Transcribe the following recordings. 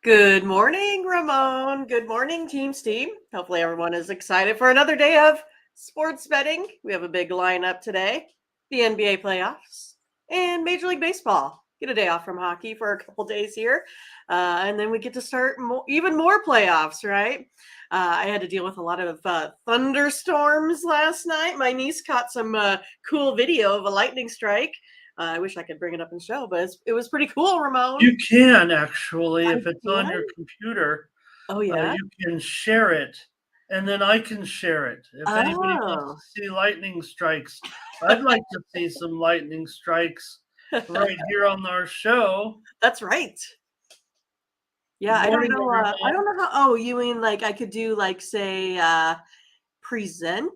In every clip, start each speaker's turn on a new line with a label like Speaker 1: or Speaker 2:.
Speaker 1: Good morning, Ramon. Good morning, Team Steam. Hopefully, everyone is excited for another day of sports betting. We have a big lineup today: the NBA playoffs and Major League Baseball. Get a day off from hockey for a couple days here, and then we get to start even more playoffs. Right? I had to deal with a lot of thunderstorms last night. My niece caught some cool video of a lightning strike. I wish I could bring it up and show, but it was pretty cool, Ramon.
Speaker 2: You can actually,
Speaker 1: I
Speaker 2: if it's on your
Speaker 1: can.
Speaker 2: computer,
Speaker 1: Oh yeah.
Speaker 2: you can share it, and then I can share it. If anybody wants
Speaker 1: Oh.
Speaker 2: to see lightning strikes, I'd like to see some lightning strikes right here on our show.
Speaker 1: That's right. Yeah,
Speaker 2: Good
Speaker 1: I don't
Speaker 2: morning,
Speaker 1: know, I
Speaker 2: everyone.
Speaker 1: don't know how you mean, like, I could do, like, say, present?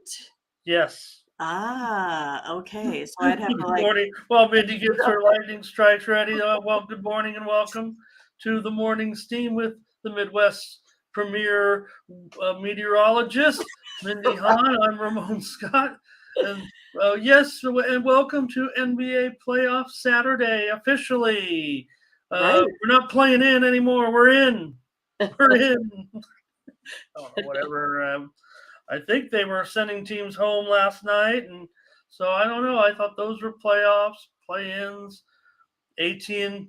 Speaker 2: Yes.
Speaker 1: Okay, so I'd have to,
Speaker 2: Good
Speaker 1: like,
Speaker 2: morning. While Mindy
Speaker 1: put
Speaker 2: gets
Speaker 1: it up
Speaker 2: her lightning strikes ready, well, good morning and welcome to the morning steam with the Midwest premier meteorologist, Mindy
Speaker 1: there.
Speaker 2: Hahne. I'm Ramon Scott. And yes, and welcome to NBA Playoff Saturday officially.
Speaker 1: Right.
Speaker 2: We're not playing in anymore. We're in. We're in. I don't know, whatever. I think they were sending teams home last night, and so I don't know. I thought those were playoffs, play-ins, 18.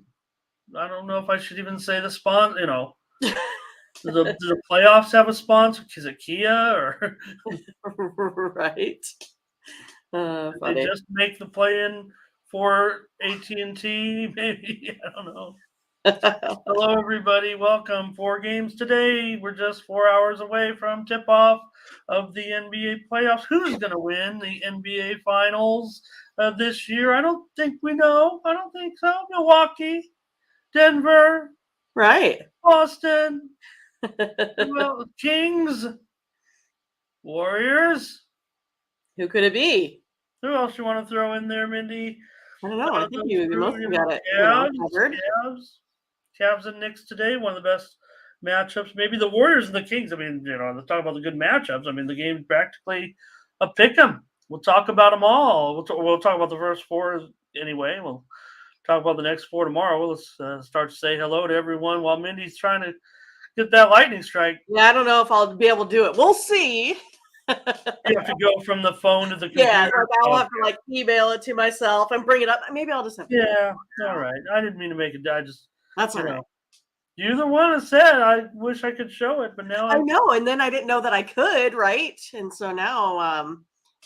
Speaker 2: I don't know if I should even say the sponsor. Do the playoffs have a sponsor? Is it Kia or
Speaker 1: Right.
Speaker 2: did they
Speaker 1: Funny.
Speaker 2: just make the play-in for AT&T? Maybe I don't know. Hello, everybody. Welcome. 4 games today. We're just 4 hours away from tip-off of the NBA playoffs. Who's going to win the NBA Finals this year? I don't think we know. I don't think so. Milwaukee, Denver,
Speaker 1: Right.
Speaker 2: Boston, well, Kings, Warriors.
Speaker 1: Who could it be?
Speaker 2: Who else you want to throw in there, Mindy?
Speaker 1: I don't know, I think you
Speaker 2: Through,
Speaker 1: mostly got it, covered.
Speaker 2: Cavs and Knicks today, one of the best matchups. Maybe the Warriors and the Kings. I mean, let's talk about the good matchups. I mean, the game's practically a pick 'em. We'll talk about them all. We'll talk about the first four anyway. We'll talk about the next four tomorrow. Let's start to say hello to everyone while Mindy's trying to get that lightning strike.
Speaker 1: Yeah, I don't know if I'll be able to do it. We'll see.
Speaker 2: You have to go from the phone to the
Speaker 1: Yeah,
Speaker 2: computer.
Speaker 1: like, I'll have to, like, email it to myself and bring it up. Maybe I'll just have to
Speaker 2: Yeah, all right. I didn't mean to make it. I just,
Speaker 1: That's all
Speaker 2: you
Speaker 1: right.
Speaker 2: know, you're the one that said I wish I could show it, but now
Speaker 1: I know, and then I didn't know that I could, right? And so now,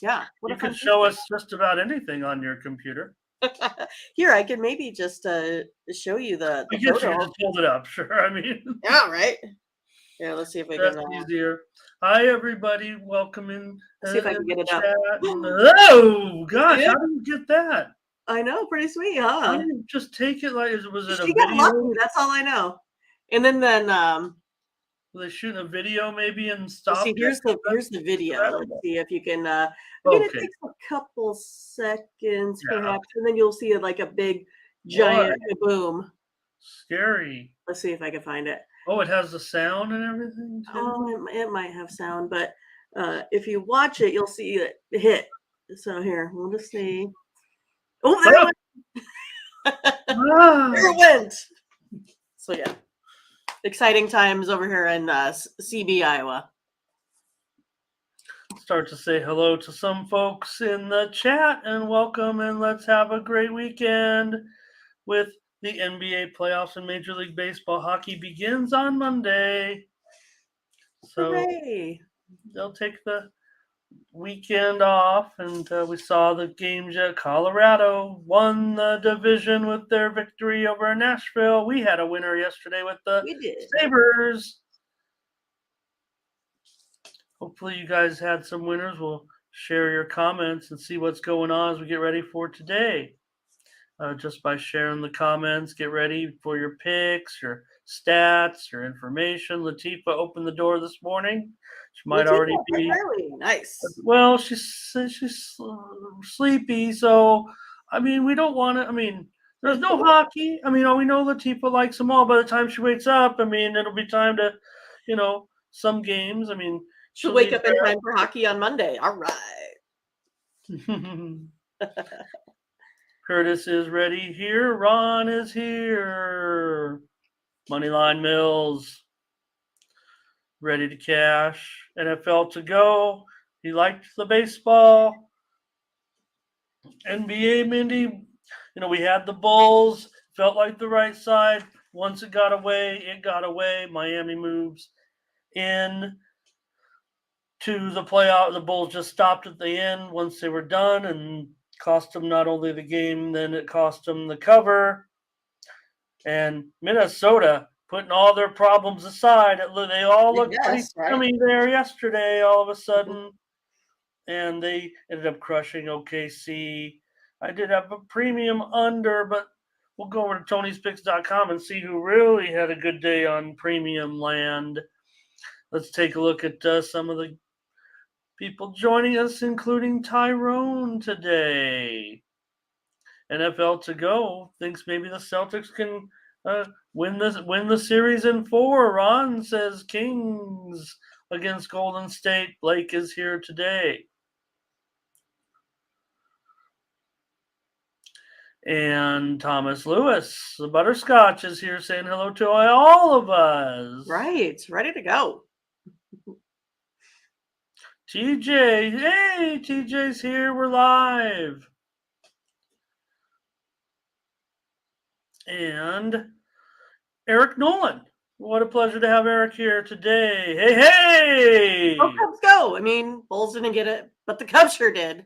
Speaker 1: yeah, what
Speaker 2: you
Speaker 1: a
Speaker 2: could
Speaker 1: fun
Speaker 2: show us just about anything on your computer.
Speaker 1: thing. Here, I could maybe just, show you the
Speaker 2: I guess you could
Speaker 1: photo.
Speaker 2: just hold it up. Sure. I mean,
Speaker 1: Yeah, right? Yeah, let's see if we
Speaker 2: that's
Speaker 1: can,
Speaker 2: easier. Hi, everybody. Welcome in
Speaker 1: see if I
Speaker 2: in
Speaker 1: can
Speaker 2: the
Speaker 1: get it up.
Speaker 2: chat. And, oh,
Speaker 1: You see
Speaker 2: gosh, how
Speaker 1: it?
Speaker 2: did you get that?
Speaker 1: I know, pretty sweet,
Speaker 2: Why
Speaker 1: huh?
Speaker 2: didn't you just take it like, was it a
Speaker 1: She got
Speaker 2: video?
Speaker 1: lucky, that's all I know. And then,
Speaker 2: Were they shooting a video maybe and
Speaker 1: let's see,
Speaker 2: stopped it?
Speaker 1: here's the video. Let's
Speaker 2: Incredible.
Speaker 1: see if you can, I mean, it
Speaker 2: Okay.
Speaker 1: takes a couple seconds
Speaker 2: Yeah.
Speaker 1: perhaps, and then you'll see, like, a big
Speaker 2: Boy,
Speaker 1: giant kaboom.
Speaker 2: scary.
Speaker 1: Let's see if I can find it.
Speaker 2: Oh, it has the sound and everything too?
Speaker 1: Oh, it might have sound, but, if you watch it, you'll see it hit. So here, we'll just see. Oh, there it
Speaker 2: Oh,
Speaker 1: went. There
Speaker 2: ah.
Speaker 1: it went. So yeah, exciting times over here in CB, Iowa.
Speaker 2: Start to say hello to some folks in the chat and welcome, and let's have a great weekend with the NBA playoffs and Major League Baseball. Hockey begins on Monday. So
Speaker 1: Hooray!
Speaker 2: they'll take the weekend off, and we saw the games at Colorado won the division with their victory over Nashville. We had a winner yesterday with the
Speaker 1: We did.
Speaker 2: Sabres. Hopefully you guys had some winners. We'll share your comments and see what's going on as we get ready for today. Just by sharing the comments, get ready for your picks, your stats, your information. Latifa opened the door this morning. She might already be.
Speaker 1: Early. Nice.
Speaker 2: Well, she's sleepy, so I mean, we don't want to. I mean, there's no hockey. I mean, we know Latifa likes them all. By the time she wakes up, I mean, it'll be time to, some games. I mean,
Speaker 1: She'll wake up in time for hockey on Monday. All right.
Speaker 2: Curtis is ready here. Ron is here. Moneyline Mills, ready to cash. NFL to go. He liked the baseball. NBA, Mindy, we had the Bulls. Felt like the right side. Once it got away, it got away. Miami moves in to the playoff. The Bulls just stopped at the end once they were done and cost them not only the game, then it cost them the cover. And Minnesota, putting all their problems aside, they all looked pretty scummy there yesterday all of a sudden. And they ended up crushing OKC. I did have a premium under, but we'll go over to Tony'sPicks.com and see who really had a good day on premium land. Let's take a look at some of the people joining us, including Tyrone today. NFL to go thinks maybe the Celtics can win the series in 4. Ron says Kings against Golden State. Blake is here today. And Thomas Lewis, the Butterscotch, is here saying hello to all of us.
Speaker 1: Right, ready to go.
Speaker 2: TJ, hey, TJ's here. We're live. And Eric Nolan. What a pleasure to have Eric here today. Hey!
Speaker 1: Oh, Cubs go. I mean, Bulls didn't get it, but the Cubs sure did.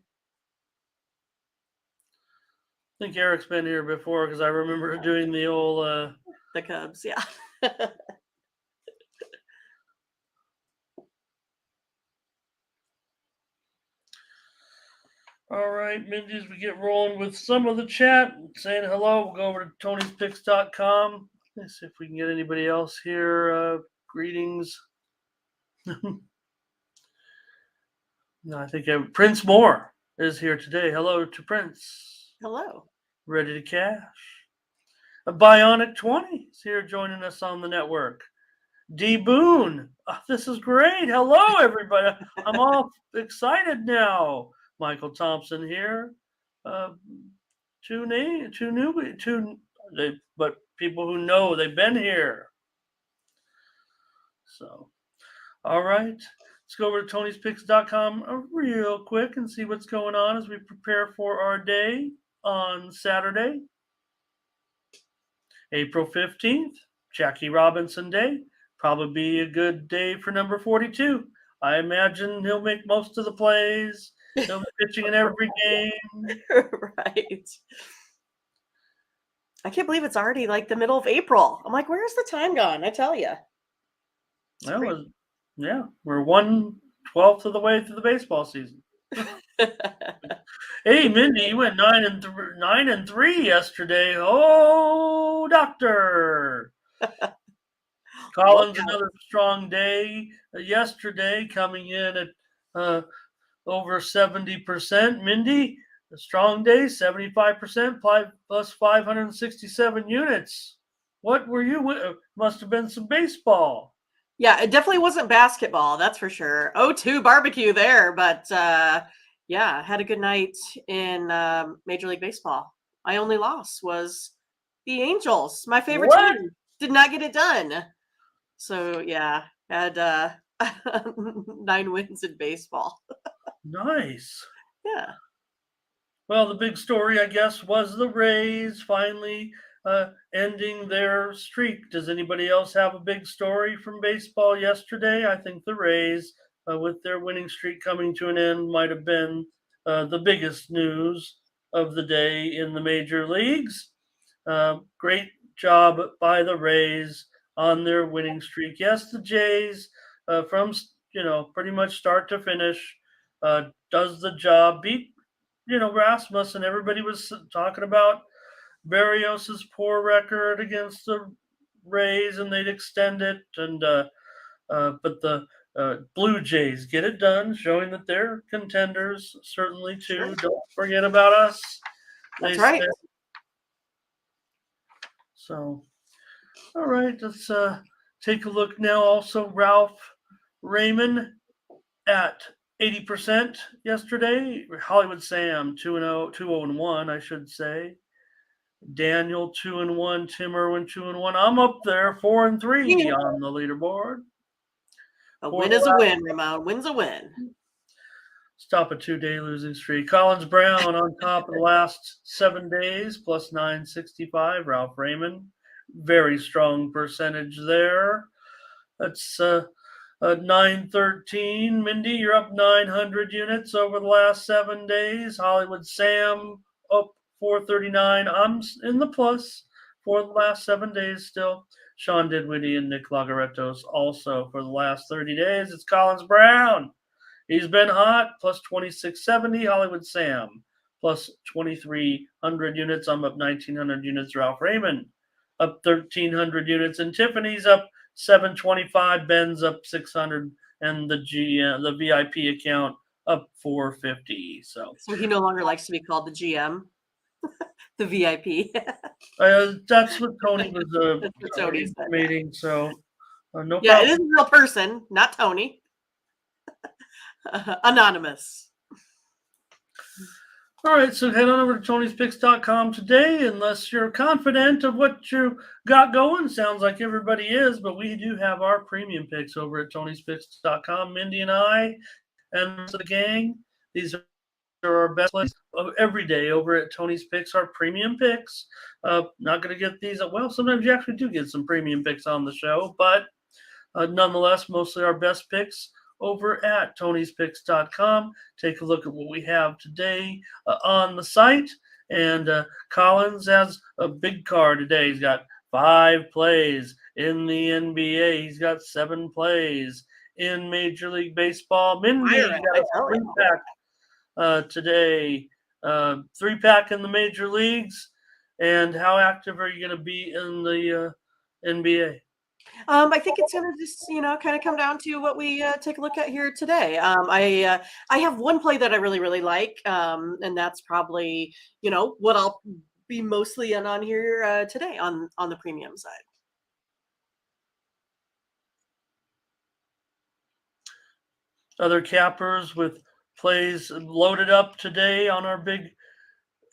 Speaker 2: I think Eric's been here before because I remember doing the old...
Speaker 1: The Cubs, yeah.
Speaker 2: All right, Mindy, as we get rolling with some of the chat, saying hello, we'll go over to Tony'sPicks.com. Let's see if we can get anybody else here. Greetings. No, I think Prince Moore is here today. Hello to Prince.
Speaker 1: Hello.
Speaker 2: Ready to cash. A Bionic 20 is here joining us on the network. D. Boone. This is great. Hello, everybody. I'm all excited now. Michael Thompson here. But people who know they've been here. So, all right. Let's go over to Tony'sPicks.com real quick and see what's going on as we prepare for our day on Saturday, April 15th, Jackie Robinson Day. Probably be a good day for number 42. I imagine he'll make most of the plays. He'll be pitching in every game.
Speaker 1: Right. I can't believe it's already like the middle of April. I'm like, where's the time gone? I tell you.
Speaker 2: We're 1/12 of the way through the baseball season. Hey, Mindy, you went 9-3 yesterday. Oh, doctor. Collins, another strong day yesterday, coming in at over 70%. Mindy, a strong day, 75%, plus 567 units. What were you? Must have been some baseball.
Speaker 1: Yeah, it definitely wasn't basketball, that's for sure. 0-2 barbecue there, but yeah, had a good night in Major League Baseball. My only loss was the Angels, my favorite team. Did not get it done. So yeah, had 9 wins in baseball.
Speaker 2: Nice.
Speaker 1: Yeah.
Speaker 2: Well, the big story, I guess, was the Rays finally ending their streak. Does anybody else have a big story from baseball yesterday? I think the Rays, with their winning streak coming to an end, might have been the biggest news of the day in the major leagues. Great job by the Rays on their winning streak. Yes, the Jays, from pretty much start to finish, does the job. Beat Rasmus, and everybody was talking about Barrios's poor record against the Rays, and they'd extend it. And but the Blue Jays get it done, showing that they're contenders certainly too. Sure. Don't forget about us.
Speaker 1: That's right.
Speaker 2: So, all right, let's take a look now. Also, Ralph Raymond at 80% yesterday. Hollywood Sam 2-0, 2-0-1, I should say. Daniel 2-1, Tim Irwin 2-1. I'm up there 4-3
Speaker 1: Yeah.
Speaker 2: on the leaderboard.
Speaker 1: A win is a win, Ramon. Win's a win.
Speaker 2: Stop a 2-day losing streak. Collins Brown on top of the last 7 days, plus 965. Ralph Raymond, very strong percentage there. That's 913. Mindy, you're up 900 units over the last 7 days. Hollywood Sam up 439. I'm in the plus for the last 7 days still. Sean Didwitty and Nick Lagaretos also for the last 30 days. It's Collins Brown. He's been hot, plus 2670. Hollywood Sam, plus 2,300 units. I'm up 1,900 units. Ralph Raymond, up 1,300 units. And Tiffany's up 725. Ben's up 600. And the VIP account up 450. So
Speaker 1: he no longer likes to be called the GM, the VIP.
Speaker 2: That's what Tony was meeting. So no problem.
Speaker 1: Yeah, it is a real person, not Tony. Anonymous.
Speaker 2: All right, so head on over to Tony'sPicks.com today, unless you're confident of what you got going. Sounds like everybody is, but we do have our premium picks over at Tony'sPicks.com. Mindy and I and the gang, these are our best plays of every day over at Tony's Picks, our premium picks. Not going to get these. Well, sometimes you actually do get some premium picks on the show, but nonetheless, mostly our best picks over at Tony'sPicks.com. Take a look at what we have today on the site. And Collins has a big card today. He's got 5 plays in the NBA. He's got 7 plays in Major League Baseball. Mindy got a 3-pack today. 3-pack in the major leagues. And how active are you going to be in the NBA?
Speaker 1: I think it's going to just, kind of come down to what we take a look at here today. I have one play that I really, really like, and that's probably, what I'll be mostly in on here today on the premium side.
Speaker 2: Other cappers with plays loaded up today on our big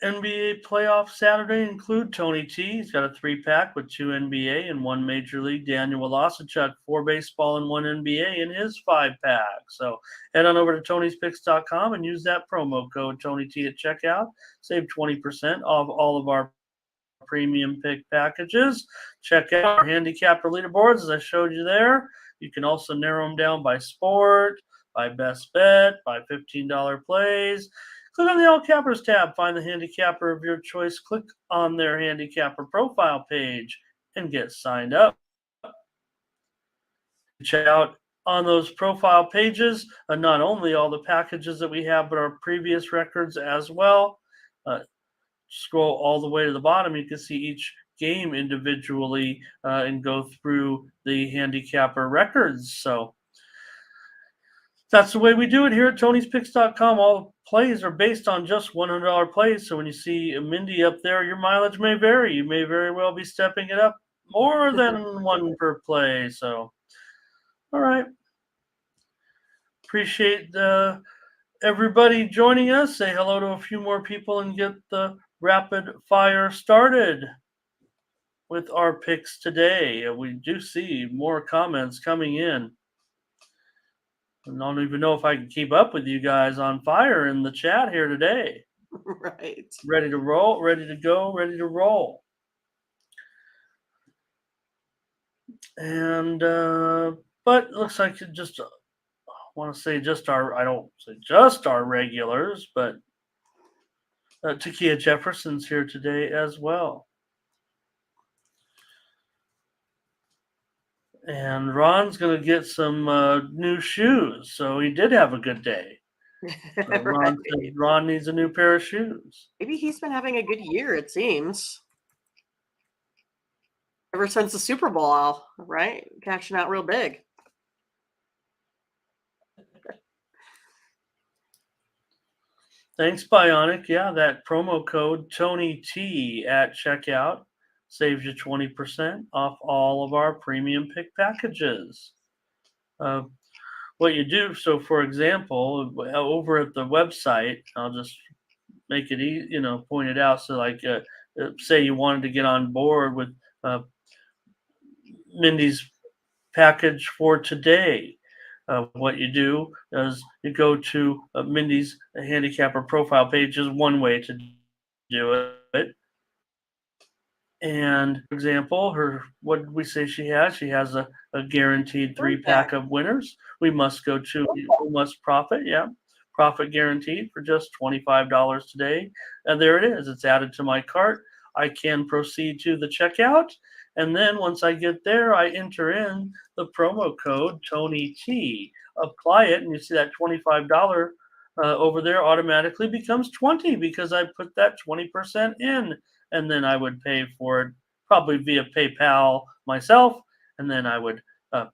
Speaker 2: NBA playoff Saturday include Tony T. He's got a 3-pack with 2 NBA and 1 Major League. Daniel Walasachuk, 4 baseball and 1 NBA in his 5-pack. So head on over to Tony'sPicks.com and use that promo code Tony T at checkout. Save 20% off all of our premium pick packages. Check out our handicapper leaderboards as I showed you there. You can also narrow them down by sport, by best bet, by $15 plays. Click on the All Cappers tab, find the handicapper of your choice, click on their handicapper profile page, and get signed up. Check out on those profile pages not only all the packages that we have, but our previous records as well. Scroll all the way to the bottom, you can see each game individually and go through the handicapper records. So that's the way we do it here at Tony'sPicks.com. All plays are based on just $100 plays. So when you see Mindy up there, your mileage may vary. You may very well be stepping it up more than 1 per play. So, all right. Appreciate everybody joining us. Say hello to a few more people and get the rapid fire started with our picks today. We do see more comments coming in. I don't even know if I can keep up with you guys on fire in the chat here today.
Speaker 1: Right.
Speaker 2: Ready to roll, ready to go, ready to roll. And, but it looks like it just, I want to say I don't say just our regulars, but Takia Jefferson's here today as well. And Ron's going to get some new shoes. So he did have a good day. So Ron needs a new pair of shoes.
Speaker 1: Maybe he's been having a good year, it seems. Ever since the Super Bowl, right? Cashing out real big.
Speaker 2: Thanks, Bionic. Yeah, that promo code Tony T at checkout saves you 20% off all of our premium pick packages. What you do, so for example, over at the website, I'll just make it easy, point it out. So like say you wanted to get on board with Mindy's package for today. What you do is you go to Mindy's handicapper profile page is one way to do it. And for example, what did we say she has? She has a guaranteed 3-pack of winners. We must profit. Yeah. Profit guaranteed for just $25 today. And there it is. It's added to my cart. I can proceed to the checkout. And then once I get there, I enter in the promo code Tony T. Apply it, and you see that $25 over there automatically becomes 20 because I put that 20% in. And then I would pay for it probably via PayPal myself, and then I would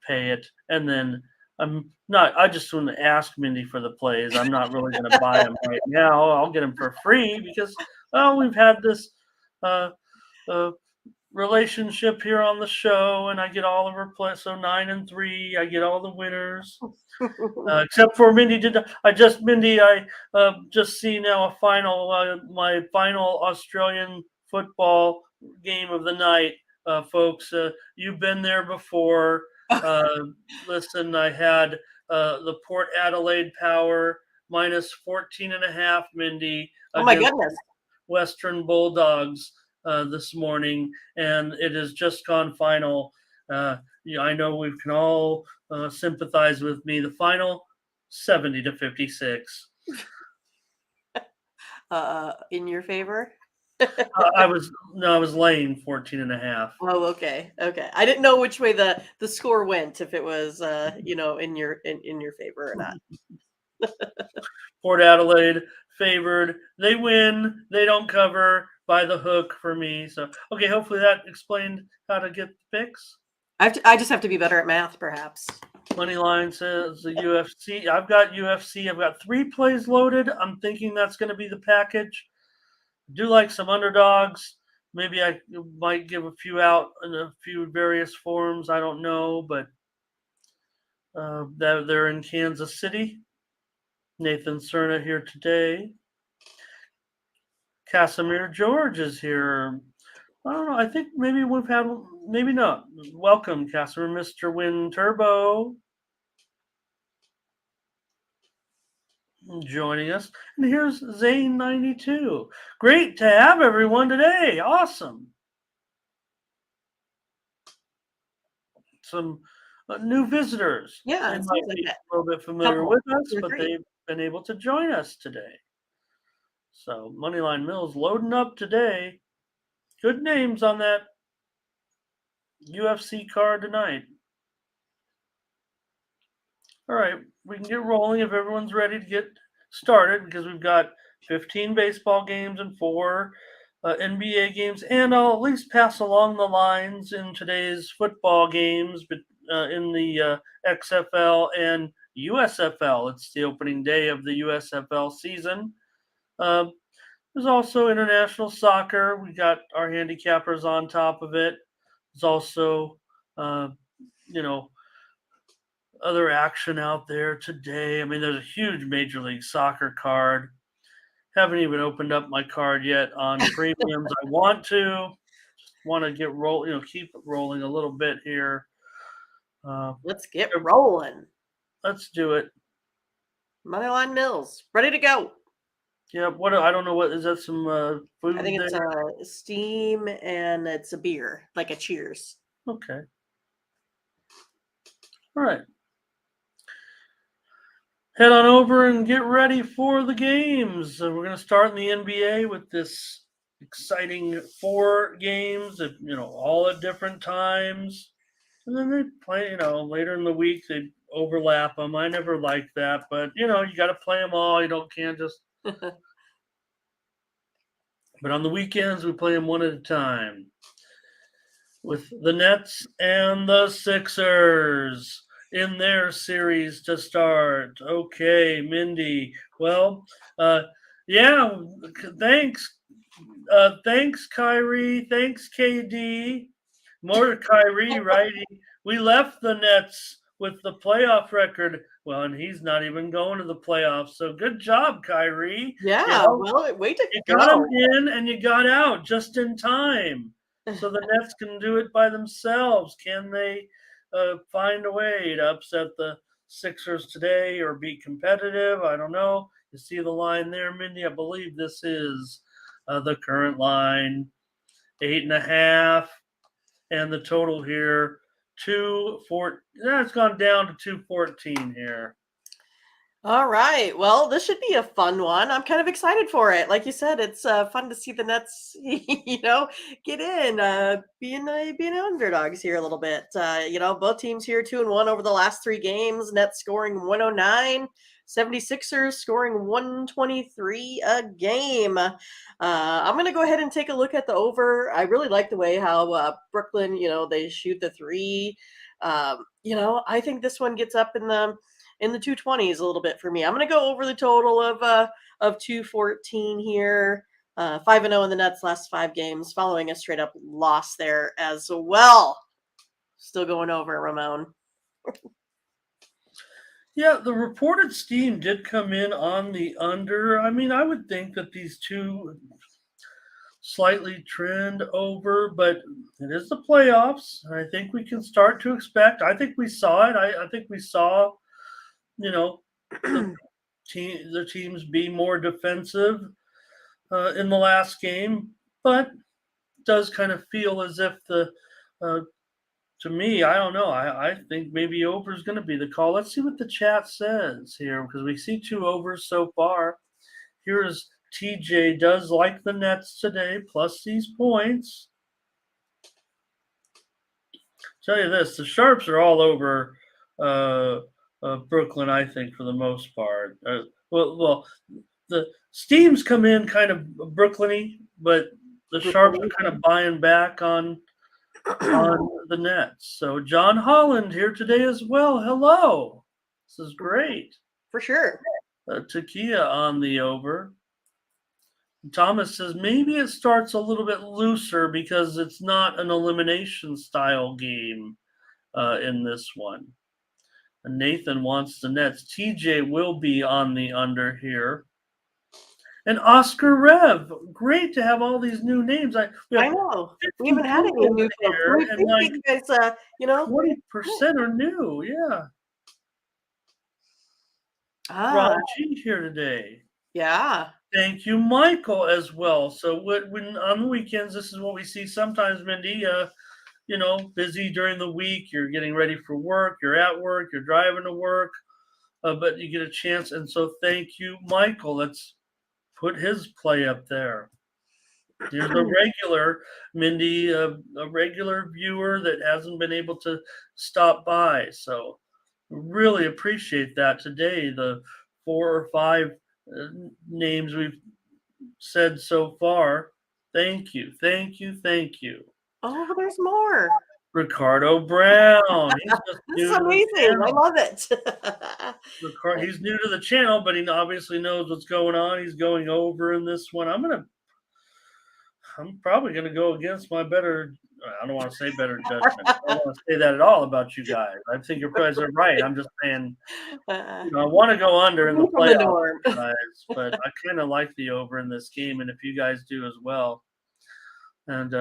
Speaker 2: pay it. And then I just want to ask Mindy for the plays. I'm not really going to buy them right now. I'll get them for free because, we've had this relationship here on the show, and I get all of her plays. So 9-3, I get all the winners. Except for Mindy I just see now a final, my final Australian football game of the night, folks. You've been there before. Listen, I had the Port Adelaide Power minus 14.5, Mindy.
Speaker 1: Oh my goodness.
Speaker 2: Western Bulldogs this morning, and it has just gone final. I know we can all sympathize with me. The final 70-56.
Speaker 1: In your favor?
Speaker 2: I was laying 14.5.
Speaker 1: Oh, okay. I didn't know which way the score went, if it was in your favor or not.
Speaker 2: Port Adelaide favored. They win. They don't cover by the hook for me. So okay, hopefully that explained how to get the picks.
Speaker 1: I just have to be better at math, perhaps.
Speaker 2: Moneyline says the UFC. I've got UFC. I've got 3 plays loaded. I'm thinking that's going to be the package. Do like some underdogs. Maybe I might give a few out in a few various forms. I don't know, but they're in Kansas City. Nathan Cerna here today. Casimir George is here. I don't know. I think maybe we've had, maybe not. Welcome, Casimir, Mr. Win Turbo, joining us. And here's Zane92. Great to have everyone today. Awesome. Some new visitors.
Speaker 1: Yeah,
Speaker 2: they might be a little bit familiar with us, but they've been able to join us today. So Moneyline Mills loading up today. Good names on that UFC card tonight. All right, we can get rolling if everyone's ready to get started, because we've got 15 baseball games and 4 NBA games, and I'll at least pass along the lines in today's football games, but in the XFL and USFL. It's the opening day of the USFL season. There's also international soccer. We got our handicappers on top of it. There's also, other action out there today. I mean, there's a huge Major League Soccer card. Haven't even opened up my card yet on premiums. I want to. Just want to get keep it rolling a little bit here.
Speaker 1: Let's get rolling.
Speaker 2: Let's do it.
Speaker 1: Moneyline Mills, ready to go.
Speaker 2: Yeah, I don't know, what is that, some food?
Speaker 1: I think it's steam, and it's a beer, like a Cheers.
Speaker 2: Okay. All right. Head on over and get ready for the games. So we're going to start in the NBA with this exciting 4 games that, all at different times. And then they play, later in the week, they overlap them. I never liked that, but, you got to play them all. You can't just. But on the weekends, we play them one at a time. With the Nets and the Sixers in their series to start. Okay, Mindy. Well, thanks. Thanks, Kyrie. Thanks, KD. More Kyrie, right? We left the Nets with the playoff record Well, and he's not even going to the playoffs. So good job, Kyrie.
Speaker 1: Yeah, well, way to
Speaker 2: You got
Speaker 1: go.
Speaker 2: him in and you got out just in time. So the Nets can do it by themselves. Can they find a way to upset the Sixers today or be competitive? I don't know. You see the line there, Mindy? I believe this is the current line, 8.5, and the total here 2-4. It's gone down to 214 here.
Speaker 1: All right. Well, this should be a fun one. I'm kind of excited for it. Like you said, it's fun to see the Nets, get in, being underdogs here a little bit. Both teams here 2-1 over the last 3 games. Nets scoring 109, 76ers scoring 123 a game. I'm going to go ahead and take a look at the over. I really like the way how Brooklyn, they shoot the three. I think this one gets up in the 220s a little bit for me. I'm going to go over the total of 214 here. 5-0 in the Nets last 5 games, following a straight up loss there as well. Still going over, Ramon.
Speaker 2: Yeah, the reported steam did come in on the under. I mean, I would think that these two slightly trend over, but it is the playoffs. I think we can start to expect. I think we saw it. I think we saw, the teams be more defensive in the last game, but it does kind of feel as if to me, I don't know. I think maybe over is going to be the call. Let's see what the chat says here because we see 2 overs so far. Here's TJ does like the Nets today, plus these points. Tell you this, the Sharps are all over Brooklyn, I think, for the most part. Well, the Steams come in kind of Brooklyn-y, but the Sharps are kind of buying back on the Nets. So John Holland here today as well. Hello. This is great.
Speaker 1: For sure.
Speaker 2: Takia on the over. Thomas says maybe it starts a little bit looser because it's not an elimination style game in this one. And Nathan wants the Nets. TJ will be on the under here. And Oscar Rev, great to have all these new names.
Speaker 1: I know. We haven't had any new folks. We
Speaker 2: and like
Speaker 1: you guys,
Speaker 2: 20% are new. Yeah. Ron G here today.
Speaker 1: Yeah.
Speaker 2: Thank you, Michael, as well. So when on the weekends, this is what we see sometimes, Mindy. Busy during the week. You're getting ready for work. You're at work. You're driving to work, but you get a chance. And so thank you, Michael. Let's put his play up there. There's a regular, Mindy, a regular viewer that hasn't been able to stop by. So really appreciate that today. The 4 or 5 names we've said so far. Thank you.
Speaker 1: Oh, there's more.
Speaker 2: Ricardo Brown.
Speaker 1: This is amazing. I love it.
Speaker 2: He's new to the channel, but he obviously knows what's going on. He's going over in this one. I'm probably going to go against my better. I don't want to say better judgment. I don't want to say that at all about you guys. I think you guys are right. I'm just saying, I want to go under in the playoffs, guys, but I kind of like the over in this game, and if you guys do as well. And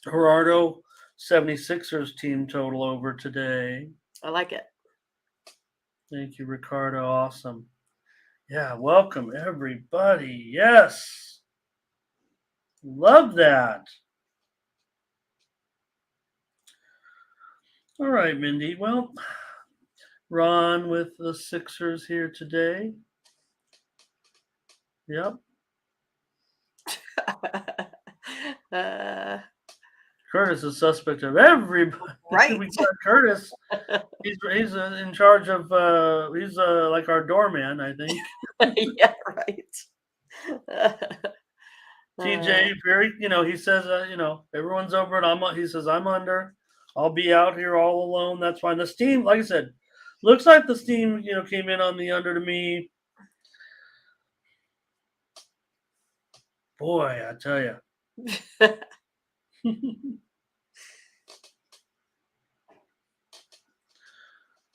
Speaker 2: Gerardo, 76ers team total over today.
Speaker 1: I like it.
Speaker 2: Thank you, Ricardo. Awesome. Yeah, welcome everybody. Yes. Love that. All right, Mindy. Well, Ron with the Sixers here today. Yep. Curtis is suspect of everybody.
Speaker 1: Right.
Speaker 2: We got Curtis. He's in charge of. He's like our doorman, I think.
Speaker 1: Yeah. Right.
Speaker 2: TJ, very. He says. Everyone's over, and he says I'm under. I'll be out here all alone. That's fine. The steam, like I said, looks like the steam, came in on the under to me. Boy, I tell you.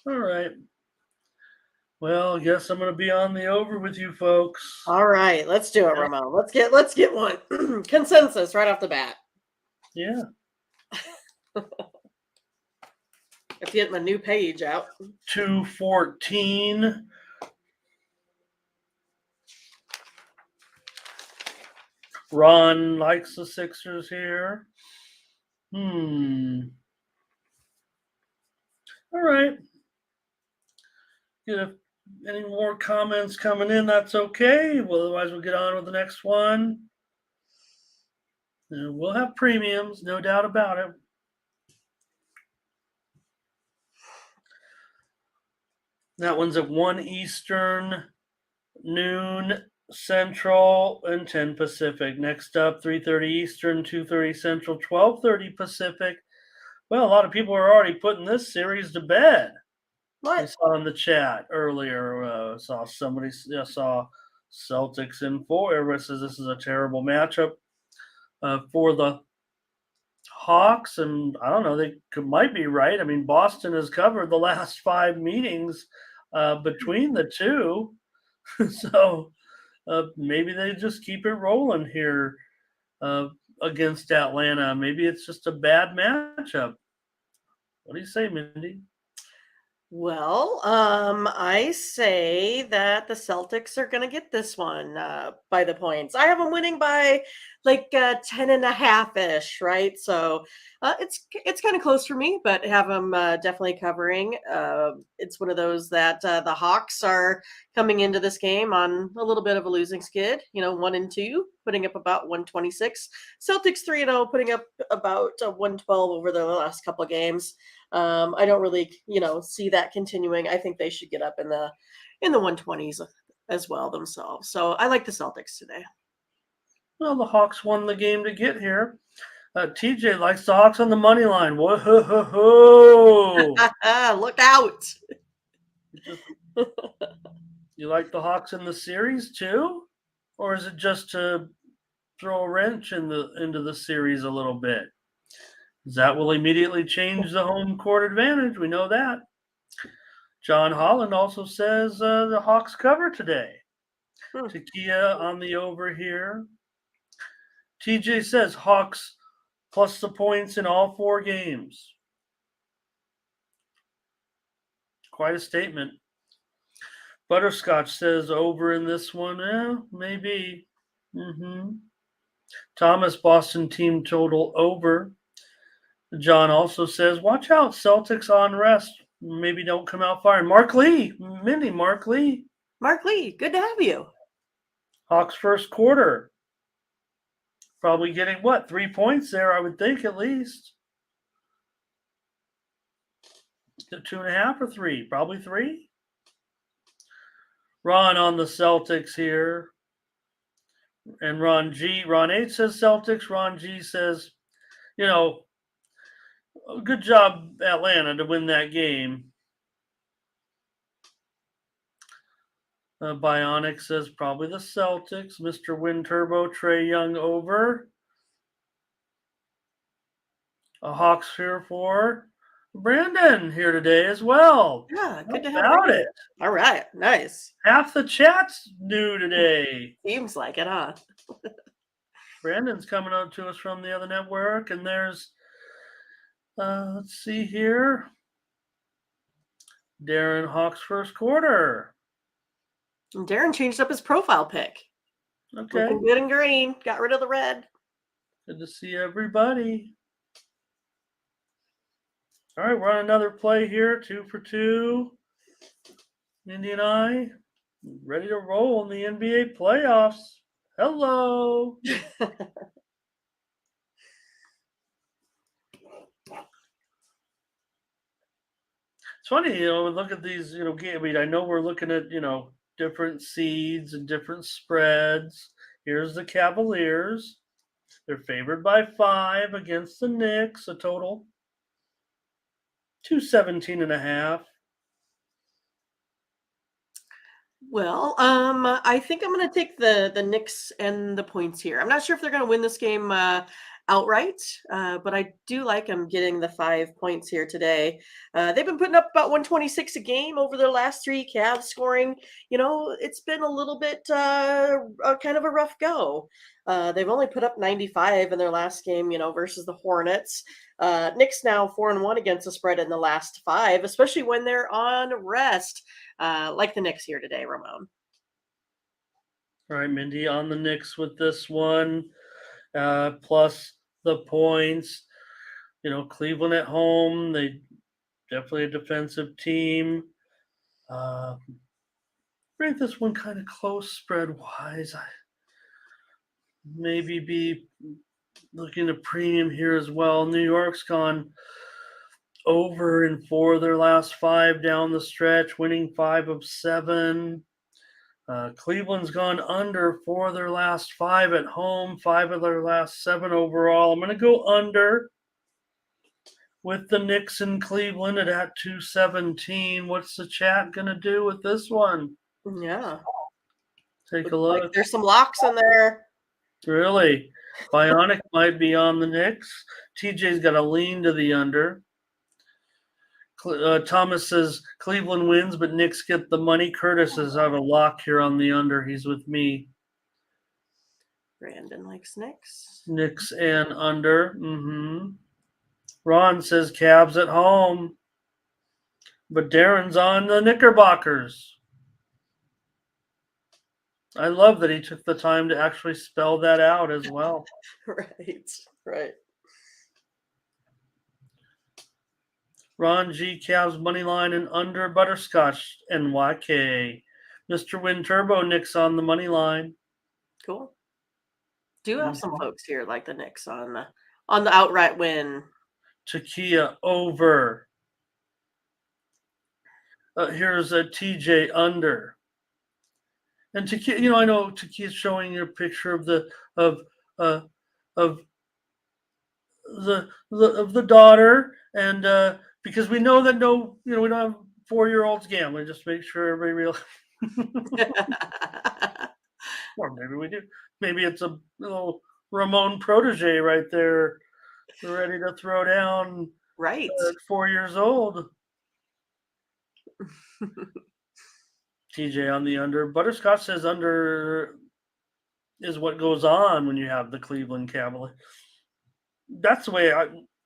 Speaker 2: All right. Well, I guess I'm going to be on the over with you folks.
Speaker 1: All right, let's do it,
Speaker 2: Yep.
Speaker 1: Ramon. Let's get one consensus right off the bat.
Speaker 2: Yeah.
Speaker 1: If you get my new page out.
Speaker 2: 214. Ron likes the Sixers here. All right. If any more comments coming in, that's okay. Well, otherwise, we'll get on with the next one. And we'll have premiums, no doubt about it. That one's at 1 Eastern, noon Central, and 10 Pacific. Next up, 3:30 Eastern, 2:30 Central, 12:30 Pacific. Well, a lot of people are already putting this series to bed. I
Speaker 1: What?
Speaker 2: saw in the chat earlier. Saw Celtics in 4. Everyone says this is a terrible matchup for the Hawks, and I don't know. Might be right. I mean, Boston has covered the last 5 meetings between the two, so maybe they just keep it rolling here against Atlanta. Maybe it's just a bad matchup. What do you say, Mindy?
Speaker 1: Well, I say that the Celtics are going to get this one by the points. I have them winning by like 10 and a half ish, right? So it's kind of close for me, but have them definitely covering. It's one of those that the Hawks are coming into this game on a little bit of a losing skid, 1-2, putting up about 126. Celtics 3-0, putting up about 112 over the last couple of games. I don't really, see that continuing. I think they should get up in the 120s as well themselves. So I like the Celtics today.
Speaker 2: Well, the Hawks won the game to get here. TJ likes the Hawks on the money line. Whoa!
Speaker 1: Look out!
Speaker 2: You like the Hawks in the series too, or is it just to throw a wrench into the series a little bit? That will immediately change the home court advantage. We know that. John Holland also says the Hawks cover today. Takia on the over here. TJ says Hawks plus the points in all 4 games. Quite a statement. Butterscotch says over in this one. Maybe. Thomas, Boston team total over. John also says, watch out, Celtics on rest. Maybe don't come out firing. Mark Lee. Mindy, Mark Lee.
Speaker 1: Mark Lee, good to have you.
Speaker 2: Hawks first quarter. Probably getting, 3 points there, I would think, at least. 2.5 or 3? Probably 3. Ron on the Celtics here. And Ron H says Celtics. Ron G says, good job, Atlanta, to win that game. Bionic says probably the Celtics. Mr. Win Turbo, Trae Young over. A Hawks here for Brandon here today as well.
Speaker 1: Yeah, good to have
Speaker 2: about
Speaker 1: Brandon.
Speaker 2: it.
Speaker 1: All right, nice.
Speaker 2: Half the chat's new today.
Speaker 1: Seems like it, huh?
Speaker 2: Brandon's coming up to us from the other network, and there's, let's see here, Darren Hawks first quarter.
Speaker 1: And Darren changed up his profile pic.
Speaker 2: Okay.
Speaker 1: Looking good and green. Got rid of the red.
Speaker 2: Good to see everybody. All right, we're on another play here, 2 for 2. Mindy and I ready to roll in the NBA playoffs. Hello. It's funny, look at these, games. I mean, I know we're looking at, different seeds and different spreads. Here's the Cavaliers. They're favored by 5 against the Knicks, a total 217.5.
Speaker 1: Well, I think I'm going to take the Knicks and the points here. I'm not sure if they're going to win this game outright, but I do like them getting the 5 points here today. They've been putting up about 126 a game over their last three. Cavs scoring, it's been a little bit kind of a rough go. They've only put up 95 in their last game, versus the Hornets. Knicks now 4-1 against the spread in the last 5, especially when they're on rest, like the Knicks here today, Ramon.
Speaker 2: All right, Mindy, on the Knicks with this one, plus the points. Cleveland at home, they definitely a defensive team. Rank this one kind of close spread wise. I maybe be looking to premium here as well. New York's gone over in 4 of their last 5 down the stretch, winning 5 of 7. Cleveland's gone under 4 of their last 5 at home, 5 of their last 7 overall. I'm going to go under with the Knicks in Cleveland at 217. What's the chat going to do with this one?
Speaker 1: Yeah.
Speaker 2: Take a look.
Speaker 1: Like there's some locks in there.
Speaker 2: Really? Bionic might be on the Knicks. TJ's got a lean to the under. Thomas says Cleveland wins, but Knicks get the money. Curtis is out of lock here on the under. He's with me.
Speaker 1: Brandon likes Knicks.
Speaker 2: Knicks and under. Ron says Cavs at home, but Darren's on the Knickerbockers. I love that he took the time to actually spell that out as well.
Speaker 1: Right.
Speaker 2: Ron G. Cavs money line and under butterscotch NYK. Mr. Win Turbo Knicks on the money line.
Speaker 1: Cool. Do have some folks here like the Knicks on the outright win.
Speaker 2: Takia over. Here's a TJ under. And Takia, I know Takia's showing you a picture of the daughter, and because we know that we don't have 4-year-olds gambling. Just make sure everybody realizes. Or maybe we do. Maybe it's a little Ramon protege right there, ready to throw down.
Speaker 1: Right.
Speaker 2: At 4 years old. TJ on the under. Butterscotch says under is what goes on when you have the Cleveland Cavaliers. That's the way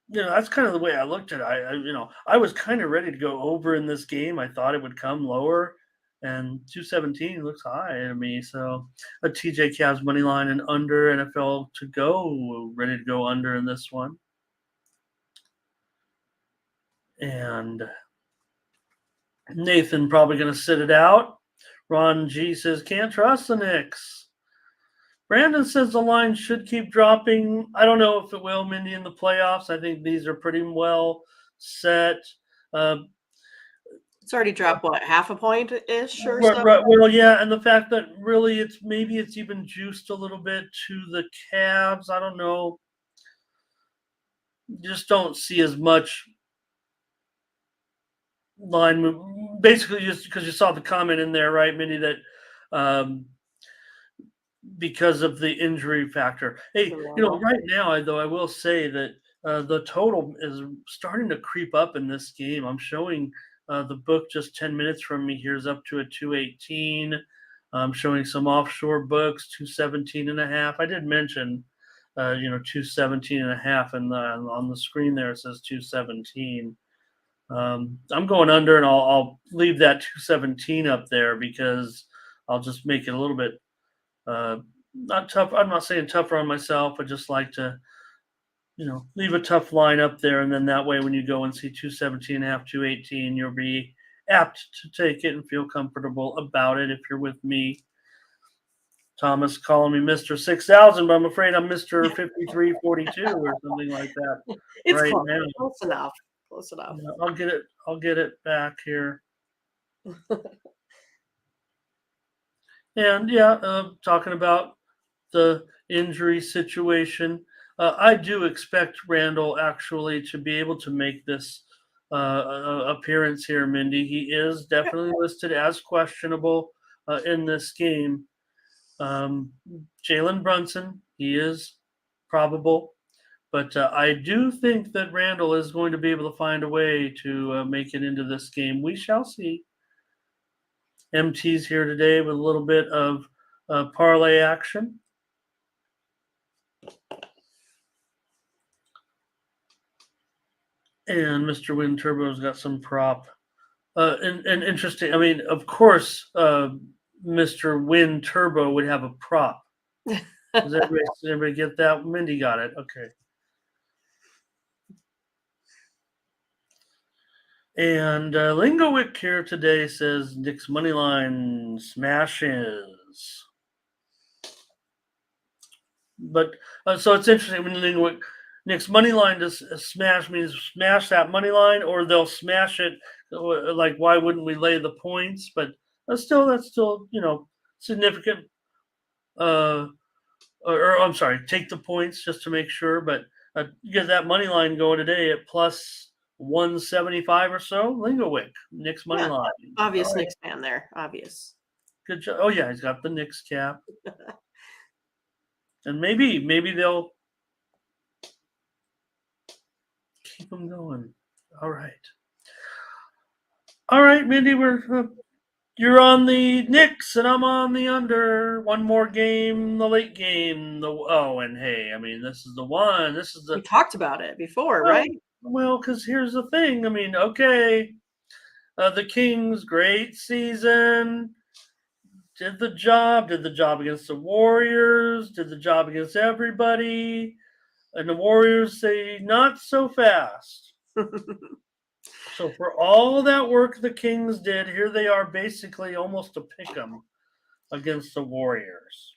Speaker 2: that's kind of the way I looked at it. I was kind of ready to go over in this game. I thought it would come lower, and 217 looks high to me. So a TJ Cavs money line and under NFL to go, ready to go under in this one. And Nathan probably going to sit it out. Ron G says, can't trust the Knicks. Brandon says the line should keep dropping. I don't know if it will, Mindy, in the playoffs. I think these are pretty well set.
Speaker 1: It's already dropped, what, half a point-ish or
Speaker 2: so? Right, well, yeah, and the fact that really it's even juiced a little bit to the Cavs. I don't know. Just don't see as much line move. Basically, just because you saw the comment in there, right, Mindy, that because of the injury factor. Hey, right now, though, I will say that the total is starting to creep up in this game. I'm showing the book just 10 minutes from me here is up to a 218. I'm showing some offshore books, 217.5. I did mention, 217.5, and on the screen there it says 217. I'm going under, and I'll leave that 217 up there because I'll just make it a little bit not tough. I'm not saying tougher on myself. I just like to, leave a tough line up there, and then that way when you go and see 217.5, 218, you'll be apt to take it and feel comfortable about it if you're with me. Thomas calling me Mr. 6000, but I'm afraid I'm Mr. 5342 or something like that.
Speaker 1: It's right now. Close enough.
Speaker 2: I'll get it back here. And talking about the injury situation, I do expect Randall actually to be able to make this appearance here, Mindy. He is definitely listed as questionable in this game. Jalen Brunson, he is probable. But I do think that Randall is going to be able to find a way to make it into this game. We shall see. MT's here today with a little bit of parlay action. And Mr. Wind Turbo's got some prop. And interesting. I mean, of course, Mr. Wind Turbo would have a prop. Does everybody get that? Mindy got it. Okay. And Lingowick here today says Nick's money line smashes. But so it's interesting when Lingowick Nick's money line does smash means smash that money line, or they'll smash it. Like, why wouldn't we lay the points? But that's still significant. Or I'm sorry, take the points just to make sure. But you get that money line going today at plus 175 or so. Lingowick, Nick's money line.
Speaker 1: Obvious Knicks fan there. Obvious.
Speaker 2: Good job. Oh yeah, he's got the Knicks cap. And maybe they'll keep them going. All right, Mindy, you're on the Knicks and I'm on the under. One more game, the late game. And hey, I mean, this is the one. We
Speaker 1: talked about it before, right?
Speaker 2: Well, because here's the thing. I mean, okay, the Kings, great season. Did the job against the Warriors, did the job against everybody. And the Warriors say, not so fast. So for all that work the Kings did, here they are basically almost a pick-em against the Warriors.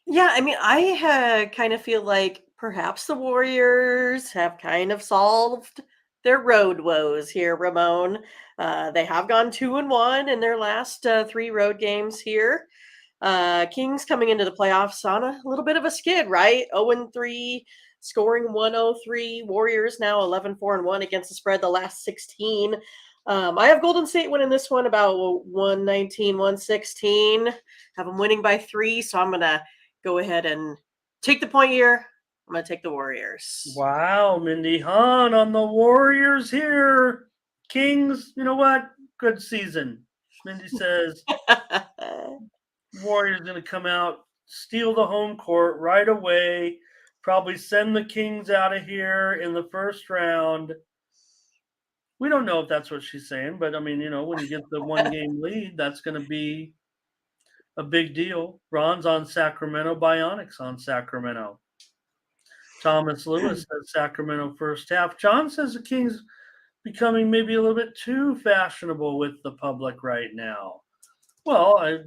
Speaker 1: Yeah, I mean, I kind of feel like perhaps the Warriors have kind of solved their road woes here, Ramon. They have gone 2-1 in their last 3 road games here. Kings coming into the playoffs on a little bit of a skid, right? 0-3, scoring 103. Warriors now 11-4-1 against the spread the last 16. I have Golden State winning this one about 119, 116. Have them winning by 3, so I'm going to go ahead and take the point here. I'm going to take the Warriors.
Speaker 2: Wow, Mindy Hahne on the Warriors here. Kings, you know what? Good season. Mindy says Warriors going to come out, steal the home court right away, probably send the Kings out of here in the first round. We don't know if that's what she's saying, but I mean, when you get the 1-game lead, that's going to be a big deal. Ron's on Sacramento, Bionics on Sacramento. Thomas Lewis says Sacramento first half. John says the Kings becoming maybe a little bit too fashionable with the public right now. Well, I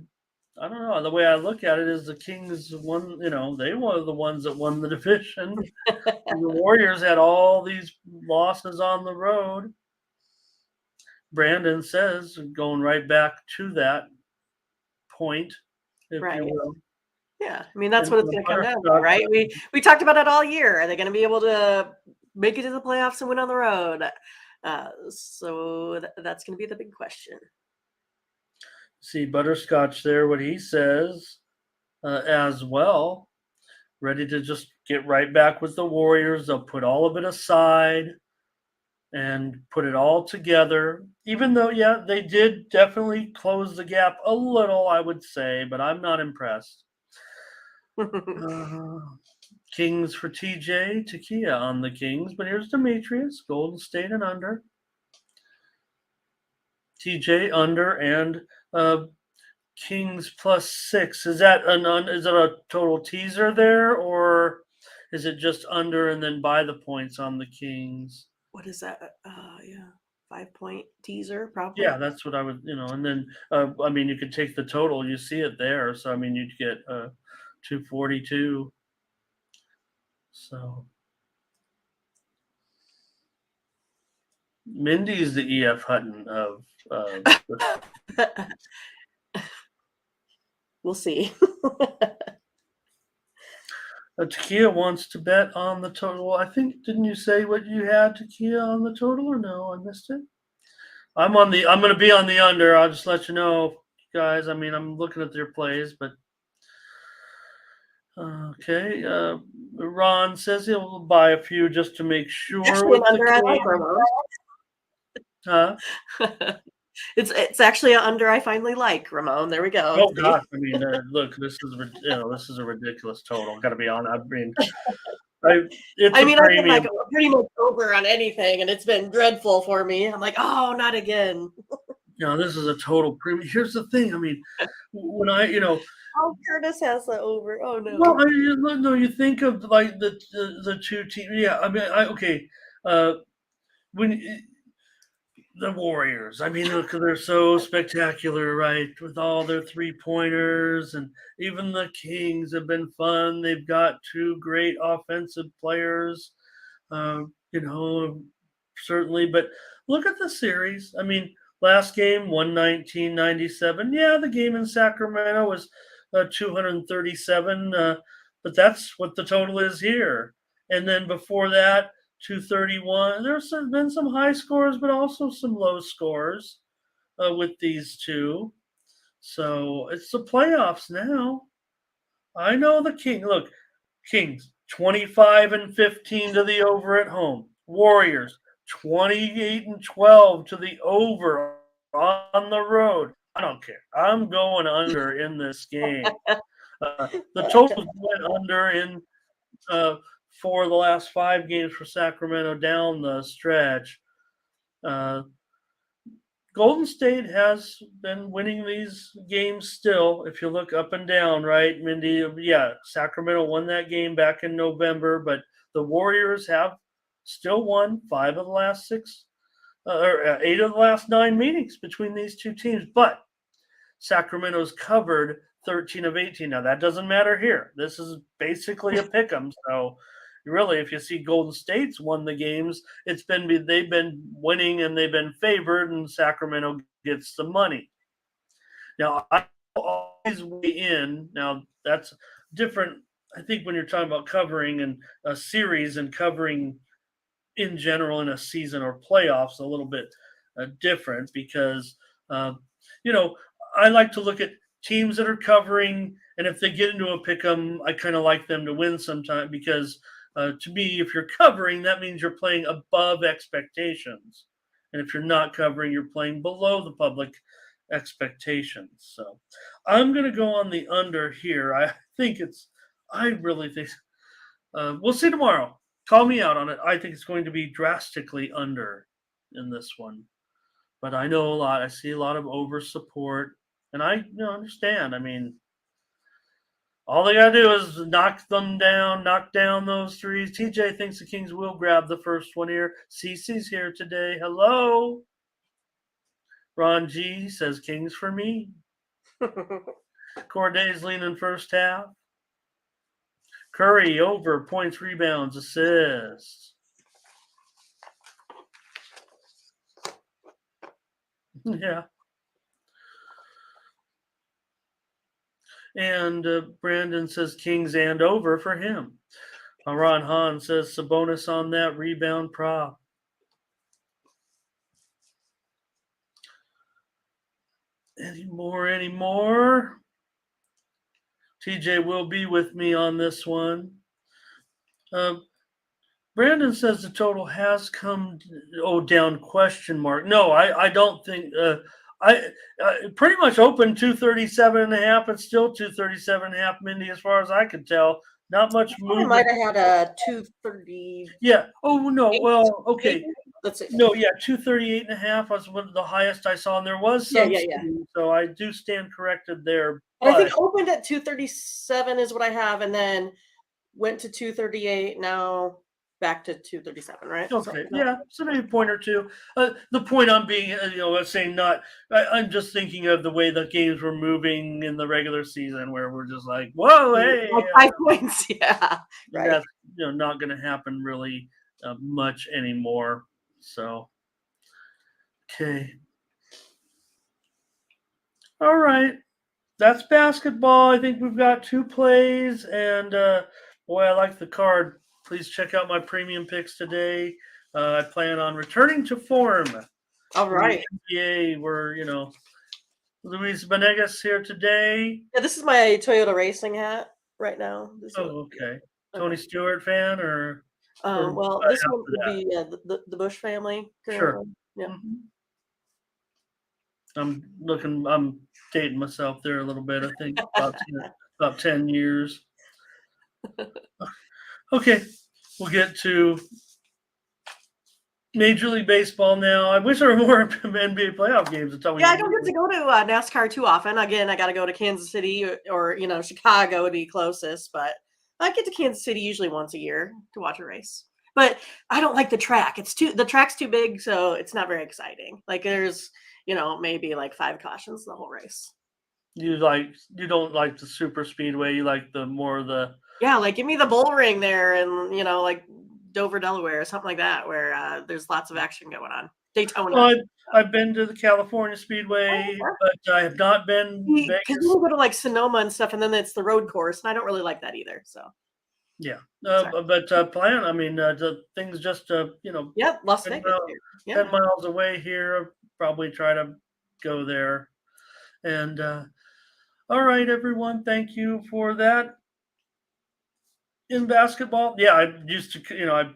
Speaker 2: don't know. The way I look at it is the Kings won, they were the ones that won the division. The Warriors had all these losses on the road. Brandon says, going right back to that point, if you will.
Speaker 1: Yeah, I mean, that's what it's going to come down to, right? We talked about it all year. Are they going to be able to make it to the playoffs and win on the road? So that's going to be the big question.
Speaker 2: See Butterscotch there, what he says as well. Ready to just get right back with the Warriors. They'll put all of it aside and put it all together. Even though, yeah, they did definitely close the gap a little, I would say, but I'm not impressed. Kings for TJ, Takia on the Kings, but here's Demetrius, Golden State and under. TJ under and Kings +6. Is that a total teaser there, or is it just under and then buy the points on the Kings?
Speaker 1: What is that? Yeah, 5-point teaser, probably.
Speaker 2: Yeah, that's what I would, and then I mean, you could take the total, you see it there, so I mean, you'd get 242. So Mindy's the E.F. Hutton of.
Speaker 1: We'll see.
Speaker 2: Takia wants to bet on the total. I think, didn't you say what you had, Takia, on the total, or no? I missed it. I'm going to be on the under. I'll just let you know, guys. I mean, I'm looking at their plays, but Okay. Ron says he'll buy a few just to make sure
Speaker 1: Actually,
Speaker 2: with
Speaker 1: an
Speaker 2: the
Speaker 1: under I like,
Speaker 2: Kings.
Speaker 1: Ramon.
Speaker 2: Huh?
Speaker 1: It's actually an under I finally like, Ramon. There we go.
Speaker 2: Oh
Speaker 1: See?
Speaker 2: gosh, I mean, look, this is a ridiculous total. Got to be honest. I mean, it's
Speaker 1: I
Speaker 2: a
Speaker 1: mean, I've been like
Speaker 2: premium.
Speaker 1: pretty much over on anything, and it's been dreadful for me. I'm like, oh, not again.
Speaker 2: This is a total premium. Here's the thing. I mean, when
Speaker 1: Oh, Curtis has the over. Oh
Speaker 2: well,
Speaker 1: no.
Speaker 2: no, you think of like the two teams. Yeah, I mean, okay. When the Warriors. I mean, look, they're so spectacular, right? With all their 3-pointers, and even the Kings have been fun. They've got two great offensive players, you know, certainly. But look at the series. I mean, last game, 119-97. Yeah, the game in Sacramento was 237, but that's what the total is here. And then before that, 231. There's been some high scores, but also some low scores with these two. So it's the playoffs now. I know the King. Look, Kings 25-15 to the over at home. Warriors 28-12 to the over on the road. I don't care. I'm going under in this game. The totals went under in for the last 5 games for Sacramento down the stretch. Uh, Golden State has been winning these games still. If you look up and down, right, Mindy? Yeah, Sacramento won that game back in November, but the Warriors have still won 5 of the last 6, or 8 of the last 9 meetings between these two teams. But Sacramento's covered 13 of 18. Now that doesn't matter here. This is basically a pick 'em. So really, if you see Golden State's won the games, they've been winning and they've been favored, and Sacramento gets the money. Now I always weigh in. Now that's different. I think when you're talking about covering and a series and covering in general in a season or playoffs, a little bit different because uh, you know I like to look at teams that are covering, and if they get into a pick 'em, I kind of like them to win sometime because to me, if you're covering, that means you're playing above expectations, and if you're not covering, you're playing below the public expectations. So I'm going to go on the under here. I really think we'll see tomorrow. Call me out on it. I think it's going to be drastically under in this one. But I know a lot. I see a lot of over support, and I understand. I mean, all they got to do is knock down those threes. TJ thinks the Kings will grab the first one here. CC's here today. Hello. Ron G says Kings for me. Corday's leaning first half. Curry over points, rebounds, assists. Yeah. And Brandon says Kings and over for him. Ron Hahn says Sabonis on that rebound prop. Any more? TJ will be with me on this one. Brandon says the total has come down question mark. No, I don't think I pretty much open 237.5. It's still 237.5, Mindy, as far as I can tell. Not much
Speaker 1: I
Speaker 2: movement.
Speaker 1: might have had a 230.
Speaker 2: Yeah. Oh no. Well, okay.
Speaker 1: Maybe? Let's see.
Speaker 2: No, yeah, 238.5 was the highest I saw, and there was some.
Speaker 1: Yeah.
Speaker 2: So I do stand corrected there.
Speaker 1: But I think opened at 237 is what I have, and then went to 238. Now back to 237, right?
Speaker 2: Okay, yeah, so maybe a point or two. The point I'm being, saying not. I'm just thinking of the way the games were moving in the regular season, where we're just like, whoa, hey,
Speaker 1: like 5 points, yeah, right.
Speaker 2: That's not going to happen really much anymore. So, okay, all right, that's basketball. I think we've got 2 plays, and boy, I like the card. Please check out my premium picks today. I plan on returning to form.
Speaker 1: All right.
Speaker 2: NBA, we're, Luis Venegas here today.
Speaker 1: Yeah, this is my Toyota racing hat. right now.
Speaker 2: Oh, okay. Tony
Speaker 1: Okay.
Speaker 2: Stewart fan or
Speaker 1: Well, this one
Speaker 2: after
Speaker 1: would
Speaker 2: that?
Speaker 1: be the Bush family
Speaker 2: Sure.
Speaker 1: currently. Yeah.
Speaker 2: Mhm. I'm dating myself there a little bit. I think about 10 years. Okay, we'll get to Major League Baseball now. I wish there were more NBA playoff games. That's all we
Speaker 1: Yeah, I don't get to go to NASCAR too often. Again, I got to go to Kansas City or Chicago would be closest, but I get to Kansas City usually once a year to watch a race. But I don't like the track. The track's too big, so it's not very exciting. Like there's maybe like 5 cautions the whole race.
Speaker 2: You don't like the super speedway. You like the
Speaker 1: Yeah, like give me the bull ring there and like Dover, Delaware, or something like that, where there's lots of action going on. Daytona.
Speaker 2: Well, I've been to the California Speedway, but I have not been
Speaker 1: Because
Speaker 2: Vegas.
Speaker 1: you go to like Sonoma and stuff, and then it's the road course, and I don't really like that either. So
Speaker 2: Yeah,
Speaker 1: sorry.
Speaker 2: but I mean, the thing's just
Speaker 1: Yep, Las
Speaker 2: 10
Speaker 1: Vegas.
Speaker 2: miles,
Speaker 1: Here.
Speaker 2: 10
Speaker 1: Yeah.
Speaker 2: miles away here. I'll probably try to go there. And all right, everyone, thank you for that. In basketball, yeah, I used to,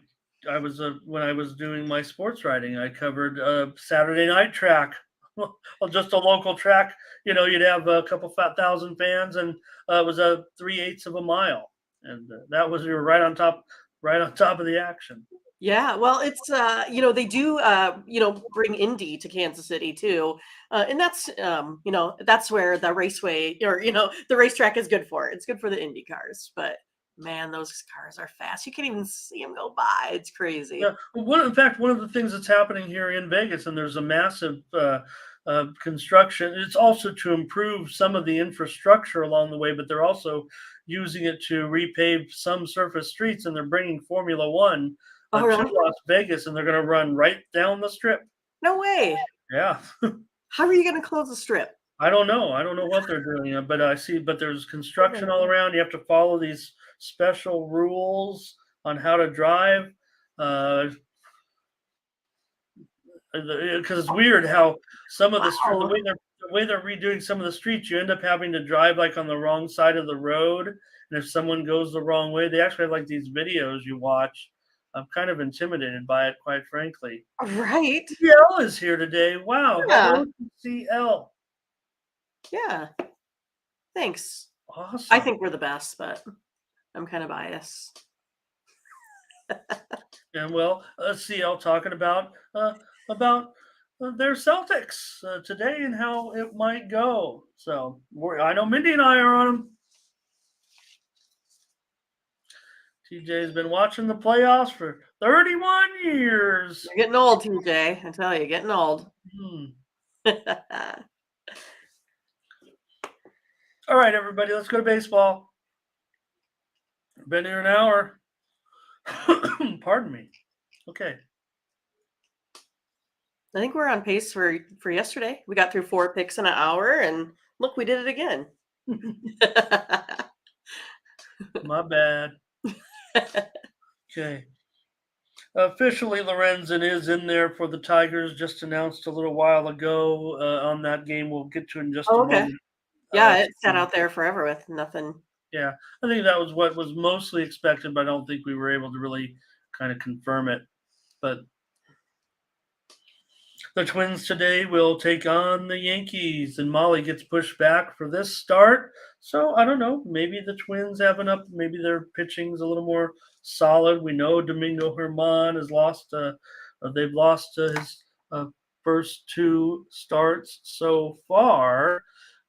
Speaker 2: I was when I was doing my sports writing, I covered Saturday night track, well, just a local track. You'd have a couple thousand fans, and it was a 3/8 of a mile, and that was you were right on top of the action.
Speaker 1: Yeah, well, it's they do bring Indy to Kansas City too, and that's where the raceway or the racetrack is good for. It's good for the Indy cars, but man, those cars are fast. You can't even see them go by. It's
Speaker 2: Yeah.
Speaker 1: crazy.
Speaker 2: Well, in fact, one of the things that's happening here in Vegas, and there's a massive construction. It's also to improve some of the infrastructure along the way, but they're also using it to repave some surface streets, and they're bringing Formula One
Speaker 1: Oh,
Speaker 2: to
Speaker 1: really?
Speaker 2: Las Vegas, and they're going to run right down the strip.
Speaker 1: No way.
Speaker 2: Yeah.
Speaker 1: How are you going to close the strip?
Speaker 2: I don't know. I don't know what they're doing, but I see. But there's construction all around. You have to follow these special rules on how to drive. Because it's weird how some of the
Speaker 1: Wow.
Speaker 2: way they're redoing some of the streets, you end up having to drive like on the wrong side of the road, and if someone goes the wrong way, they actually have like these videos you watch. I'm kind of intimidated by it, quite frankly.
Speaker 1: Right.
Speaker 2: CL is here today. Wow,
Speaker 1: Yeah.
Speaker 2: hello, CL.
Speaker 1: Yeah. Thanks. I
Speaker 2: Awesome.
Speaker 1: think we're the best, but I'm kind of biased.
Speaker 2: And well, CL talking about their Celtics today and how it might go. So I know Mindy and I are on them. TJ's been watching the playoffs for 31 years.
Speaker 1: You're getting old, TJ. I tell you, getting old.
Speaker 2: All right, everybody, let's go to baseball. Been here an hour. Pardon me. Okay.
Speaker 1: I think we're on pace for yesterday. We got through 4 picks in an hour, and look, we did it again.
Speaker 2: My bad. Okay. Officially, Lorenzen is in there for the Tigers, just announced a little while ago on that game. We'll get to in just a
Speaker 1: Oh, okay.
Speaker 2: moment.
Speaker 1: Yeah, it sat out there forever with nothing.
Speaker 2: Yeah, I think that was what was mostly expected, but I don't think we were able to really kind of confirm it. But the Twins today will take on the Yankees, and Molly gets pushed back for this start. So I don't know. Maybe the Twins have enough. Maybe their pitching's a little more solid. We know Domingo Herman has lost. They've lost his first 2 starts so far.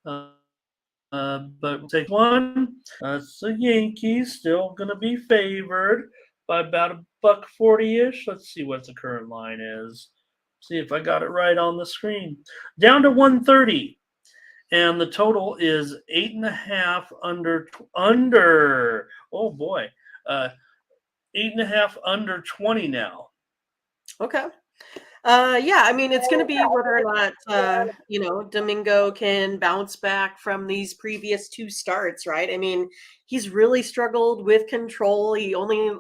Speaker 2: But we'll take one. It's the Yankees, still going to be favored by about $1.40-ish. Let's see what the current line is. See if I got it right on the screen. Down to 130, and the total is 8.5 under. Oh boy, 8.5 under 20 now.
Speaker 1: Okay. Yeah, I mean, it's going to be whether or not, Domingo can bounce back from these previous two starts, right? I mean, he's really struggled with control. He only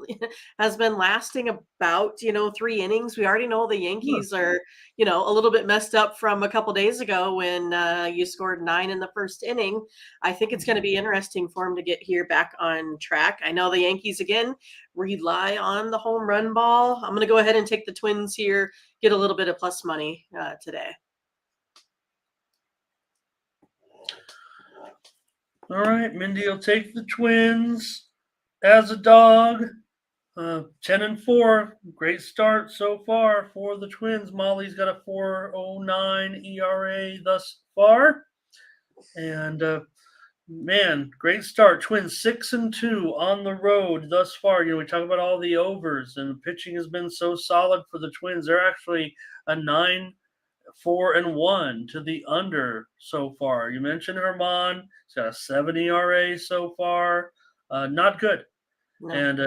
Speaker 1: has been lasting about, 3 innings. We already know the
Speaker 2: Huh.
Speaker 1: Yankees are, a little bit messed up from a couple days ago when you scored 9 in the first inning. I think it's going to be interesting for him to get here back on track. I know the Yankees, again, rely on the home run ball. I'm going to go ahead and take the Twins here, get a little bit of plus money today.
Speaker 2: All right, Mindy will take the Twins as a dog. 10-4, great start so far for the Twins. Molly's got a 4.09 ERA thus far, and man, great start. Twins 6-2 on the road thus far. We talk about all the overs, and the pitching has been so solid for the Twins. They're actually a 9-4-1 to the under so far. You mentioned Herman. He's got a 7 ERA so far. Not good.
Speaker 1: No.
Speaker 2: And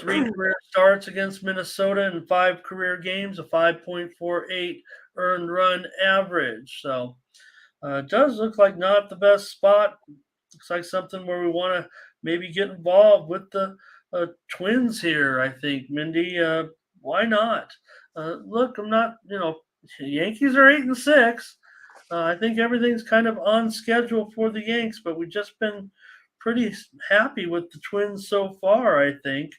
Speaker 2: 3 career starts against Minnesota in 5 career games, a 5.48 earned run average. So it does look like not the best spot. Looks like something where we want to maybe get involved with the Twins here, I think. Mindy, why not? Look, I'm not, Yankees are 8-6. I think everything's kind of on schedule for the Yanks, but we've just been pretty happy with the Twins so far, I think.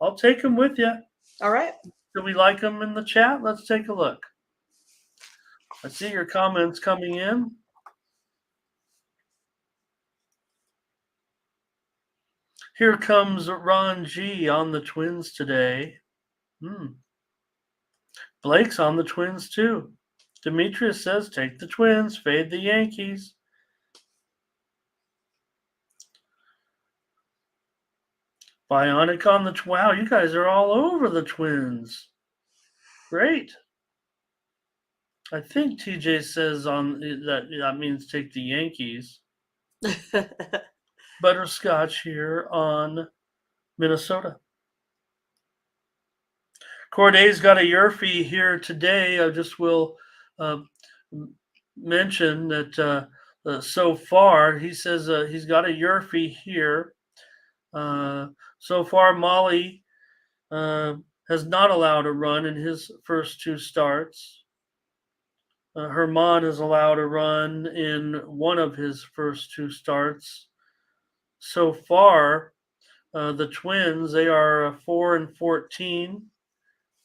Speaker 2: I'll take them with you.
Speaker 1: All right.
Speaker 2: Do we like them in the chat? Let's take a look. I see your comments coming in. Here comes Ron G on the Twins today. Blake's on the Twins too. Demetrius says, take the Twins, fade the Yankees. Bionic on the wow, you guys are all over the Twins. Great. I think TJ says on that means take the Yankees. Butterscotch here on Minnesota. Corday's got a Yurfie here today. I just will mention that so far he says he's got a Yurfie here. So far, Molly has not allowed a run in his first 2 starts. Herman has allowed a run in one of his first 2 starts. So far, the Twins, they are 4-14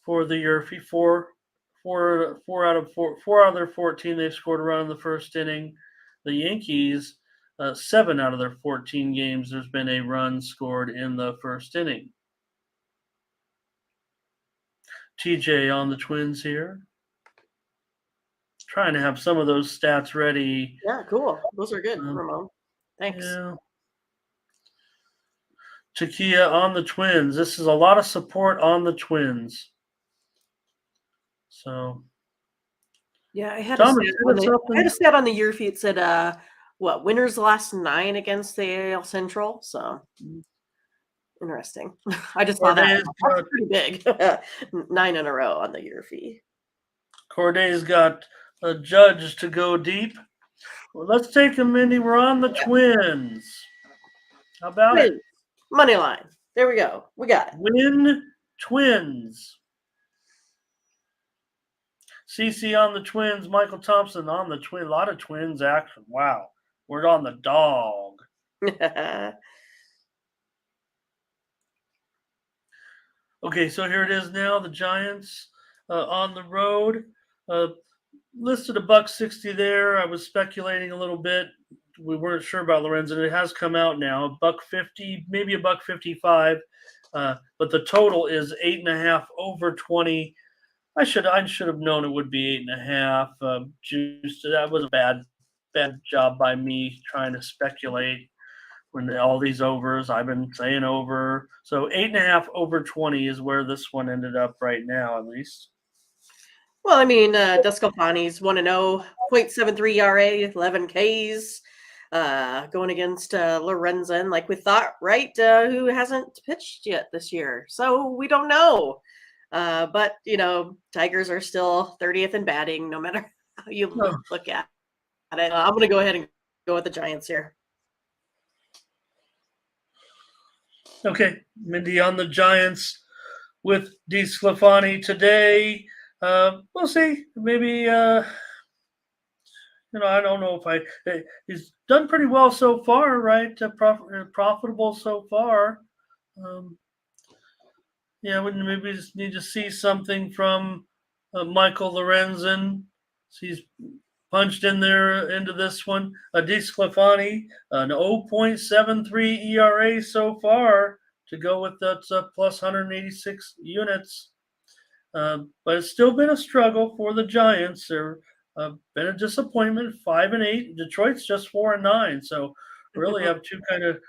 Speaker 2: for the Yurfie. Four out of their 14, they've scored a run in the first inning. The Yankees, 7 out of their 14 games, there's been a run scored in the first inning. TJ on the Twins here. Trying to have some of those stats ready.
Speaker 1: Yeah, cool. Those are good, Ramon. Thanks.
Speaker 2: Yeah. Takia on the Twins. This is a lot of support on the Twins. So,
Speaker 1: yeah, I had a stat on the year feed. It said, winners last 9 against the AL Central. So, interesting. I just saw that. That's pretty big. 9 in a row on the year fee.
Speaker 2: Corday's got a Judge to go deep. Well, let's take him, Mindy. We're on the Twins. How about it?
Speaker 1: Money line. There we go. We got it.
Speaker 2: Win Twins. CC on the Twins. Michael Thompson on the Twin. A lot of Twins action. Wow. We're on the dog. Okay, so here it is now. The Giants on the road. Listed $1.60 there. I was speculating a little bit. We weren't sure about Lorenzen. It has come out now. $1.50, maybe $1.55. But the total is 8.5 over 20. I should have known it would be 8.5. Juice. That was a bad job by me trying to speculate when all these overs. I've been saying over. So 8.5 over 20 is where this one ended up right now, at least.
Speaker 1: Well, I mean, Descalfani's 1-0, 0.73 ERA, 11 Ks, going against Lorenzen, like we thought, right? Who hasn't pitched yet this year. So we don't know. But Tigers are still 30th in batting, no matter how you look at it. I'm going to go ahead and go with the Giants here.
Speaker 2: Okay, Mindy on the Giants with DeSclafani today. We'll see. Maybe I don't know if he's done pretty well so far, right? Profitable so far. We maybe just need to see something from Michael Lorenzen. He's punched in there into this one. DeSclafani, an 0.73 ERA so far to go with that plus 186 units. But it's still been a struggle for the Giants. They're been a disappointment, 5-8. Detroit's just 4-9. So really have two kind of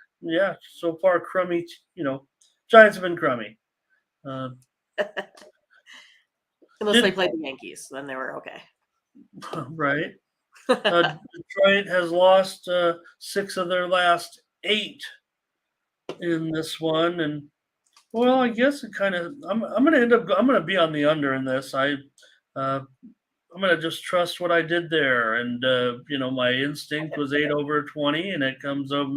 Speaker 2: so far crummy. Giants have been crummy.
Speaker 1: Unless they played the Yankees, then they were okay.
Speaker 2: Right. Detroit has lost 6 of their last 8 in this one, and well, I guess it kind of. I'm going to end up. I'm going to be on the under in this. I'm going to just trust what I did there, and my instinct was 8 over 20, and it comes up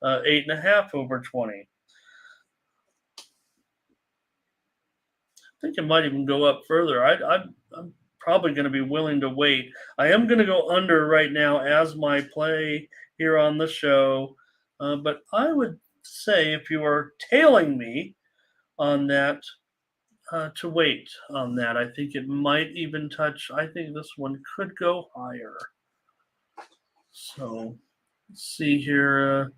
Speaker 2: 8.5 over 20. I think it might even go up further. I'm probably going to be willing to wait. I am going to go under right now as my play here on the show, but I would say if you are tailing me on that, to wait on that. I think it might even touch. I think this one could go higher. So let's see here.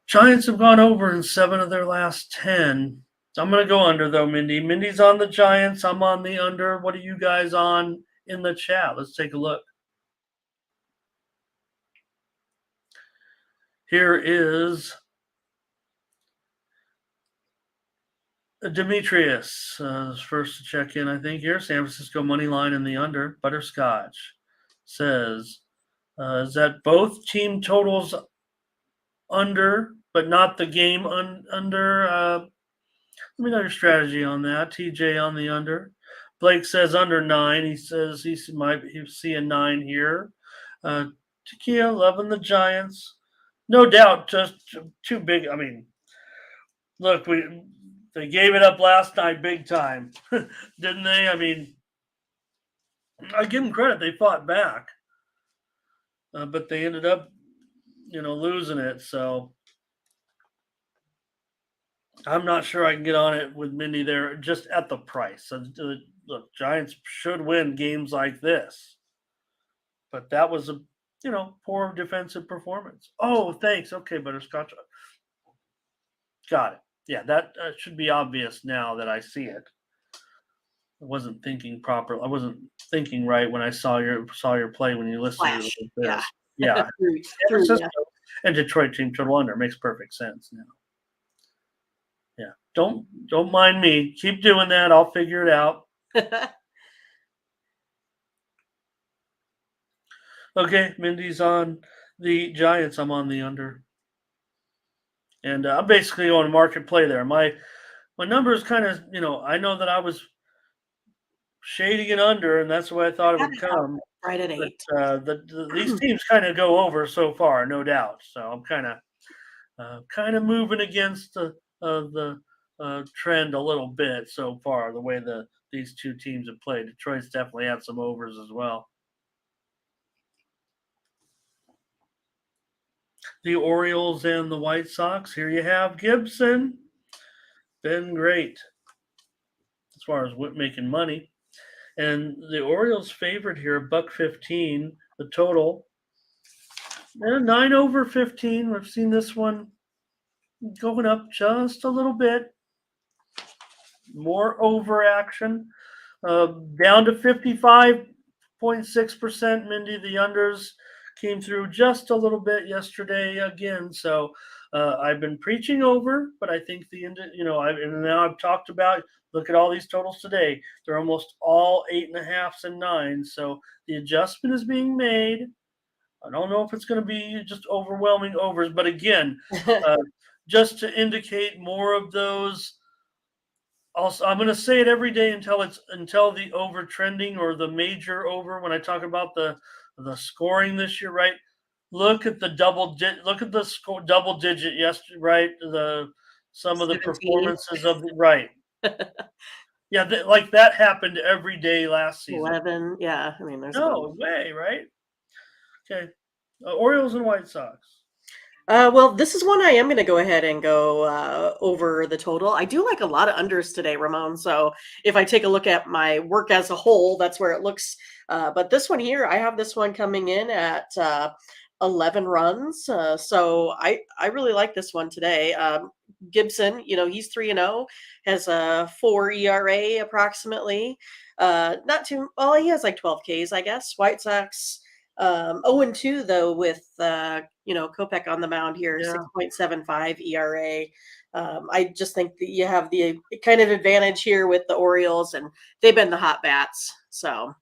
Speaker 2: Giants have gone over in 7 of their last 10. I'm going to go under, though, Mindy. Mindy's on the Giants. I'm on the under. What are you guys on in the chat? Let's take a look. Here is Demetrius. First to check in, I think, here. San Francisco money line in the under. Butterscotch says, is that both team totals under, but not the game under? Let me know your strategy on that. TJ on the under. Blake says under 9. He says he might see a 9 here. Takia loving the Giants. No doubt, just too big. I mean, look, they gave it up last night big time, didn't they? I mean, I give them credit. They fought back, but they ended up, losing it. So I'm not sure I can get on it with Mindy there just at the price. Look, Giants should win games like this. But that was a, poor defensive performance. Oh, thanks. Okay, Butterscotch. Got it. Yeah, that should be obvious now that I see it. I wasn't thinking properly. I wasn't thinking right when I saw your play when you listened to this. Yeah. And Detroit team total under makes perfect sense now. Yeah. Don't mind me. Keep doing that. I'll figure it out. Okay, Mindy's on the Giants. I'm on the under. And I'm basically on market play there. My number is kind of, I know that I was shading it under, and that's the way I thought it would come.
Speaker 1: Right at 8.
Speaker 2: But, these teams kind of go over so far, no doubt. So I'm kind of moving against the trend a little bit so far. The way these two teams have played, Detroit's definitely had some overs as well. The Orioles and the White Sox. Here you have Gibson. Been great as far as making money. And the Orioles favored here, $1.15. The total, 9 over 15. We've seen this one going up just a little bit. More over action. Down to 55.6%, Mindy. The unders came through just a little bit yesterday again. So I've been preaching over, but I think and now I've talked about, look at all these totals today. They're almost all 8.5s and 9s. So the adjustment is being made. I don't know if it's going to be just overwhelming overs, but again, just to indicate more of those Also, I'm going to say it every day until the over trending or the major over. When I talk about the scoring this year, right? Look at the double digit yesterday, right? Some of the
Speaker 1: 17,
Speaker 2: performances of right. Yeah, like that happened every day last season.
Speaker 1: 11. Yeah, I mean, there's a bunch.
Speaker 2: No way, right? Okay, Orioles and White Sox.
Speaker 1: Well, this is one I am going to go ahead and go over the total. I do like a lot of unders today, Ramon. So if I take a look at my work as a whole, that's where it looks. But this one here, I have this one coming in at 11 runs. So I really like this one today. Gibson, he's 3-0, has a 4 ERA approximately. Not too well. He has like 12 Ks, I guess. White Sox. 0-2 though with Kopech on the mound here,
Speaker 2: Yeah.
Speaker 1: 6.75 ERA. I just think that you have the kind of advantage here with the Orioles, and they've been the hot bats. So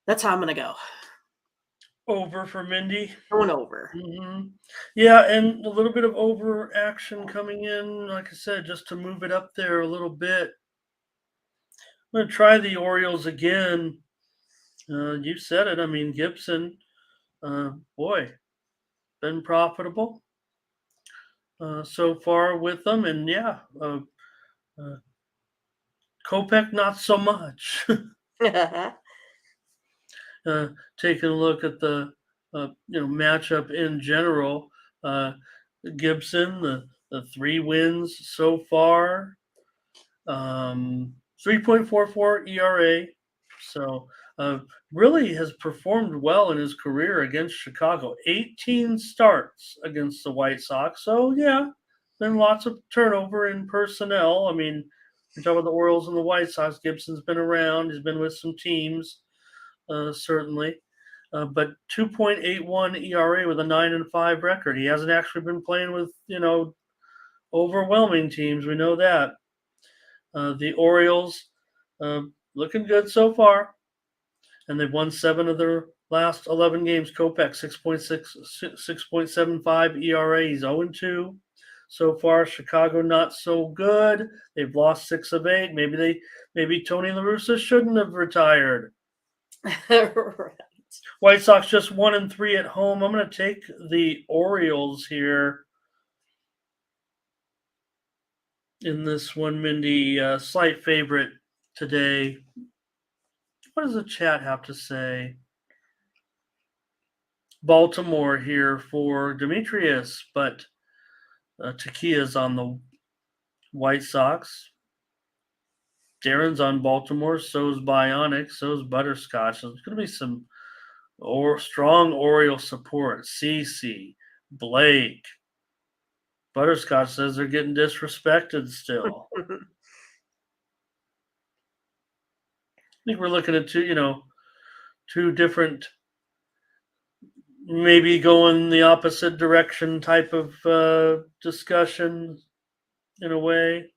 Speaker 1: that's how I'm going to go.
Speaker 2: Over for Mindy.
Speaker 1: Going over.
Speaker 2: Mm-hmm. Yeah, and a little bit of over action coming in, like I said, just to move it up there a little bit. I'm going to try the Orioles again. You said it. I mean, Gibson, boy, been profitable so far with them. And yeah, Kopech, not so much. Taking a look at the matchup in general, Gibson, the 3 wins so far, 3.44 ERA. So really has performed well in his career against Chicago. 18 starts against the White Sox. So yeah, been lots of turnover in personnel. I mean, you're talking about the Orioles and the White Sox. Gibson's been around. He's been with some teams, certainly. But 2.81 ERA with a 9-5 record. He hasn't actually been playing with overwhelming teams. We know that. The Orioles looking good so far, and they've won 7 of their last 11 games. Kopech 6.75 ERA. He's 0-2 so far. Chicago not so good. They've lost 6 of 8. Maybe Tony La Russa shouldn't have retired.
Speaker 1: Right.
Speaker 2: White Sox just 1-3 at home. I'm going to take the Orioles here in this one, Mindy. Slight favorite today. What does the chat have to say? Baltimore here for Demetrius, but Takia's on the White Sox. Darren's on Baltimore. So's Bionic. So's Butterscotch. There's going to be some strong Oriole support. CC, Blake. Butterscotch says they're getting disrespected still. I think we're looking at two different, maybe going the opposite direction type of discussion in a way.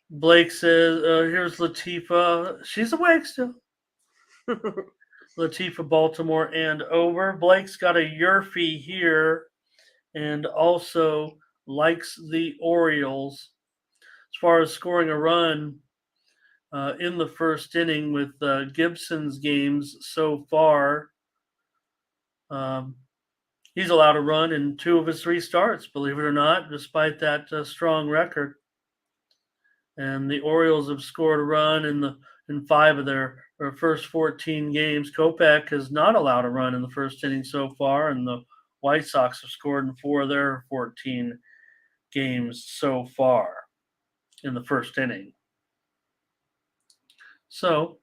Speaker 2: Blake says, here's Latifa. She's awake still. Latifa, Baltimore, and over. Blake's got a Yurfie here and also likes the Orioles. As far as scoring a run in the first inning with Gibson's games so far, he's allowed a run in 2 of his 3 starts, believe it or not, despite that strong record. And the Orioles have scored a run in 5 of their first 14 games. Kopech has not allowed a run in the first inning so far, and the White Sox have scored in 4 of their 14 games so far in the first inning. So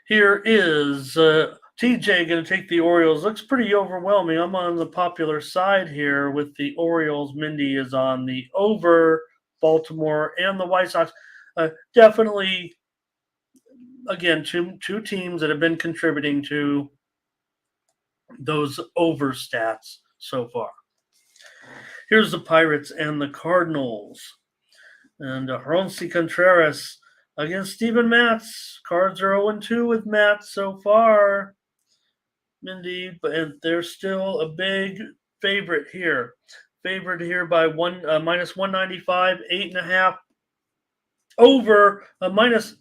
Speaker 2: here is TJ going to take the Orioles. Looks pretty overwhelming. I'm on the popular side here with the Orioles. Mindy is on the over. Baltimore and the White Sox. Definitely, again, two teams that have been contributing to those over stats so far. Here's the Pirates and the Cardinals. And Ronci Contreras against Steven Matz. Cards are 0-2 with Matz so far, Mindy, and they're still a big favorite here. favored here by minus 195, 8.5 over minus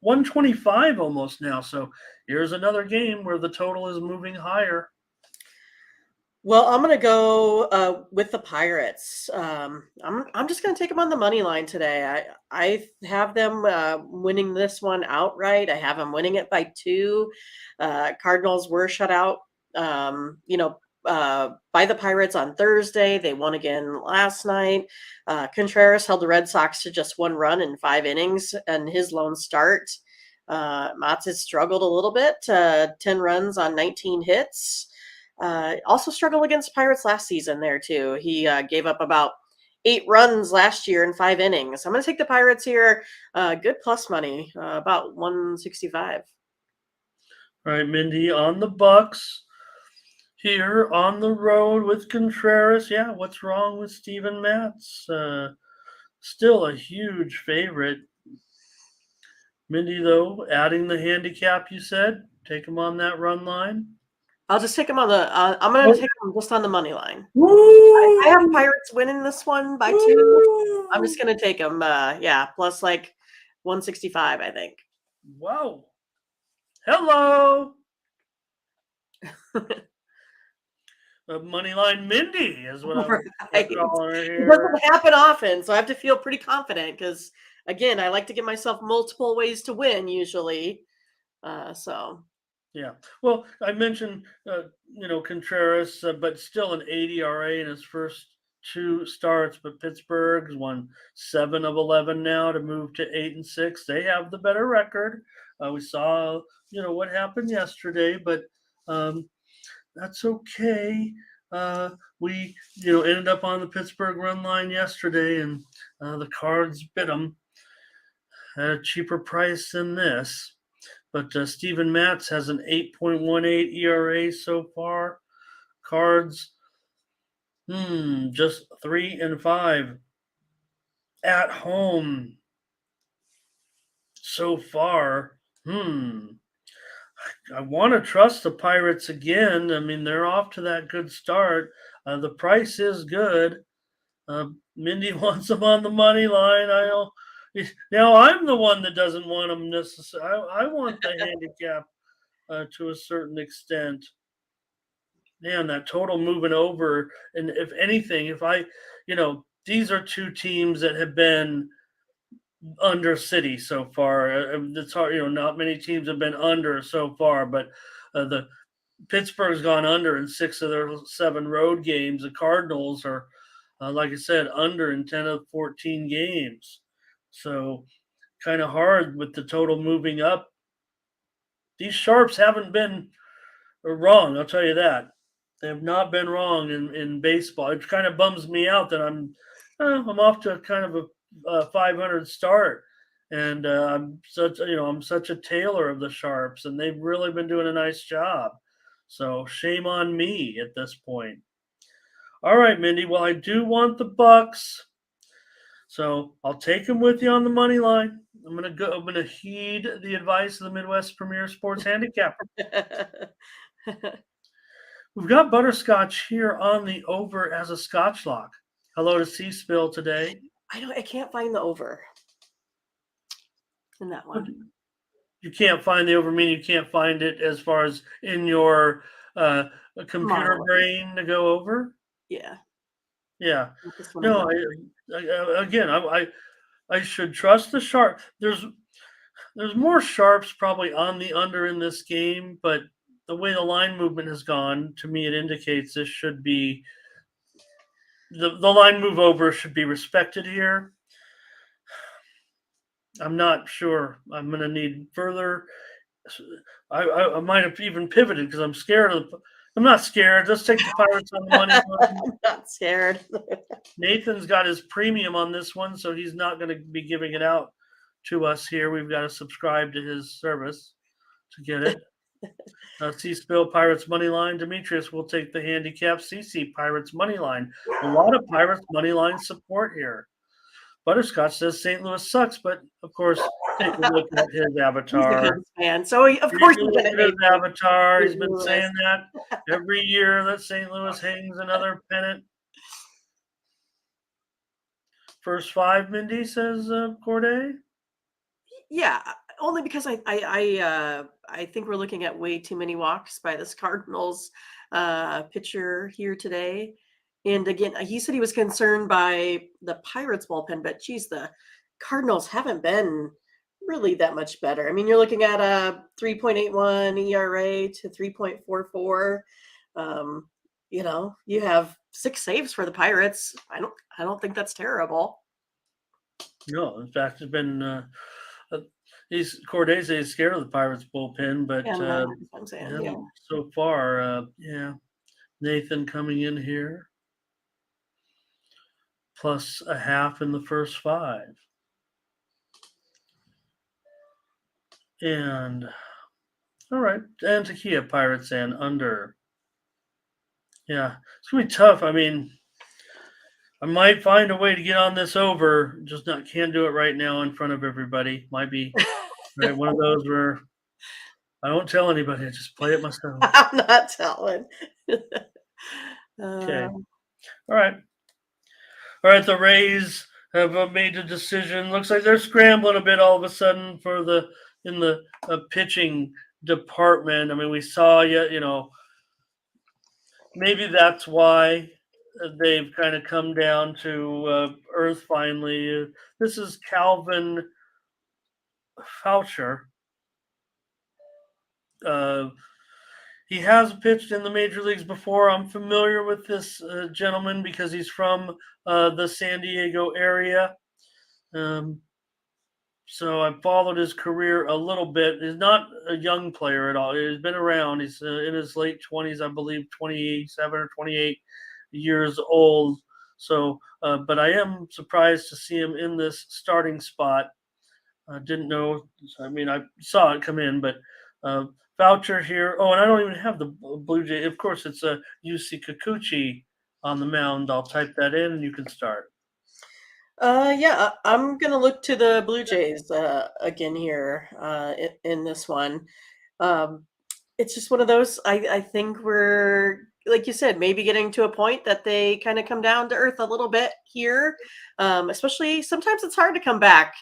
Speaker 2: 125 almost now. So here's another game where the total is moving higher.
Speaker 1: Well, I'm going to go with the Pirates. I'm just going to take them on the money line today. I have them winning this one outright. I have them winning it by 2. Cardinals were shut out, by the Pirates on Thursday. They won again last night. Contreras held the Red Sox to just 1 run in 5 innings and his lone start. Matz has struggled a little bit, 10 runs on 19 hits. Also struggled against Pirates last season there too. He gave up about 8 runs last year in 5 innings. I'm going to take the Pirates here. Good plus money, about 165.
Speaker 2: All right, Mindy on the Bucks here on the road with Contreras. Yeah, what's wrong with Steven Matz? Still a huge favorite. Mindy, though, adding the handicap, you said, take him on that run line.
Speaker 1: I'll just take him on the. I'm going to take him just on the money line.
Speaker 2: Woo!
Speaker 1: I have Pirates winning this one by 2. I'm just going to take them. Plus like 165, I think.
Speaker 2: Wow. Hello. Moneyline Mindy is what I'm calling her here.
Speaker 1: It doesn't happen often, so I have to feel pretty confident because, again, I like to give myself multiple ways to win usually.
Speaker 2: Yeah. Well, I mentioned, Contreras, but still an 80 RA in his first 2 starts. But Pittsburgh's won 7 of 11 now to move to 8-6. They have the better record. We saw, what happened yesterday, but that's okay. We, ended up on the Pittsburgh run line yesterday, and the Cards bit them at a cheaper price than this. But Steven Matz has an 8.18 ERA so far. Cards, just 3-5 at home so far. I want to trust the Pirates again. I mean, they're off to that good start. The price is good. Mindy wants them on the money line. Now I'm the one that doesn't want them necessarily. I want the handicap to a certain extent. Man, that total moving over. And if anything, these are 2 teams that have been under City so far. It's hard, not many teams have been under so far, but the Pittsburgh's gone under in 6 of their 7 road games. The Cardinals are, like I said, under in 10 of 14 games. So kind of hard with the total moving up. These sharps haven't been wrong, I'll tell you that. They have not been wrong in baseball. It kind of bums me out that I'm off to kind of a 500 start, and I'm such a tailer of the sharps, and they've really been doing a nice job. So shame on me at this point. All right, Mindy. Well, I do want the Bucks, so I'll take them with you on the money line. I'm gonna heed the advice of the Midwest Premier Sports Handicapper. We've got Butterscotch here on the over as a Scotch lock. Hello to C-Spill today.
Speaker 1: I can't find the over in that one.
Speaker 2: You can't find the over, meaning you can't find it as far as in your computer brain to go over?
Speaker 1: Yeah.
Speaker 2: Yeah. No, I should trust the sharp. There's more sharps probably on the under in this game, but the way the line movement has gone, to me, it indicates this should be the line move over should be respected here. I'm not sure. I'm going to need further. I might have even pivoted because I'm scared of. I'm not scared. Let's take the Pirates on the money line.
Speaker 1: I'm not scared.
Speaker 2: Nathan's got his premium on this one, so he's not going to be giving it out to us here. We've got to subscribe to his service to get it. C-Spill Pirates money line. Demetrius will take the handicap. CC Pirates money line. A lot of Pirates money line support here. Butterscotch says St. Louis sucks, but of course, take a look at his avatar.
Speaker 1: He's a Kings fan, so of course he's going to
Speaker 2: his avatar. He's been saying that every year that St. Louis hangs another pennant. First 5, Mindy, says Corday.
Speaker 1: Yeah, only because I think we're looking at way too many walks by this Cardinals pitcher here today. And again, he said he was concerned by the Pirates bullpen, but geez, the Cardinals haven't been really that much better. I mean, you're looking at a 3.81 ERA to 3.44. Um, you have 6 saves for the Pirates. I don't think that's terrible.
Speaker 2: No, in fact, it's been Cordes is scared of the Pirates bullpen, but
Speaker 1: Yeah, that's what I'm saying. Yeah.
Speaker 2: so far, yeah, Nathan coming in here plus a half in the first 5, and all right, and Takia Pirates and under. Yeah, it's gonna be tough. I mean, I might find a way to get on this over, just can't do it right now in front of everybody. Might be right, one of those where I won't tell anybody. I just play it myself.
Speaker 1: I'm not telling.
Speaker 2: Okay. All right. All right. The Rays have made a decision. Looks like they're scrambling a bit all of a sudden in the pitching department. I mean, we saw maybe that's why they've kind of come down to earth finally. This is Calvin Foucher. He has pitched in the major leagues before. I'm familiar with this gentleman because he's from the San Diego area. So I followed his career a little bit. He's not a young player at all. He's been around. He's in his late 20s, I believe, 27 or 28 years old. So, but I am surprised to see him in this starting spot. I didn't know. I mean, I saw it come in, but Voucher here. Oh, and I don't even have the Blue Jay. Of course, it's a UC Kikuchi on the mound. I'll type that in, and you can start.
Speaker 1: Yeah, I'm gonna look to the Blue Jays again here in this one. It's just one of those. I think we're, like you said, maybe getting to a point that they kind of come down to earth a little bit here. Especially sometimes it's hard to come back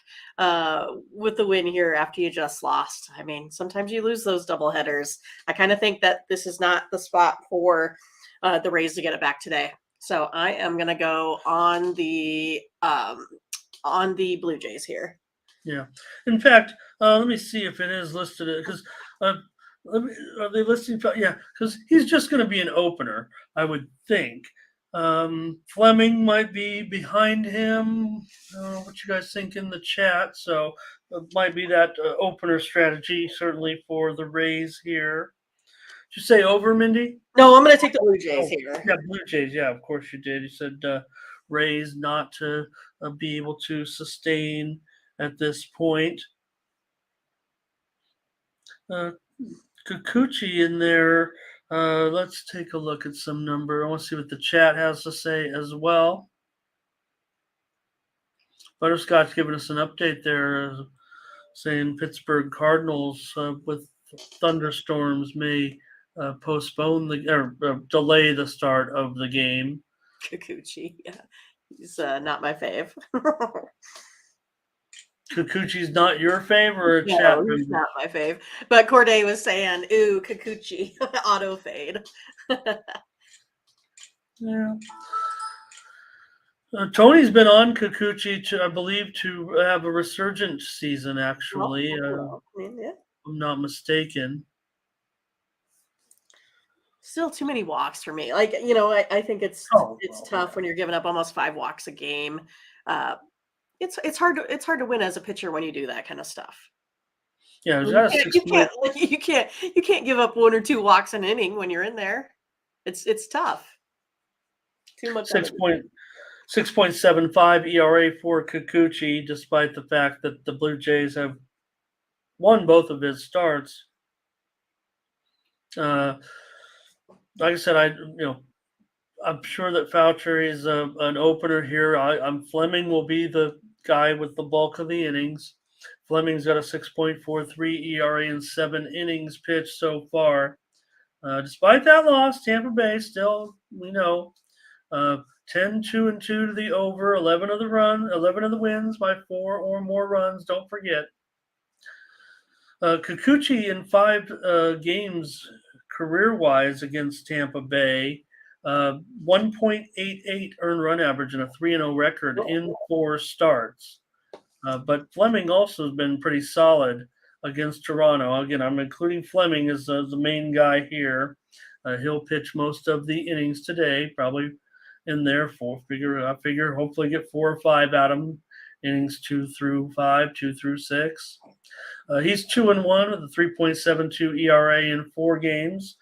Speaker 1: with the win here after you just lost. I mean, sometimes you lose those double headers. I kind of think that this is not the spot for the Rays to get it back today. So I am gonna go on the Blue Jays here.
Speaker 2: Yeah. In fact, let me see if it is listed because are they listing? Yeah, because he's just going to be an opener, I would think. Fleming might be behind him. What you guys think in the chat? So it might be that opener strategy, certainly for the Rays here. Did you say over, Mindy?
Speaker 1: No, I'm going to take the Blue Jays here.
Speaker 2: Yeah, Blue Jays. Yeah, of course you did. You said Rays not to be able to sustain at this point. Kikuchi in there. Let's take a look at some number. I want to see what the chat has to say as well. Butterscotch giving us an update there, saying Pittsburgh Cardinals with thunderstorms may postpone or delay the start of the game.
Speaker 1: Kikuchi, yeah, he's not my fave.
Speaker 2: Kikuchi's not your favorite,
Speaker 1: no,
Speaker 2: chat
Speaker 1: he's not my fave. But Corday was saying, "Ooh, Kikuchi, auto fade."
Speaker 2: Yeah. Tony's been on Kikuchi I believe, to have a resurgent season. Actually,
Speaker 1: yeah.
Speaker 2: I'm not mistaken.
Speaker 1: Still too many walks for me. Like, I think it's tough when you're giving up almost 5 walks a game. It's hard to win as a pitcher when you do that kind of stuff.
Speaker 2: Yeah,
Speaker 1: you can't give up 1 or 2 walks an inning when you're in there. It's tough. Too much.
Speaker 2: 6.75 ERA for Kikuchi, despite the fact that the Blue Jays have won both of his starts. Like I said, I'm sure that Foucher is an opener here. Fleming will be the guy with the bulk of the innings. Fleming's got a 6.43 ERA in 7 innings pitched so far. Despite that loss, Tampa Bay still, we know, 10, 2, and 2 to the over, 11 of the wins by 4 or more runs. Don't forget. Kikuchi in 5 games career-wise against Tampa Bay, 1.88 earned run average and a 3-0 record in 4 starts. But Fleming also has been pretty solid against Toronto. Again, I'm including Fleming as the main guy here. He'll pitch most of the innings today, probably in there. I figure hopefully get 4 or 5 out of him. Innings 2 through 5, 2 through 6. He's 2-1 with a 3.72 ERA in 4 games.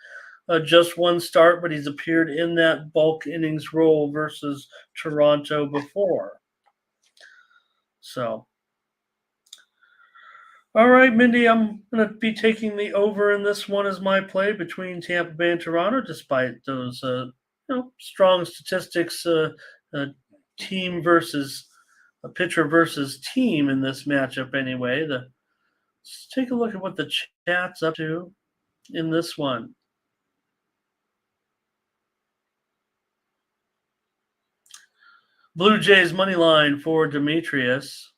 Speaker 2: Just 1 start, but he's appeared in that bulk innings role versus Toronto before. So, all right, Mindy, I'm going to be taking the over in this one as my play between Tampa Bay and Toronto, despite those strong statistics, team versus a pitcher versus team in this matchup anyway. Let's take a look at what the chat's up to in this one. Blue Jays money line for Demetrius.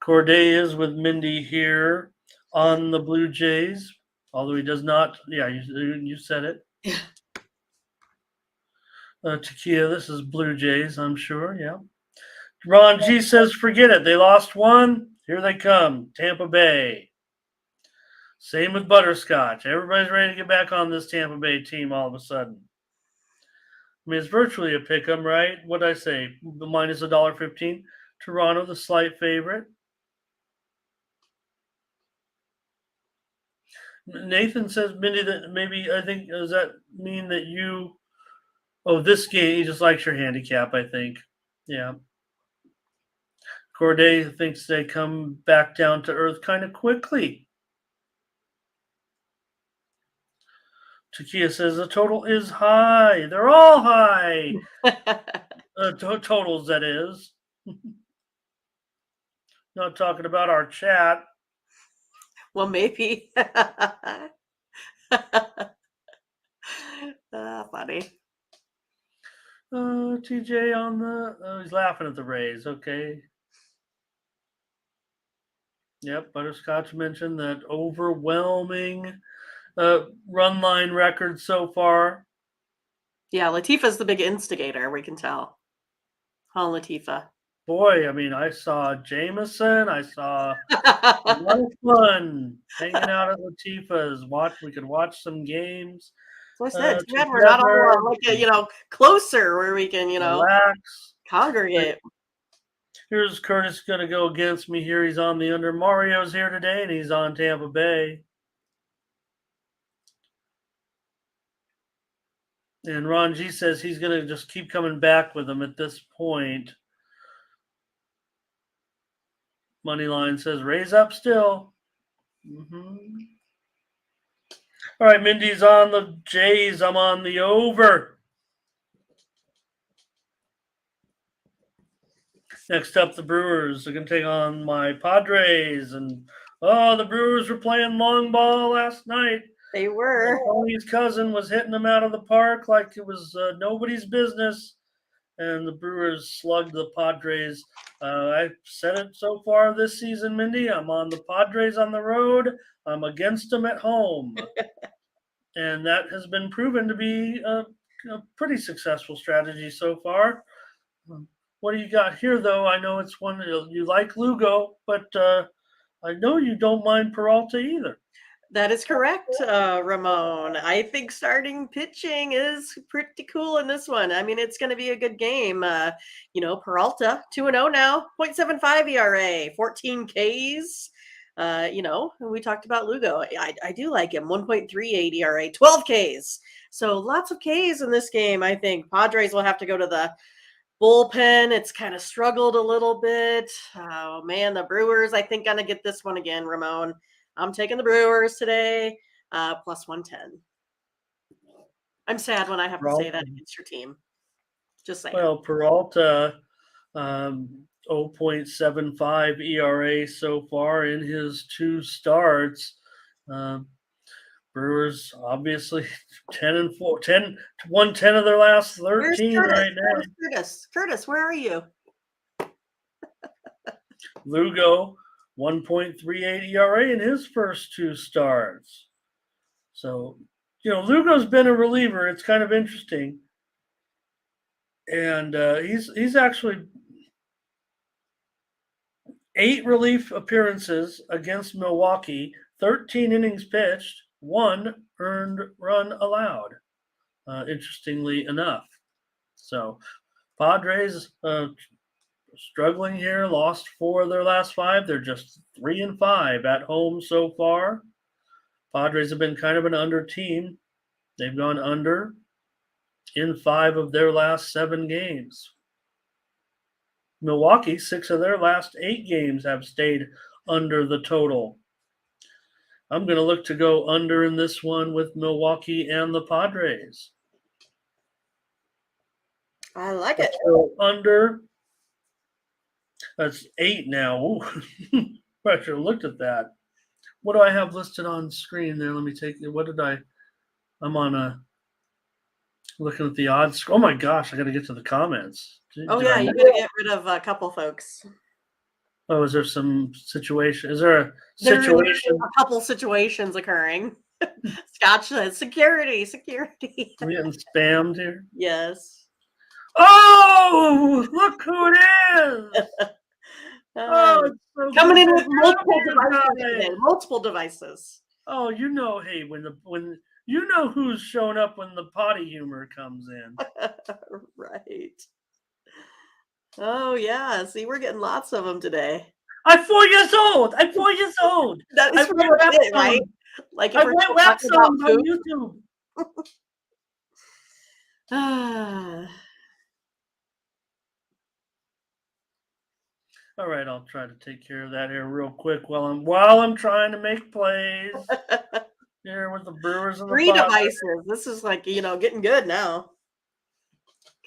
Speaker 2: Corday is with Mindy here on the Blue Jays, although he does not. Yeah, you said it. Takia, this is Blue Jays, I'm sure. Yeah. Ron G says, forget it. They lost 1. Here they come. Tampa Bay. Same with Butterscotch. Everybody's ready to get back on this Tampa Bay team all of a sudden. I mean, it's virtually a pick 'em, right? What'd I say? Minus $1.15. Toronto, the slight favorite. Nathan says, Mindy, that maybe, I think, does that mean that this game, he just likes your handicap, I think. Yeah. Corday thinks they come back down to earth kind of quickly. Takia says the total is high. They're all high. Totals, that is. Not talking about our chat.
Speaker 1: Well, maybe. Funny.
Speaker 2: TJ on he's laughing at the Rays. Okay. Yep, Butterscotch mentioned that overwhelming run line record so far.
Speaker 1: Yeah, Latifah's the big instigator, we can tell. Latifah.
Speaker 2: Boy, I mean, I saw Jameson. I saw a lot of fun hanging out at Latifah's. We could watch some games.
Speaker 1: So I said, too bad we're not all closer where we can,
Speaker 2: relax,
Speaker 1: congregate.
Speaker 2: Here's Curtis going to go against me here. He's on the under. Mario's here today, and he's on Tampa Bay. And Ron G says he's going to just keep coming back with him at this point. Moneyline says raise up still. All right, Mindy's on the Jays. I'm on the over. Next up, the Brewers are going to take on my Padres. And, the Brewers were playing long ball last night.
Speaker 1: They were.
Speaker 2: Tony's cousin was hitting them out of the park like it was nobody's business. And the Brewers slugged the Padres. I've said it so far this season, Mindy. I'm on the Padres on the road. I'm against them at home. And that has been proven to be a pretty successful strategy so far. What do you got here, though? I know it's one you like Lugo, but I know you don't mind Peralta either.
Speaker 1: That is correct, Ramon. I think starting pitching is pretty cool in this one. I mean, it's going to be a good game. Peralta, 2-0 now, 0.75 ERA, 14 Ks. We talked about Lugo. I do like him, 1.38 ERA, 12 Ks. So lots of Ks in this game, I think. Padres will have to go to the bullpen. It's kind of struggled a little bit. Oh, man, the Brewers, I think, going to get this one again, Ramon. I'm taking the Brewers today, plus 110. I'm sad when I have to say that against your team. Just saying.
Speaker 2: Well, Peralta, 0.75 ERA so far in his 2 starts. Brewers obviously 10-4, won 10 of their last
Speaker 1: Where's
Speaker 2: 13
Speaker 1: Curtis?
Speaker 2: right now.
Speaker 1: Where's Curtis? Curtis, where are you?
Speaker 2: Lugo, 1.38 ERA in his first 2 starts. So, Lugo's been a reliever. It's kind of interesting. And he's actually 8 relief appearances against Milwaukee, 13 innings pitched, 1 earned run allowed, interestingly enough. So, Padres struggling here, lost 4 of their last 5. They're just 3-5 at home so far. Padres have been kind of an under team. They've gone under in 5 of their last 7 games. Milwaukee, 6 of their last 8 games have stayed under the total. I'm going to look to go under in this one with Milwaukee and the Padres.
Speaker 1: I like it.
Speaker 2: So under. That's 8 now. Ooh. I should have looked at that. What do I have listed on screen there? Let me take it. I'm on looking at the odds. Oh my gosh, I got to get to the comments.
Speaker 1: Oh, yeah, you got to get rid of a couple folks.
Speaker 2: Oh, is there some situation? Is there a
Speaker 1: There's
Speaker 2: situation?
Speaker 1: a couple situations occurring. Scott says, security.
Speaker 2: We're getting spammed here.
Speaker 1: Yes.
Speaker 2: Oh, look who it is! Oh, it's so
Speaker 1: coming
Speaker 2: good
Speaker 1: in
Speaker 2: to
Speaker 1: with multiple
Speaker 2: have you
Speaker 1: devices
Speaker 2: guys.
Speaker 1: today. Multiple devices.
Speaker 2: Oh, hey, when you know who's showing up when the potty humor comes in.
Speaker 1: Right. Oh yeah. See, we're getting lots of them today.
Speaker 2: I'm 4 years old.
Speaker 1: That is it, right? Like if
Speaker 2: I
Speaker 1: we're
Speaker 2: went rap
Speaker 1: talking about
Speaker 2: songs on YouTube. All right, I'll try to take care of that here real quick while I'm trying to make plays here with the Brewers and the
Speaker 1: 3
Speaker 2: Padres.
Speaker 1: devices. This is like, getting good now.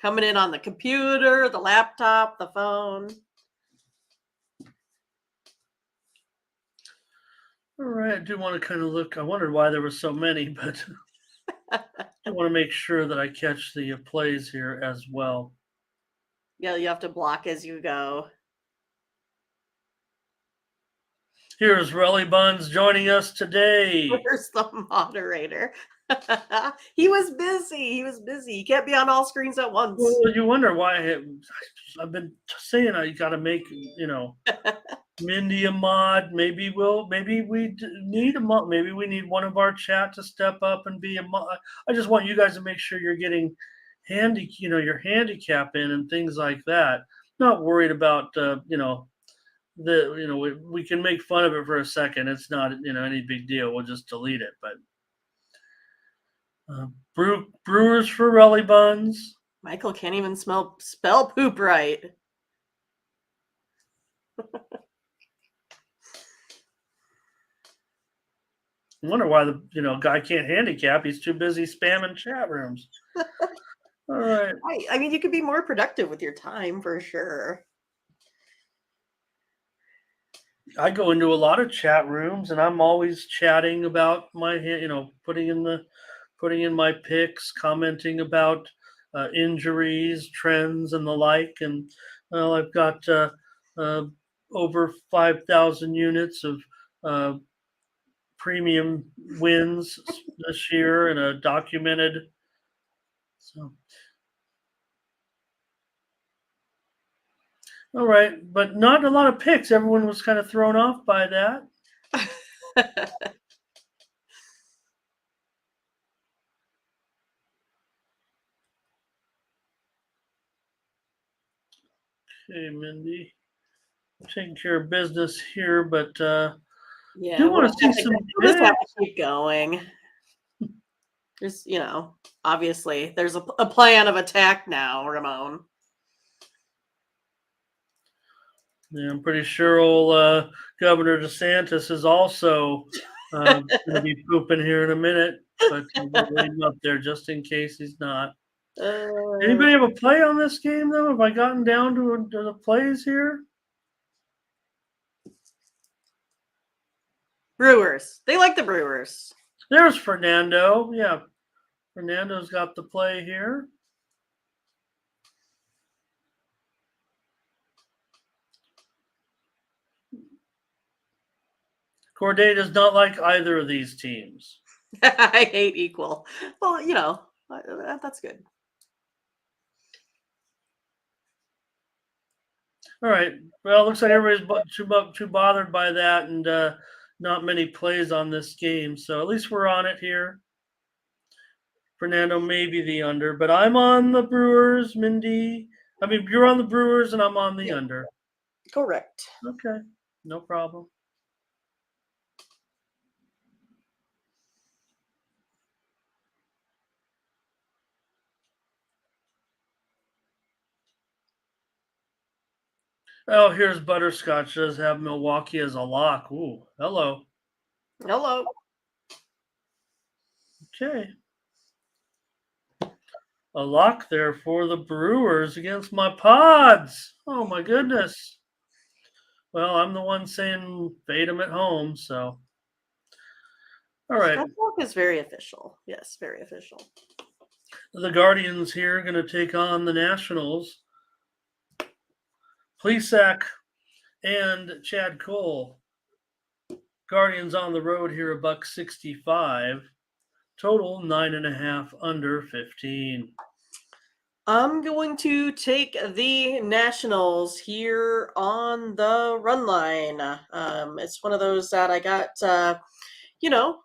Speaker 1: Coming in on the computer, the laptop, the phone.
Speaker 2: All right, I do want to kind of look. I wondered why there were so many, but I want to make sure that I catch the plays here as well.
Speaker 1: Yeah, you have to block as you go.
Speaker 2: Here's Relly Buns joining us today.
Speaker 1: Where's the moderator? He was busy. He can't be on all screens at once.
Speaker 2: Well, you wonder why I've been saying I got to make, Mindy a mod. Maybe we need a mod. Maybe we need one of our chat to step up and be a mod. I just want you guys to make sure you're getting your handicap in and things like that. Not worried about, we can make fun of it for a second. It's not, any big deal. We'll just delete it. But Brewers for Relly Buns.
Speaker 1: Michael can't even spell poop right.
Speaker 2: I wonder why the guy can't handicap. He's too busy spamming chat rooms. All right.
Speaker 1: I mean, you could be more productive with your time for sure.
Speaker 2: I go into a lot of chat rooms and I'm always chatting about my, putting in my picks, commenting about injuries, trends, and the like. And I've got over 5,000 units of premium wins this year and a documented. So. All right, but not a lot of picks. Everyone was kind of thrown off by that. Okay, Mindy, taking care of business here, but
Speaker 1: yeah,
Speaker 2: do want to see some.
Speaker 1: We'll just have to keep going. There's, obviously there's a plan of attack now, Ramon.
Speaker 2: Yeah, I'm pretty sure old Governor DeSantis is also going to be pooping here in a minute, but we'll leave him up there just in case he's not. Anybody have a play on this game, though? Have I gotten down to the plays here?
Speaker 1: Brewers. They like the Brewers.
Speaker 2: There's Fernando. Yeah, Fernando's got the play here. Corday does not like either of these teams.
Speaker 1: I hate equal. Well, that's good.
Speaker 2: All right. Well, it looks like everybody's too bothered by that, and not many plays on this game. So at least we're on it here. Fernando may be the under, but I'm on the Brewers, Mindy. I mean, you're on the Brewers, and I'm on the under.
Speaker 1: Correct.
Speaker 2: Okay, no problem. Oh, here's Butterscotch. Does have Milwaukee as a lock. Ooh, hello.
Speaker 1: Hello.
Speaker 2: Okay. A lock there for the Brewers against my Pods. Oh, my goodness. Well, I'm the one saying fade them at home, so. All right.
Speaker 1: That book is very official. Yes, very official.
Speaker 2: The Guardians here are going to take on the Nationals. Plesac and Chad Cole. Guardians on the road here, $1.65. Total 9.5 under 15.
Speaker 1: I'm going to take the Nationals here on the run line. It's one of those that I got,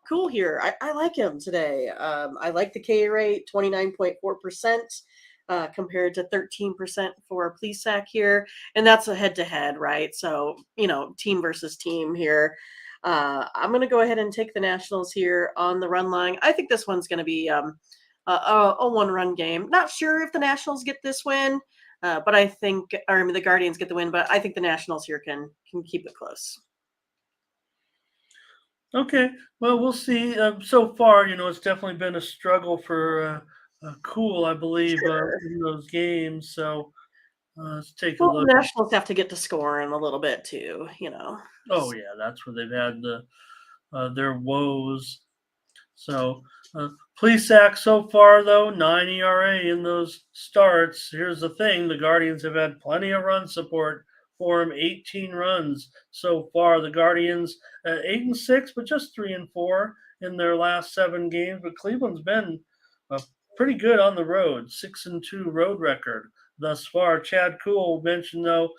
Speaker 1: cool here. I like him today. I like the K rate, 29.4%. Compared to 13% for Plesac here. And that's a head-to-head, right? So, team versus team here. I'm going to go ahead and take the Nationals here on the run line. I think this one's going to be a one-run game. Not sure if the Nationals get this win, but the Guardians get the win, but I think the Nationals here can keep it close.
Speaker 2: Okay, well, we'll see. So far, it's definitely been a struggle for Cool, I believe,
Speaker 1: Sure.
Speaker 2: in those games. So let's take a
Speaker 1: Well,
Speaker 2: look.
Speaker 1: the Nationals have to get to scoring a little bit too,
Speaker 2: Oh yeah, that's where they've had their woes. So Plesac so far though 9 ERA in those starts. Here's the thing: the Guardians have had plenty of run support for him. 18 runs so far. The Guardians 8-6, but just 3-4 in their last 7 games. But Cleveland's been pretty good on the road. 6-2 road record thus far. Chad Cool mentioned though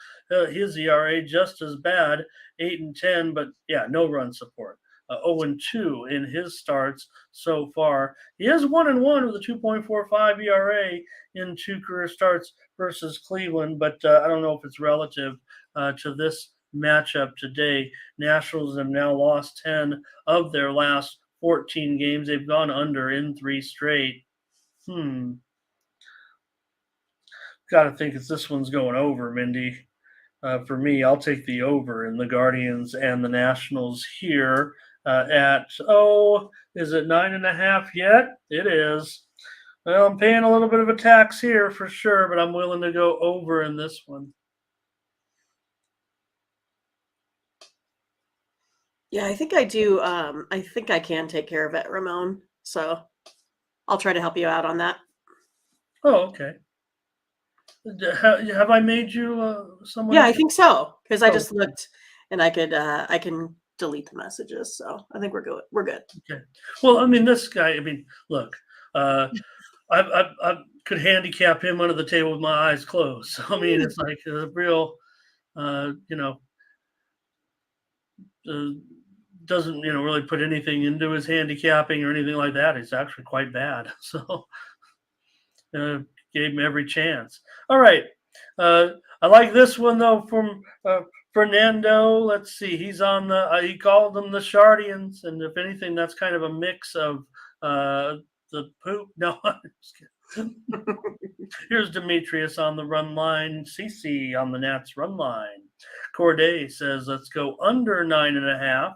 Speaker 2: his ERA just as bad, 8-10, but yeah, no run support. 0-2 in his starts so far. He is 1-1 with a 2.45 ERA in 2 career starts versus Cleveland, but I don't know if it's relative to this matchup today. Nationals have now lost 10 of their last 14 games. They've gone under in 3 straight. Got to think it's this one's going over, Mindy. For me, I'll take the over in the Guardians and the Nationals here is it 9.5 yet? It is. Well, I'm paying a little bit of a tax here for sure, but I'm willing to go over in this one.
Speaker 1: Yeah, I think I do. I think I can take care of it, Ramon. So I'll try to help you out on that.
Speaker 2: Oh, okay. Have I made you someone?
Speaker 1: Yeah, I think so. Because I just
Speaker 2: Okay.
Speaker 1: looked and I can delete the messages. So I think we're good. We're good.
Speaker 2: Okay. Well, I mean, this guy, look, I could handicap him under the table with my eyes closed. So, I mean, it's like a real, doesn't really put anything into his handicapping or anything like that. He's actually quite bad. So gave him every chance. All right. I like this one though from Fernando. Let's see. He's on he called them the Shardians, and if anything, that's kind of a mix of the poop. No, I'm just kidding. Here's Demetrius on the run line. CC on the Nats run line. Corday says, let's go under 9.5.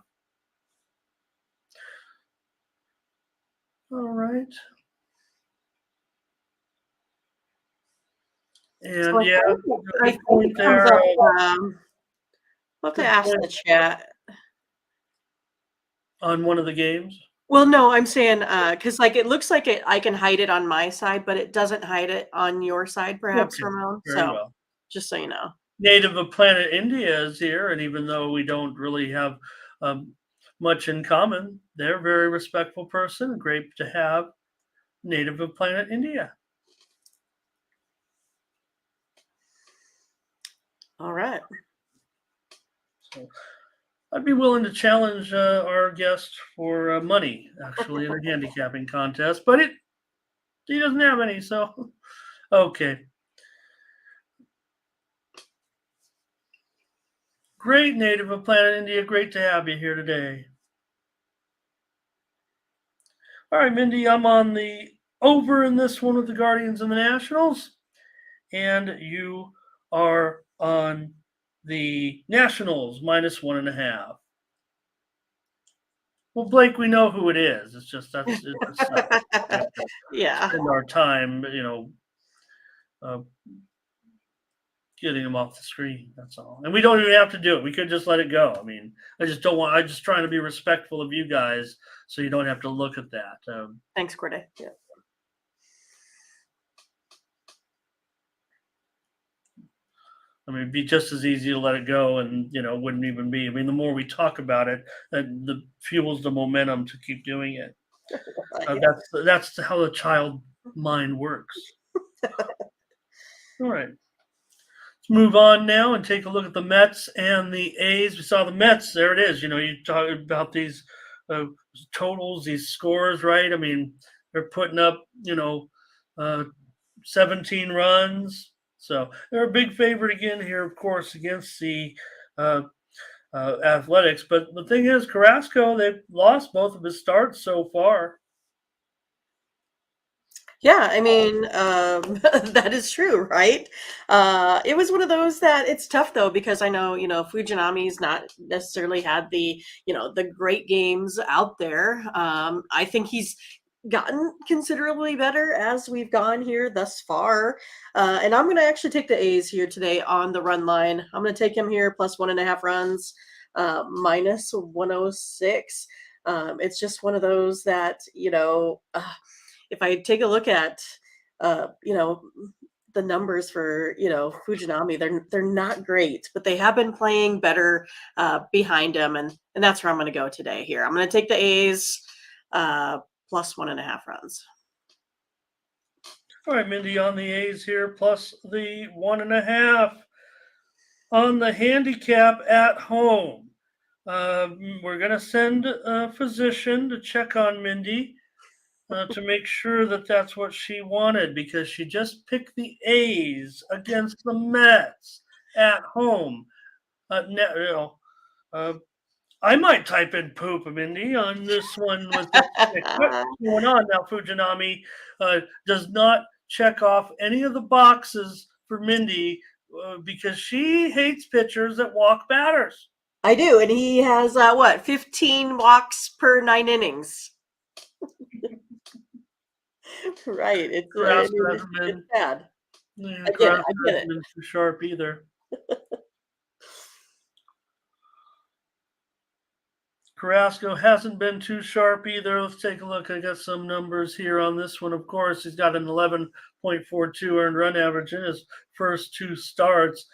Speaker 2: All right. And
Speaker 1: So
Speaker 2: yeah,
Speaker 1: I
Speaker 2: good
Speaker 1: think
Speaker 2: point
Speaker 1: it
Speaker 2: there.
Speaker 1: comes up, we'll have to ask the chat.
Speaker 2: On one of the games.
Speaker 1: Well, no, I'm saying, because like, it looks like I can hide it on my side, but it doesn't hide it on your side, perhaps,
Speaker 2: Okay,
Speaker 1: Ramon.
Speaker 2: very
Speaker 1: So,
Speaker 2: well.
Speaker 1: just so you know.
Speaker 2: Native of planet India is here, and even though we don't really have um, much in common, they're a very respectful person. Great to have native of planet India.
Speaker 1: All right.
Speaker 2: So I'd be willing to challenge our guest for money, actually, in a handicapping contest, but he doesn't have any, so okay. Great, native of planet India. Great to have you here today. All right, Mindy, I'm on the over in this one with the Guardians and the Nationals, and you are on the Nationals -1.5. Well, Blake, we know who it is. It's just it's we have to
Speaker 1: Yeah.
Speaker 2: spend our time, uh, getting him off the screen. That's all. And we don't even have to do it. We could just let it go. I mean, I just don't want. I'm just trying to be respectful of you guys, so you don't have to look at that.
Speaker 1: Thanks, Corday. Yeah.
Speaker 2: I mean, it'd be just as easy to let it go, and it wouldn't even be. I mean, the more we talk about it, the fuels the momentum to keep doing it.
Speaker 1: Yeah.
Speaker 2: That's how the child mind works. All right. Let's move on now and take a look at the Mets and the A's. We saw the Mets. There it is. You talk about these uh, totals, these scores, right? I mean, they're putting up, uh, 17 runs. So they're a big favorite again here, of course, against the uh, Athletics. But the thing is, Carrasco, they've lost both of his starts so far.
Speaker 1: Yeah, I mean, that is true, right? It was one of those that it's tough though because I know, Fujinami's not necessarily had the great games out there. I think he's gotten considerably better as we've gone here thus far. And I'm going to actually take the A's here today on the run line. I'm going to take him here plus 1.5 runs, minus 106. It's just one of those that, if I take a look at, uh, you know, the numbers for Fujinami, they're not great, but they have been playing better behind him, and that's where I'm going to go today. Here, I'm going to take the A's plus 1.5 runs.
Speaker 2: All right, Mindy on the A's here, plus the 1.5 on the handicap at home. We're going to send a physician to check on Mindy to make sure that that's what she wanted because she just picked the A's against the Mets at home. Uh, I might type in poop, Mindy, on this one with this pick. What's going on now? Fujinami does not check off any of the boxes for Mindy because she hates pitchers that walk batters.
Speaker 1: I do, and he has what 15 walks per 9 innings. Right, I
Speaker 2: Carrasco
Speaker 1: mean,
Speaker 2: hasn't
Speaker 1: it's
Speaker 2: been,
Speaker 1: sad.
Speaker 2: yeah,
Speaker 1: I get it.
Speaker 2: Carrasco
Speaker 1: I get
Speaker 2: hasn't
Speaker 1: it.
Speaker 2: been too sharp either. Carrasco hasn't been too sharp either. Let's take a look. I got some numbers here on this one. Of course, he's got an 11.42 earned run average in his first two starts.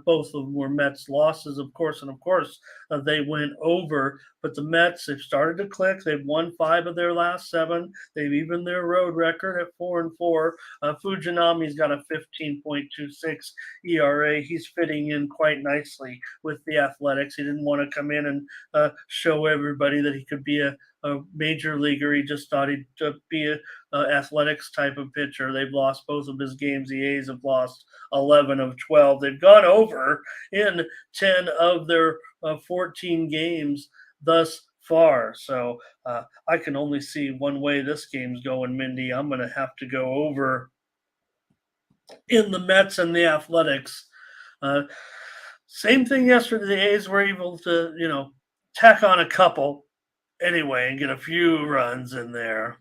Speaker 2: Both of them were Mets losses, of course, and of course they went over. But the Mets, they've started to click. They've won 5 of their last 7. They've evened their road record at 4-4. Fujinami's got a 15.26 ERA. He's fitting in quite nicely with the Athletics. He didn't want to come in and show everybody that he could be a major leaguer. He just thought he'd be a athletics type of pitcher. They've lost both of his games. The A's have lost 11 of 12. They've gone over in 10 of their 14 games thus far. So I can only see one way this game's going, Mindy. I'm going to have to go over in the Mets and the Athletics. Uh, Same thing yesterday. The A's were able to, tack on a couple anyway and get a few runs in there.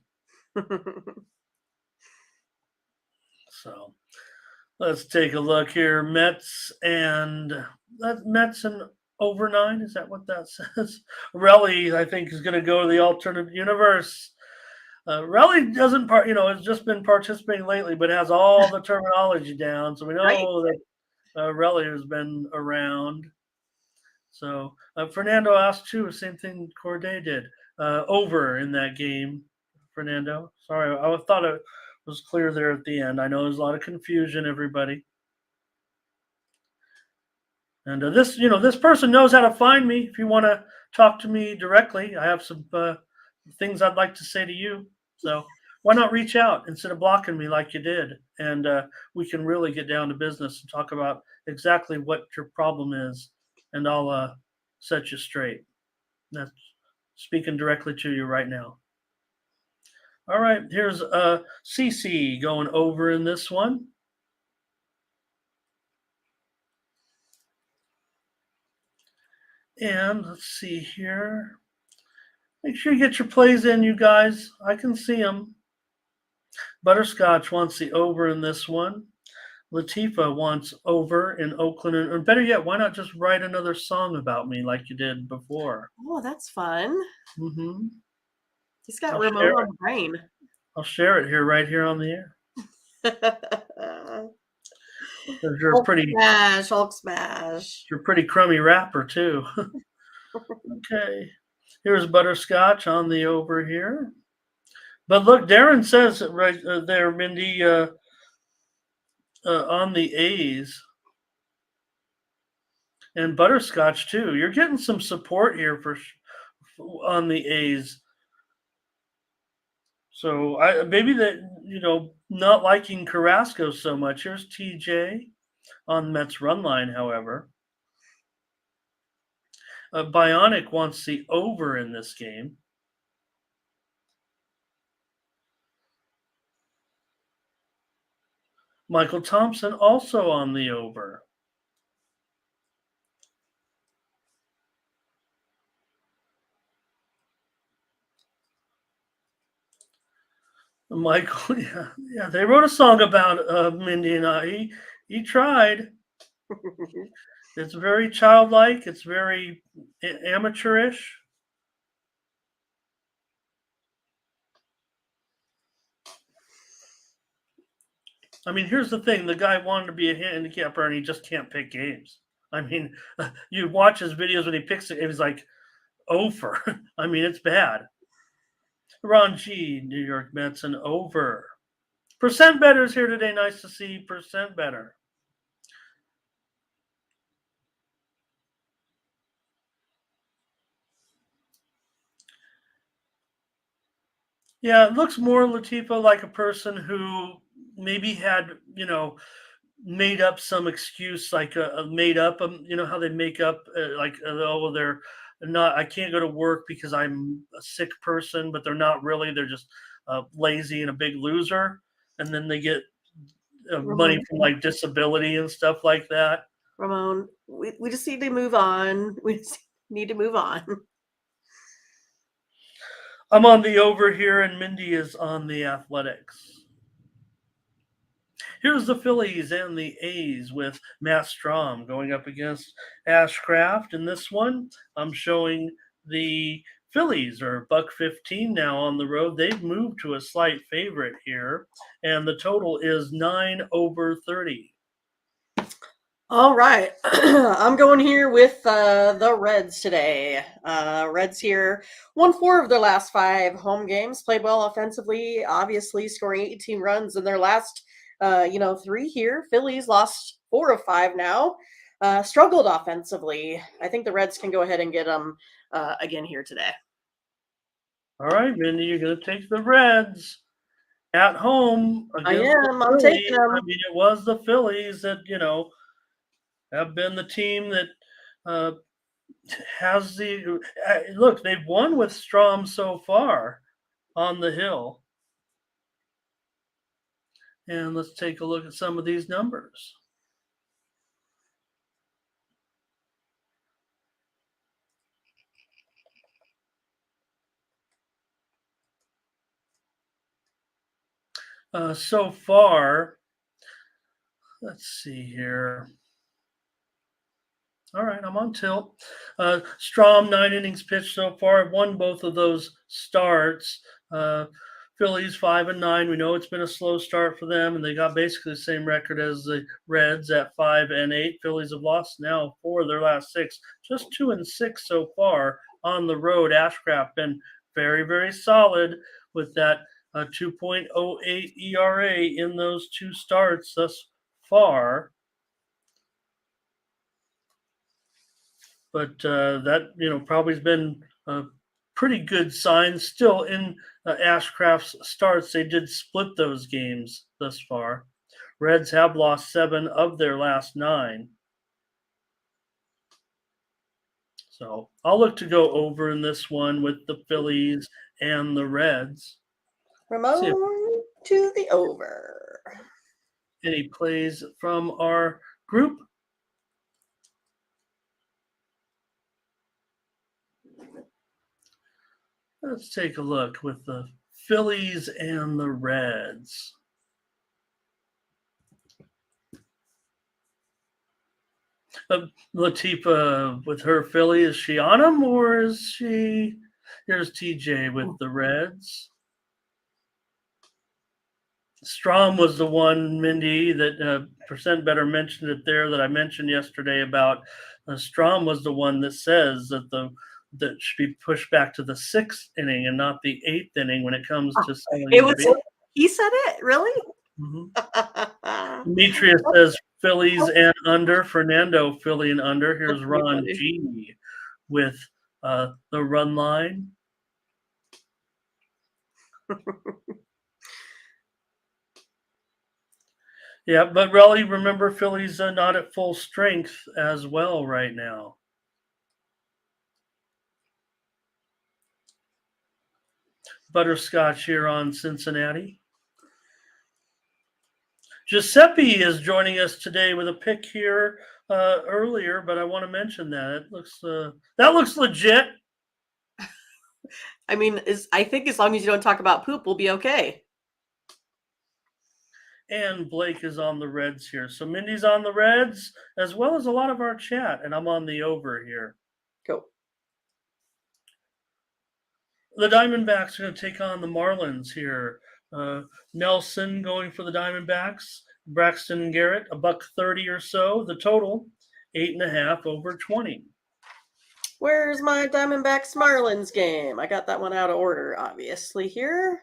Speaker 2: So let's take a look here. Mets and over 9. Is that what that says? Relly, I think, is going to go to the alternate universe. Relly doesn't has just been participating lately, but has all the terminology down, so we
Speaker 1: Right.
Speaker 2: know that Relly has been around. So Fernando asked too, same thing Corday did. Over in that game, Fernando. Sorry, I thought it was clear there at the end. I know there's a lot of confusion, everybody. And this person knows how to find me. If you want to talk to me directly, I have some things I'd like to say to you. So why not reach out instead of blocking me like you did? And we can really get down to business and talk about exactly what your problem is, and I'll set you straight. That's speaking directly to you right now. All right, here's CC going over in this one. And let's see here. Make sure you get your plays in, you guys. I can see them. Butterscotch wants the over in this one. Latifa wants over in Oakland. And better yet, why not just write another song about me like you did before?
Speaker 1: Oh, that's fun.
Speaker 2: Mm-hmm.
Speaker 1: He's got Ramon on the brain.
Speaker 2: I'll share it right here on the air. You're
Speaker 1: Hulk smash, Hulk smash.
Speaker 2: You're a pretty crummy rapper too. Okay. Here's Butterscotch on the over here. But look, Darren says it right there, Mindy, on the A's. And Butterscotch too. You're getting some support here on the A's. So maybe that not liking Carrasco so much. Here's TJ on Mets run line, however. Bionic wants the over in this game. Michael Thompson also on the over. Michael, yeah, they wrote a song about Mindy and I. He tried. It's very childlike. It's very amateurish. I mean, here's the thing: the guy wanted to be a handicapper, and he just can't pick games. I mean, you watch his videos when he picks it; it was like over. I mean, it's bad. Ron G, New York Mets, and over. Percent betters here today. Nice to see percent better. Yeah, it looks more, Latifa, like a person who maybe had, made up some excuse, like made up, how they make up, oh, they're not, I can't go to work because I'm a sick person, but they're not really, they're just lazy and a big loser. And then they get money from like disability and stuff like that.
Speaker 1: Ramon, we just need to move on. We just need to move on.
Speaker 2: I'm on the over here, and Mindy is on the Athletics. Here's the Phillies and the A's with Matt Strom going up against Ashcraft. In this one, I'm showing the Phillies are $1.15 now on the road. They've moved to a slight favorite here, and the total is 9 over 30.
Speaker 1: All right. I'm going here with the Reds today. Reds here won 4 of their last 5 home games, played well offensively, obviously scoring 18 runs in their last 3 here. Phillies lost 4 of 5 now. Struggled offensively. I think the Reds can go ahead and get them again here today.
Speaker 2: All right, Mindy, you're going to take the Reds at home against the Phillies.
Speaker 1: I'm taking them.
Speaker 2: I mean, it was the Phillies that, have been the team that has the look. They've won with Strom so far on the hill, and let's take a look at some of these numbers. So far, let's see here. All right, I'm on tilt. Strom, 9 innings pitched so far. I've won both of those starts. Uh, Phillies 5-9. We know it's been a slow start for them, and they got basically the same record as the Reds at 5-8. Phillies have lost now 4 of their last 6, just 2-6 so far on the road. Ashcraft been very, very solid with that 2.08 ERA in those 2 starts thus far. But that probably has been a pretty good sign. Still in Ashcraft's starts, they did split those games thus far. Reds have lost 7 of their last 9. So I'll look to go over in this one with the Phillies and the Reds.
Speaker 1: Ramon to the over.
Speaker 2: Any plays from our group? Let's take a look with the Phillies and the Reds. Latifa with her Philly, is she on them or is she? Here's TJ with the Reds. Strom was the one, Mindy, that Percent Better mentioned it there that I mentioned yesterday about Strom was the one that says that should be pushed back to the 6th inning and not the 8th inning when it comes to selling.
Speaker 1: It was he said it, really?
Speaker 2: Mm-hmm. Demetrius says Phillies and under. Fernando, Philly and under. Here's Ron G with the run line. Yeah, but really, remember, Philly's not at full strength as well right now. Butterscotch here on Cincinnati. Giuseppe is joining us today with a pick here earlier, but I want to mention that that looks legit.
Speaker 1: I mean, I think as long as you don't talk about poop, we'll be okay.
Speaker 2: And Blake is on the Reds here. So Mindy's on the Reds, as well as a lot of our chat, and I'm on the over here.
Speaker 1: Go.
Speaker 2: The Diamondbacks are going to take on the Marlins here. Nelson going for the Diamondbacks. Braxton Garrett, $1.30 or so. The total, 8.5 over 20.
Speaker 1: Where's my Diamondbacks Marlins game? I got that one out of order, obviously, here.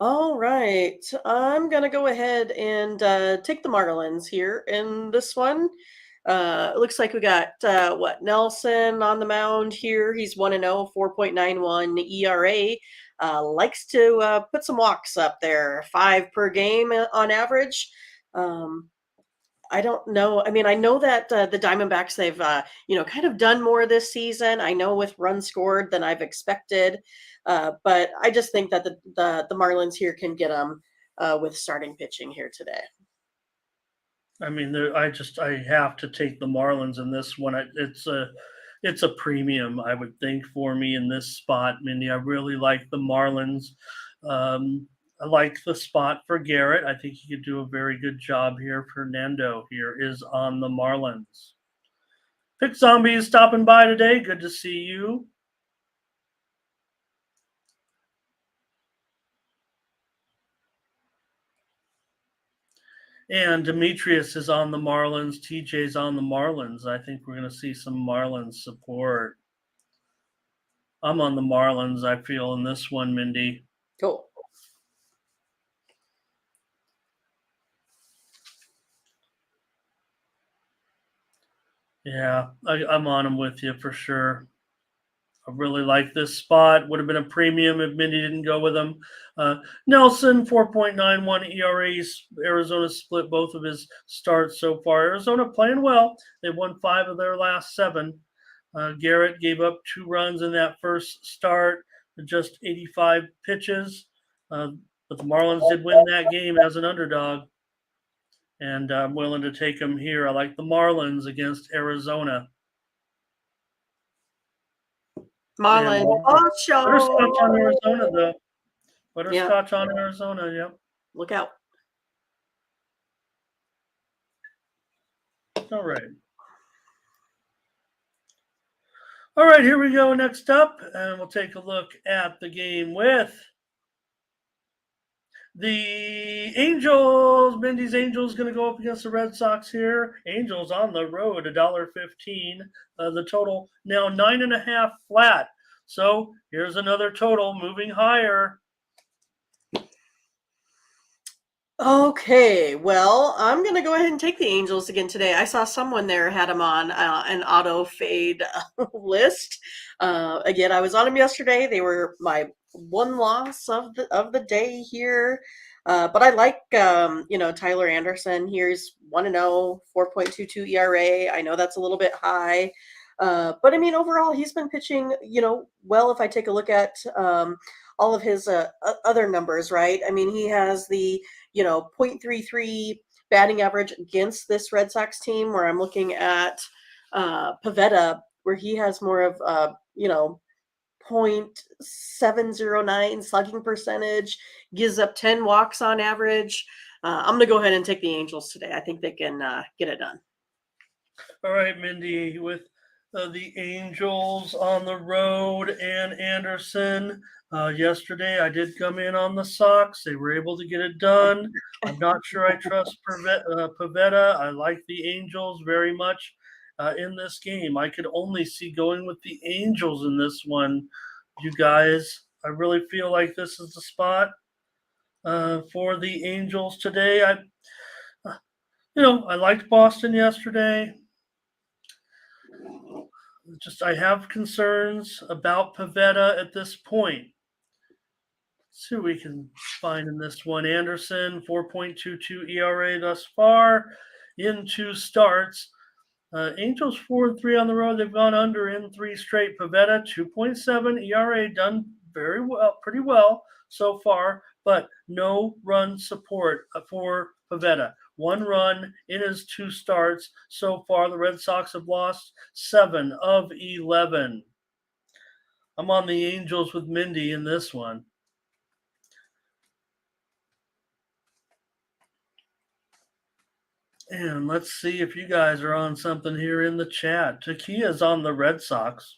Speaker 1: All right. I'm going to go ahead and take the Marlins here in this one. It looks like we got, Nelson on the mound here. He's 1-0, 4.91 ERA. Likes to put some walks up there, 5 per game on average. I don't know. I mean, I know that the Diamondbacks, they've, kind of done more this season. I know with runs scored than I've expected. But I just think that the Marlins here can get them with starting pitching here today.
Speaker 2: I mean, I have to take the Marlins in this one. It's a premium, I would think, for me in this spot, Mindy. I really like the Marlins. I like the spot for Garrett. I think he could do a very good job here. Fernando here is on the Marlins. Pick Zombie is stopping by today. Good to see you. And Demetrius is on the Marlins. TJ's on the Marlins. I think we're going to see some Marlins support. I'm on the Marlins, I feel, in this one, Mindy.
Speaker 1: Cool.
Speaker 2: Yeah, I'm on them with you for sure. I really like this spot. Would have been a premium if Mindy didn't go with him. Nelson, 4.91 ERAs. Arizona split both of his starts so far. Arizona playing well. They won 5 of their last 7. Garrett gave up 2 runs in that first start, just 85 pitches. But the Marlins did win that game as an underdog. And I'm willing to take them here. I like the Marlins against Arizona.
Speaker 1: Marlins.
Speaker 2: Butterscotch on Arizona, though. Butterscotch on Arizona, yep.
Speaker 1: Look out.
Speaker 2: All right. All right, here we go. Next up, and we'll take a look at the game with the Angels. Mindy's Angels going to go up against the Red Sox here. Angels on the road, $1.15. The total now 9.5 flat. So here's another total moving higher.
Speaker 1: Okay, well, I'm going to go ahead and take the Angels again today. I saw someone there had them on an auto fade list. Again, I was on them yesterday. They were my one loss of the day here. But I like Tyler Anderson. Here's 1-0, 4.22 ERA. I know that's a little bit high. But I mean, overall, he's been pitching, well, if I take a look at all of his other numbers, right? I mean, he has the 0.33 batting average against this Red Sox team, where I'm looking at Pavetta, where he has more of 0.709 slugging percentage, gives up 10 walks on average. I'm going to go ahead and take the Angels today. I think they can get it done.
Speaker 2: All right, Mindy, with the Angels on the road and Anderson. Yesterday, I did come in on the Sox. They were able to get it done. I'm not sure I trust Pavetta. I like the Angels very much in this game. I could only see going with the Angels in this one, you guys. I really feel like this is the spot for the Angels today. I liked Boston yesterday. I have concerns about Pavetta at this point. Let's see what we can find in this one. Anderson, 4.22 ERA thus far in 2 starts. Angels 4-3 on the road. They've gone under in 3 straight. Pavetta, 2.7 ERA, done very well, pretty well so far, but no run support for Pavetta. 1 run in his 2 starts so far. The Red Sox have lost 7 of 11. I'm on the Angels with Mindy in this one. And let's see if you guys are on something here in the chat. Takia's on the Red Sox.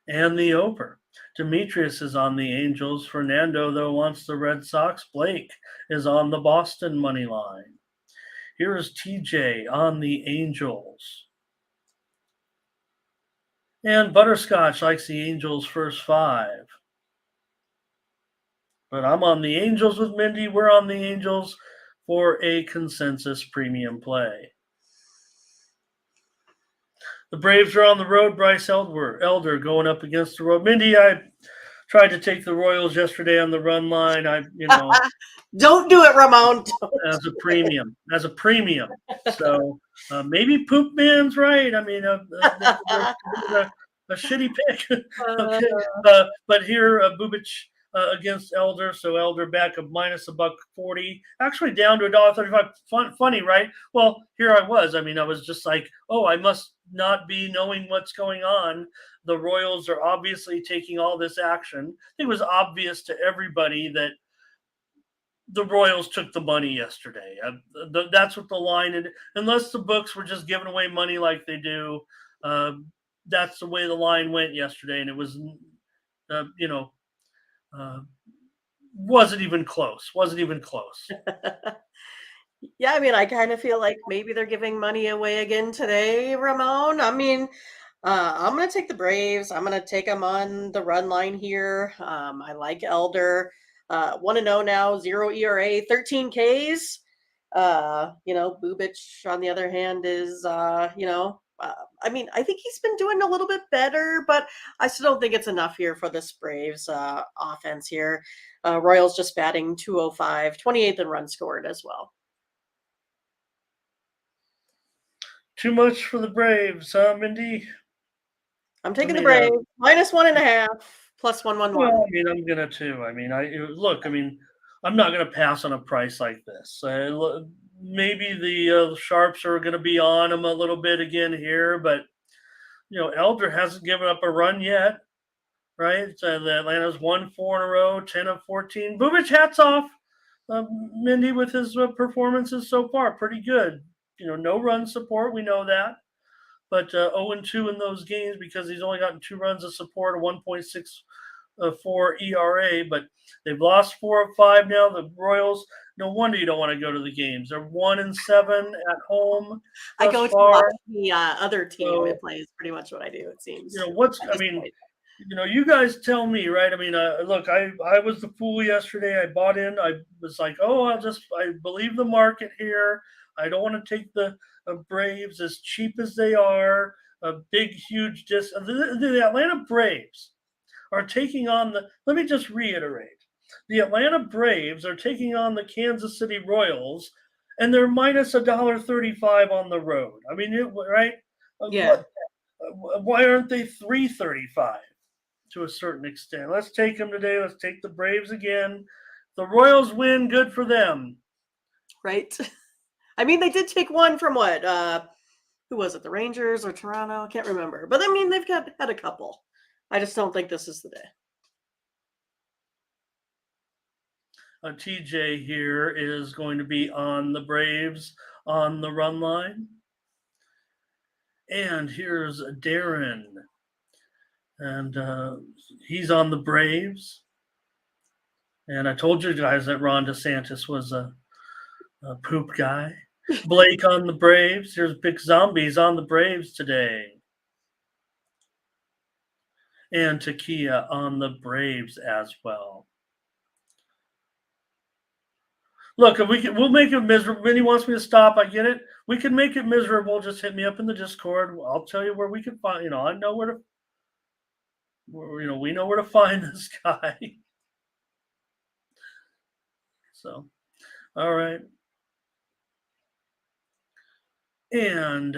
Speaker 2: And the over. Demetrius is on the Angels. Fernando, though, wants the Red Sox. Blake is on the Boston money line. Here is TJ on the Angels. And Butterscotch likes the Angels' first 5. But I'm on the Angels with Mindy. We're on the Angels for a consensus premium play. The Braves are on the road. Bryce Elder going up against the road. Mindy, I tried to take the Royals yesterday on the run line.
Speaker 1: Don't do it, Ramon.
Speaker 2: As a premium. So maybe Poop Man's right. I mean, a shitty pick. Okay, but here Bubic against Elder, so Elder back of minus $1.40, actually down to $1.35. Funny, right? Well, here I was. I mean, I was just like, oh, I must not be knowing what's going on. The Royals are obviously taking all this action. It was obvious to everybody that the Royals took the money yesterday. That's what the line is. Unless the books were just giving away money like they do, that's the way the line went yesterday, and it was, wasn't even close.
Speaker 1: Yeah, I mean, I kind of feel like maybe they're giving money away again today, Ramon. I mean, I'm going to take the Braves. I'm going to take them on the run line here. I like Elder. 1-0 now, 0 ERA, 13 Ks. Bubic, on the other hand, is, I mean, I think he's been doing a little bit better, but I still don't think it's enough here for this Braves offense here. Royals just batting 205, 28th in runs scored as well.
Speaker 2: Too much for the Braves, huh, Mindy?
Speaker 1: I'm taking the Braves. Minus 1.5, plus 111.
Speaker 2: Well, I mean, I'm gonna too. I mean, I'm not gonna pass on a price like this. Maybe the sharps are gonna be on them a little bit again here, but Elder hasn't given up a run yet, right? The Atlanta's won 4 in a row, 10 of 14. Bubic, hats off. Mindy, with his performances so far, pretty good. No run support, we know that, but 0-2 in those games because he's only gotten 2 runs of support, a 1.64 ERA, but they've lost 4 of 5 now. The Royals, no wonder you don't want to go to the games. They're 1-7 at home
Speaker 1: I
Speaker 2: thus
Speaker 1: go to
Speaker 2: far.
Speaker 1: watch the other team.
Speaker 2: So,
Speaker 1: It plays pretty much what I do, it seems.
Speaker 2: you guys tell me, right? I mean, look, I was the fool yesterday. I bought in. I was like, oh, I believe the market here. I don't want to take the Braves as cheap as they are. A big, huge the Atlanta Braves are taking on let me just reiterate. The Atlanta Braves are taking on the Kansas City Royals, and they're minus $1.35 on the road. I mean, right?
Speaker 1: Yeah.
Speaker 2: Why aren't they 3.35 to a certain extent? Let's take them today. Let's take the Braves again. The Royals win. Good for them.
Speaker 1: Right. I mean, they did take one from what? Who was it? The Rangers or Toronto? I can't remember. But I mean, they've had a couple. I just don't think this is the day.
Speaker 2: TJ here is going to be on the Braves on the run line. And here's Darren. And he's on the Braves. And I told you guys that Ron DeSantis was a poop guy. Blake on the Braves. Here's Big Zombies on the Braves today. And Takia on the Braves as well. Look, if we'll make it miserable. Minnie wants me to stop. I get it. We can make it miserable. Just hit me up in the Discord. I'll tell you where we can find. I know where to. We know where to find this guy. So, all right. And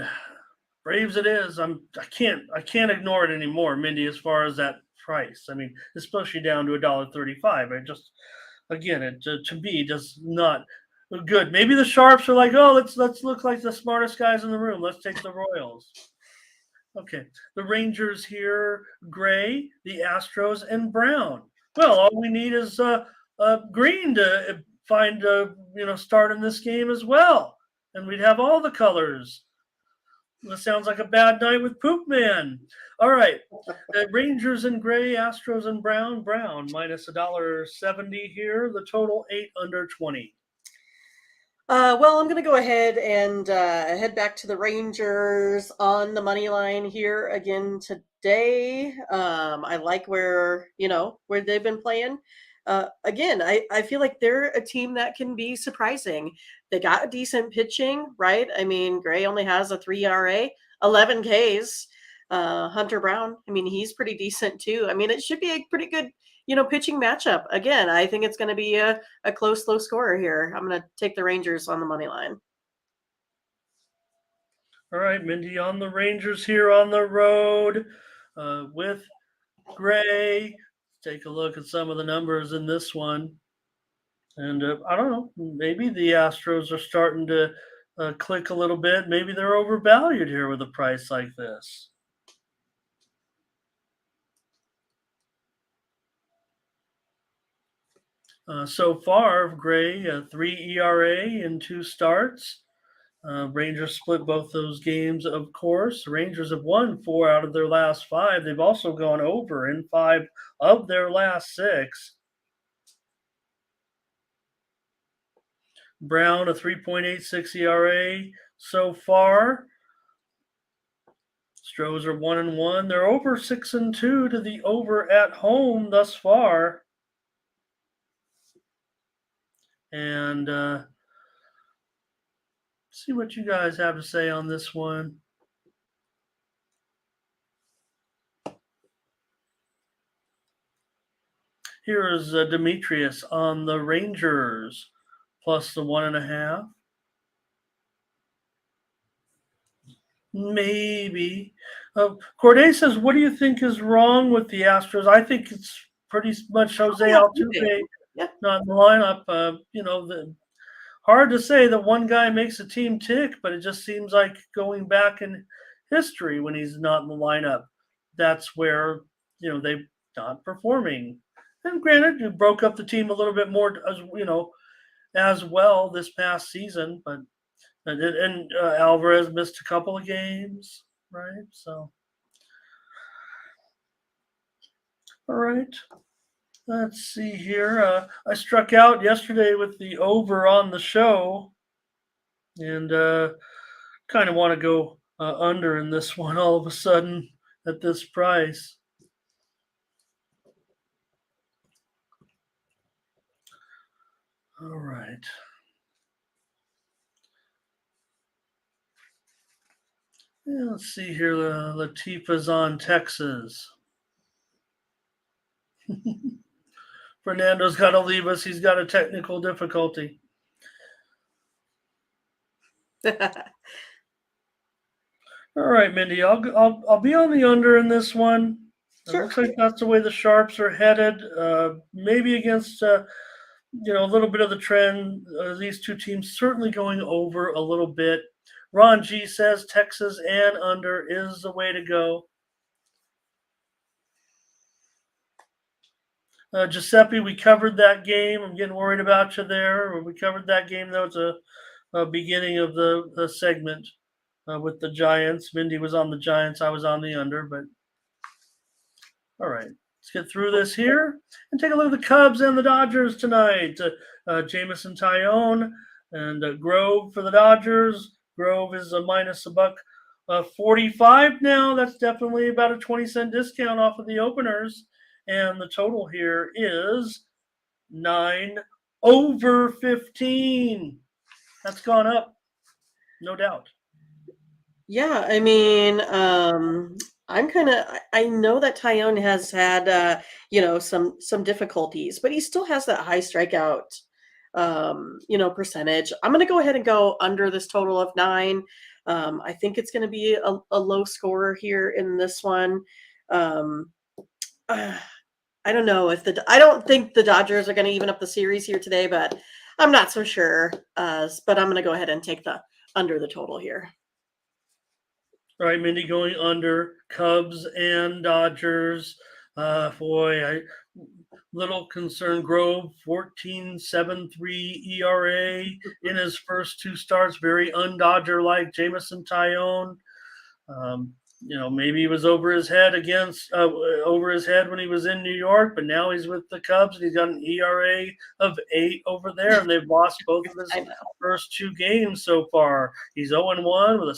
Speaker 2: Braves it is. I can't ignore it anymore, Mindy, as far as that price. I mean, especially down to $1.35. I just, again, it to me does not good. Maybe the sharps are like, oh, let's look like the smartest guys in the room. Let's take the Royals. Okay, the Rangers here, gray, the Astros, and brown. Well, all we need is green to find start in this game as well, and we'd have all the colors. That sounds like a bad night with Poop Man. All right, the Rangers in gray, Astros in brown. Brown minus $1.70 here. The total 8 under 20.
Speaker 1: Well, I'm going to go ahead and head back to the Rangers on the money line here again today. I like where they've been playing. Again, I feel like they're a team that can be surprising. They got a decent pitching, right? I mean, Gray only has a 3 ERA, 11 Ks. Hunter Brown, I mean, he's pretty decent too. I mean, it should be a pretty good pitching matchup. Again, I think it's going to be a close, low scorer here. I'm going to take the Rangers on the money line.
Speaker 2: All right, Mindy on the Rangers here on the road with Gray. Take a look at some of the numbers in this one. And I don't know, maybe the Astros are starting to click a little bit. Maybe they're overvalued here with a price like this. So far, Gray, 3 ERA in 2 starts. Rangers split both those games, of course. Rangers have won 4 out of their last 5. They've also gone over in 5 of their last 6. Brown, a 3.86 ERA so far. Stros are 1-1. They're over 6-2 to the over at home thus far. And see what you guys have to say on this one. Here is Demetrius on the Rangers, plus the 1.5. Maybe. Corday says, what do you think is wrong with the Astros? I think it's pretty much Jose Altuve not in the lineup. Hard to say that one guy makes a team tick, but it just seems like going back in history when he's not in the lineup, that's where, they're not performing. And granted, you broke up the team a little bit more, as well this past season, but Alvarez missed a couple of games, right? So, all right. Let's see here. I struck out yesterday with the over on the show, and kind of want to go under in this one all of a sudden at this price. All right. Yeah, let's see here. Latifa's on Texas. Fernando's got to leave us. He's got a technical difficulty. All right, Mindy. I'll be on the under in this one.
Speaker 1: Sure.
Speaker 2: It looks like that's the way the Sharps are headed. Maybe against a little bit of the trend. These two teams certainly going over a little bit. Ron G says Texas and under is the way to go. Giuseppe, we covered that game. I'm getting worried about you there. We covered that game. That was a beginning of the segment with the Giants. Mindy was on the Giants. I was on the under. But all right, let's get through this here and take a look at the Cubs and the Dodgers tonight. Jamison Tyone and Grove for the Dodgers. Grove is a minus $1.45 now. That's definitely about a 20-cent discount off of the openers. And the total here is 9 over 15. That's gone up, no doubt.
Speaker 1: Yeah, I mean, I know that Tyone has had, some difficulties, but he still has that high strikeout, percentage. I'm going to go ahead and go under this total of 9. I think it's going to be a low scorer here in this one. I don't know I don't think the Dodgers are going to even up the series here today, but I'm not so sure. But I'm going to go ahead and take the under the total here.
Speaker 2: All right, Mindy, going under Cubs and Dodgers. Little concern. Grove 14.73 ERA in his first 2 starts. Very un-Dodger like. Jamison Tyone. Maybe he was over his head when he was in New York, but now he's with the Cubs and he's got an ERA of 8 over there, and they've lost both of his first 2 games so far. He's 0-1 with a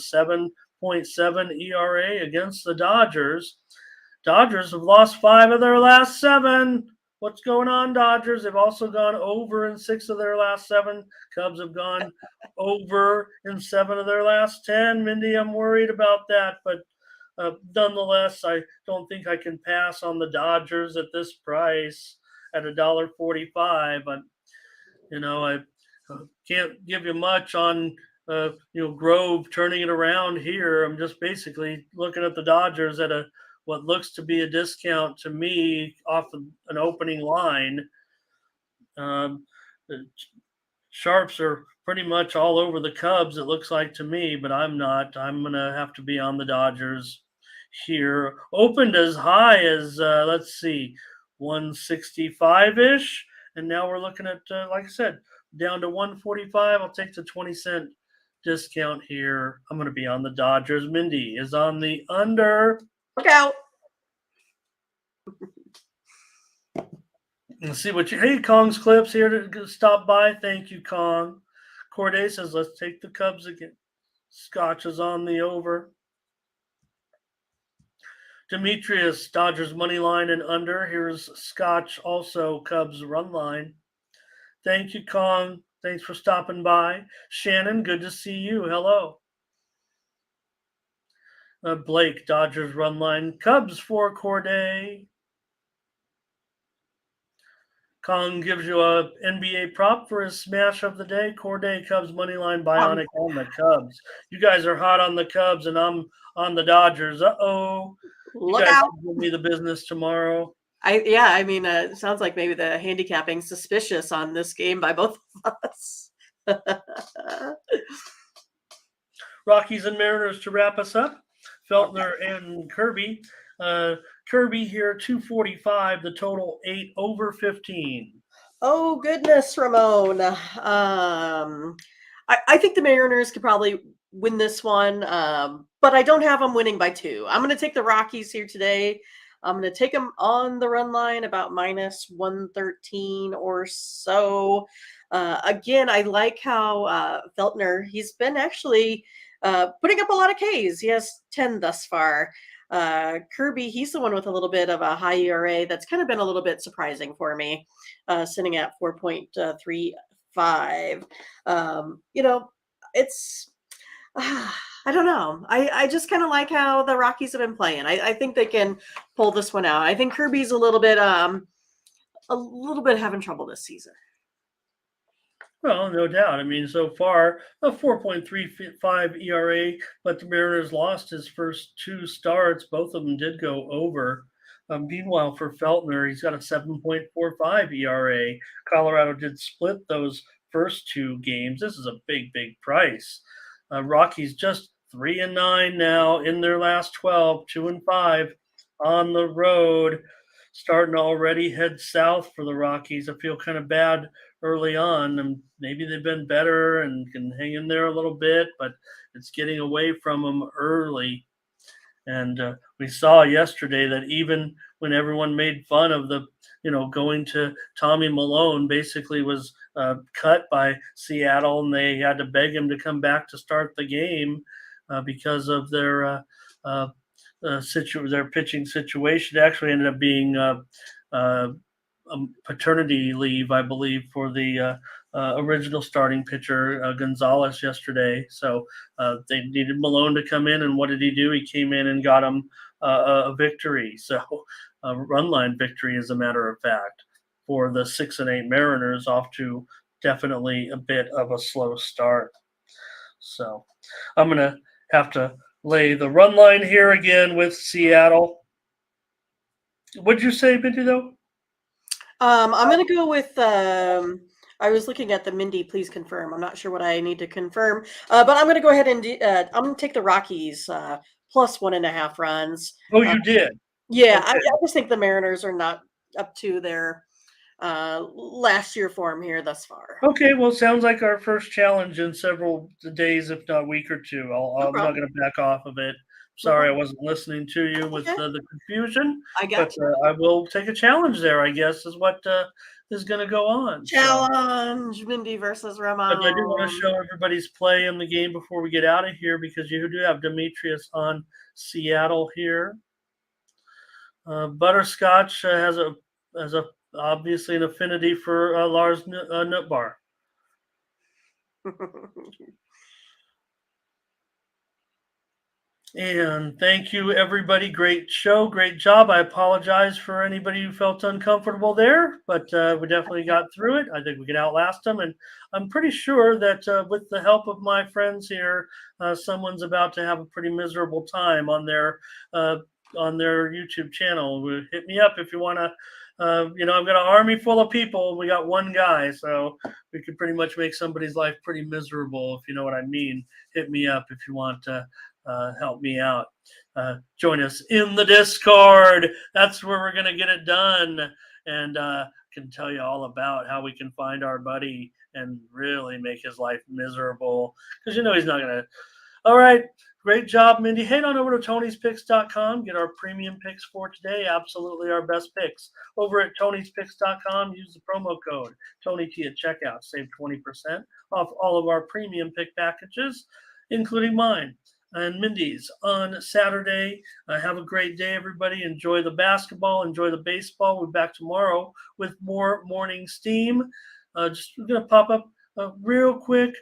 Speaker 2: 7.7 ERA against the Dodgers. Dodgers have lost 5 of their last 7. What's going on, Dodgers? They've also gone over in 6 of their last 7. Cubs have gone over in 7 of their last 10. Mindy, I'm worried about that, but nonetheless, I don't think I can pass on the Dodgers at this price at $1.45. But I can't give you much on Grove turning it around here. I'm just basically looking at the Dodgers at what looks to be a discount to me off of an opening line. The Sharps are pretty much all over the Cubs, it looks like to me, but I'm not. I'm going to have to be on the Dodgers here. Opened as high as, 165-ish. And now we're looking at, like I said, down to 145. I'll take the 20-cent discount here. I'm going to be on the Dodgers. Mindy is on the under.
Speaker 1: Look out.
Speaker 2: Let's see hey, Kong's Clips here to stop by. Thank you, Kong. Corday says, let's take the Cubs again. Scotch is on the over. Demetrius, Dodgers money line and under. Here's Scotch, also Cubs run line. Thank you, Kong. Thanks for stopping by. Shannon, good to see you. Hello. Blake, Dodgers run line. Cubs for Corday. Kong gives you a NBA prop for his smash of the day. Corday, Cubs money line, Bionic on the Cubs. You guys are hot on the Cubs, and I'm on the Dodgers. Uh-oh. You guys can give me the business tomorrow.
Speaker 1: It sounds like maybe the handicapping suspicious on this game by both of us.
Speaker 2: Rockies and Mariners to wrap us up. Feltner and Kirby. Kirby here, 245. The total 8 over 15.
Speaker 1: Oh goodness, Ramon. I think the Mariners could probably win this one, but I don't have them winning by 2. I'm going to take the Rockies here today. I'm going to take them on the run line about minus 113 or so. Again, I like how Feltner, he's been actually putting up a lot of Ks. He has 10 thus far. Kirby, he's the one with a little bit of a high ERA. That's kind of been a little bit surprising for me, sitting at 4.35. It's I don't know. I just kind of like how the Rockies have been playing. I think they can pull this one out. I think Kirby's a little bit having trouble this season.
Speaker 2: Well, no doubt. I mean, so far, a 4.35 ERA, but the Mariners lost his first 2 starts. Both of them did go over. Meanwhile, for Feltner, he's got a 7.45 ERA. Colorado did split those first 2 games. This is a big, big price. Rockies just 3-9 now in their last 12, 2-5 on the road. Starting to already head south for the Rockies. I feel kind of bad early on, and maybe they've been better and can hang in there a little bit, but it's getting away from them early. And we saw yesterday that even when everyone made fun of going to Tommy Malone, basically was cut by Seattle, and they had to beg him to come back to start the game because of their their pitching situation. It actually ended up being paternity leave, I believe, for the original starting pitcher, Gonzalez, yesterday. So they needed Malone to come in, and what did he do? He came in and got him a victory. So a run line victory, as a matter of fact, for the 6-8 Mariners, off to definitely a bit of a slow start. So I'm going to have to lay the run line here again with Seattle. What'd you say, Mindy, though?
Speaker 1: I'm going to go with. I was looking at the Mindy. Please confirm. I'm not sure what I need to confirm, but I'm going to go ahead and I'm going to take the Rockies plus 1.5 runs.
Speaker 2: Oh, you did?
Speaker 1: Yeah,
Speaker 2: Okay.
Speaker 1: I just think the Mariners are not up to their last year form here thus far.
Speaker 2: Okay, well, sounds like our first challenge in several days, if not a week or two. I'm not going to back off of it. Sorry, I wasn't listening to you with the confusion.
Speaker 1: I got you.
Speaker 2: I will take a challenge there, I guess, is what is going to go on.
Speaker 1: Challenge Mindy versus Ramon.
Speaker 2: But I do want to show everybody's play in the game before we get out of here, because you do have Demetrius on Seattle here. Butterscotch has a obviously an affinity for Lars Nootbaar. And thank you, everybody. Great show. Great job. I apologize for anybody who felt uncomfortable there, but we definitely got through it. I think we can outlast them. And I'm pretty sure that with the help of my friends here, someone's about to have a pretty miserable time on their YouTube channel. Hit me up if you want to. I've got an army full of people. We got one guy, so we could pretty much make somebody's life pretty miserable, if you know what I mean. Hit me up if you want to help me out. Join us in the Discord. That's where we're going to get it done, and can tell you all about how we can find our buddy and really make his life miserable, because he's not going to. All right. Great job, Mindy. Head on over to Tony'sPicks.com. Get our premium picks for today. Absolutely our best picks. Over at Tony'sPicks.com, use the promo code TonyT at checkout. Save 20% off all of our premium pick packages, including mine and Mindy's on Saturday. Have a great day, everybody. Enjoy the basketball. Enjoy the baseball. We'll be back tomorrow with more morning steam. Just going to pop up real quick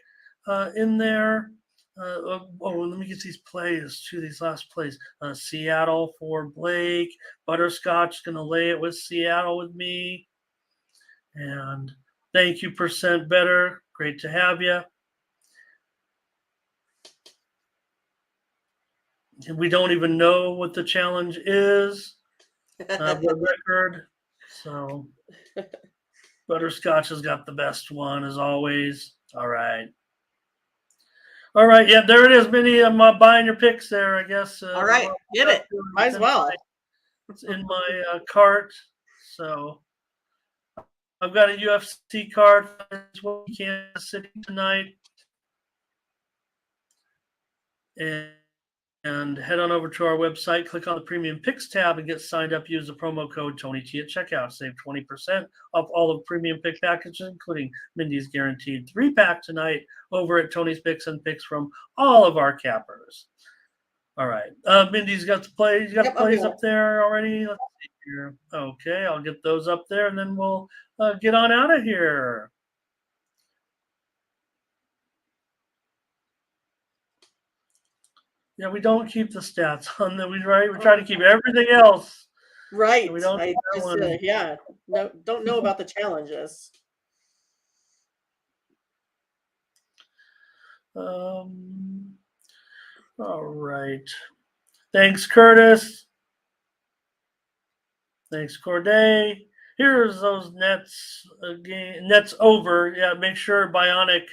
Speaker 2: in there. Let me get these plays to these last plays. Seattle for Blake. Butterscotch going to lay it with Seattle with me. And thank you, Percent Better. Great to have you. We don't even know what the challenge is, the record. So Butterscotch has got the best one, as always. All right. Yeah, there it is, Mindy. I'm buying your picks there, I guess.
Speaker 1: All right, get it. Might as well.
Speaker 2: It's in my cart. So I've got a UFC card for Kansas City tonight. And head on over to our website, click on the Premium Picks tab, and get signed up. Use the promo code TonyT at checkout. Save 20% off all of premium pick packages, including Mindy's guaranteed 3-pack tonight over at Tony's Picks and picks from all of our cappers. All right. Mindy's got the plays. You got the plays up there already? Let's see here. Okay, I'll get those up there, and then we'll get on out of here. Yeah, we don't keep the stats on them. We try to keep everything else.
Speaker 1: Right.
Speaker 2: We don't
Speaker 1: No, don't know about the challenges.
Speaker 2: All right. Thanks, Curtis. Thanks, Corday. Here's those nets again. Nets over. Yeah, make sure Bionic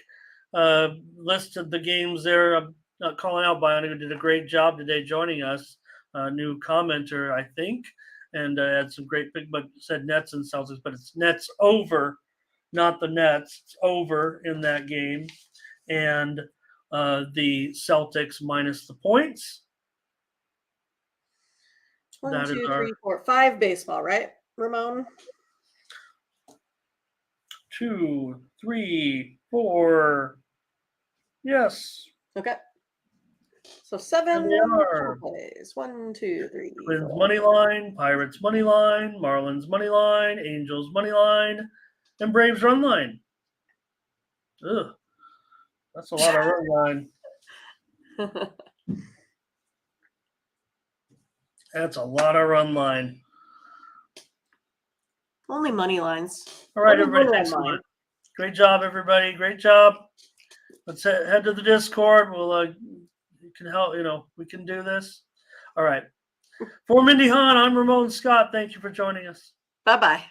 Speaker 2: listed the games there. I'm not calling out Bionic, who did a great job today joining us. New commenter, I think, and had some great pick, but said Nets and Celtics, but it's Nets over, not the Nets. It's over in that game, and the Celtics minus the points.
Speaker 1: 1, 2, 3, 4, 5 baseball, right, Ramon?
Speaker 2: 2, 3, 4. Yes.
Speaker 1: Okay. So 7 plays. 1, 2, 3.
Speaker 2: Twins money line, Pirates money line, Marlins money line, Angels money line, and Braves run line. Ugh, that's a lot of run line. That's a lot of run line.
Speaker 1: Only money lines.
Speaker 2: All right, everybody. Thanks a lot. Great job, everybody. Great job. Let's head to the Discord. We'll you can help. We can do this. All right. For Mindy Hahne, I'm Ramon Scott. Thank you for joining us.
Speaker 1: Bye-bye.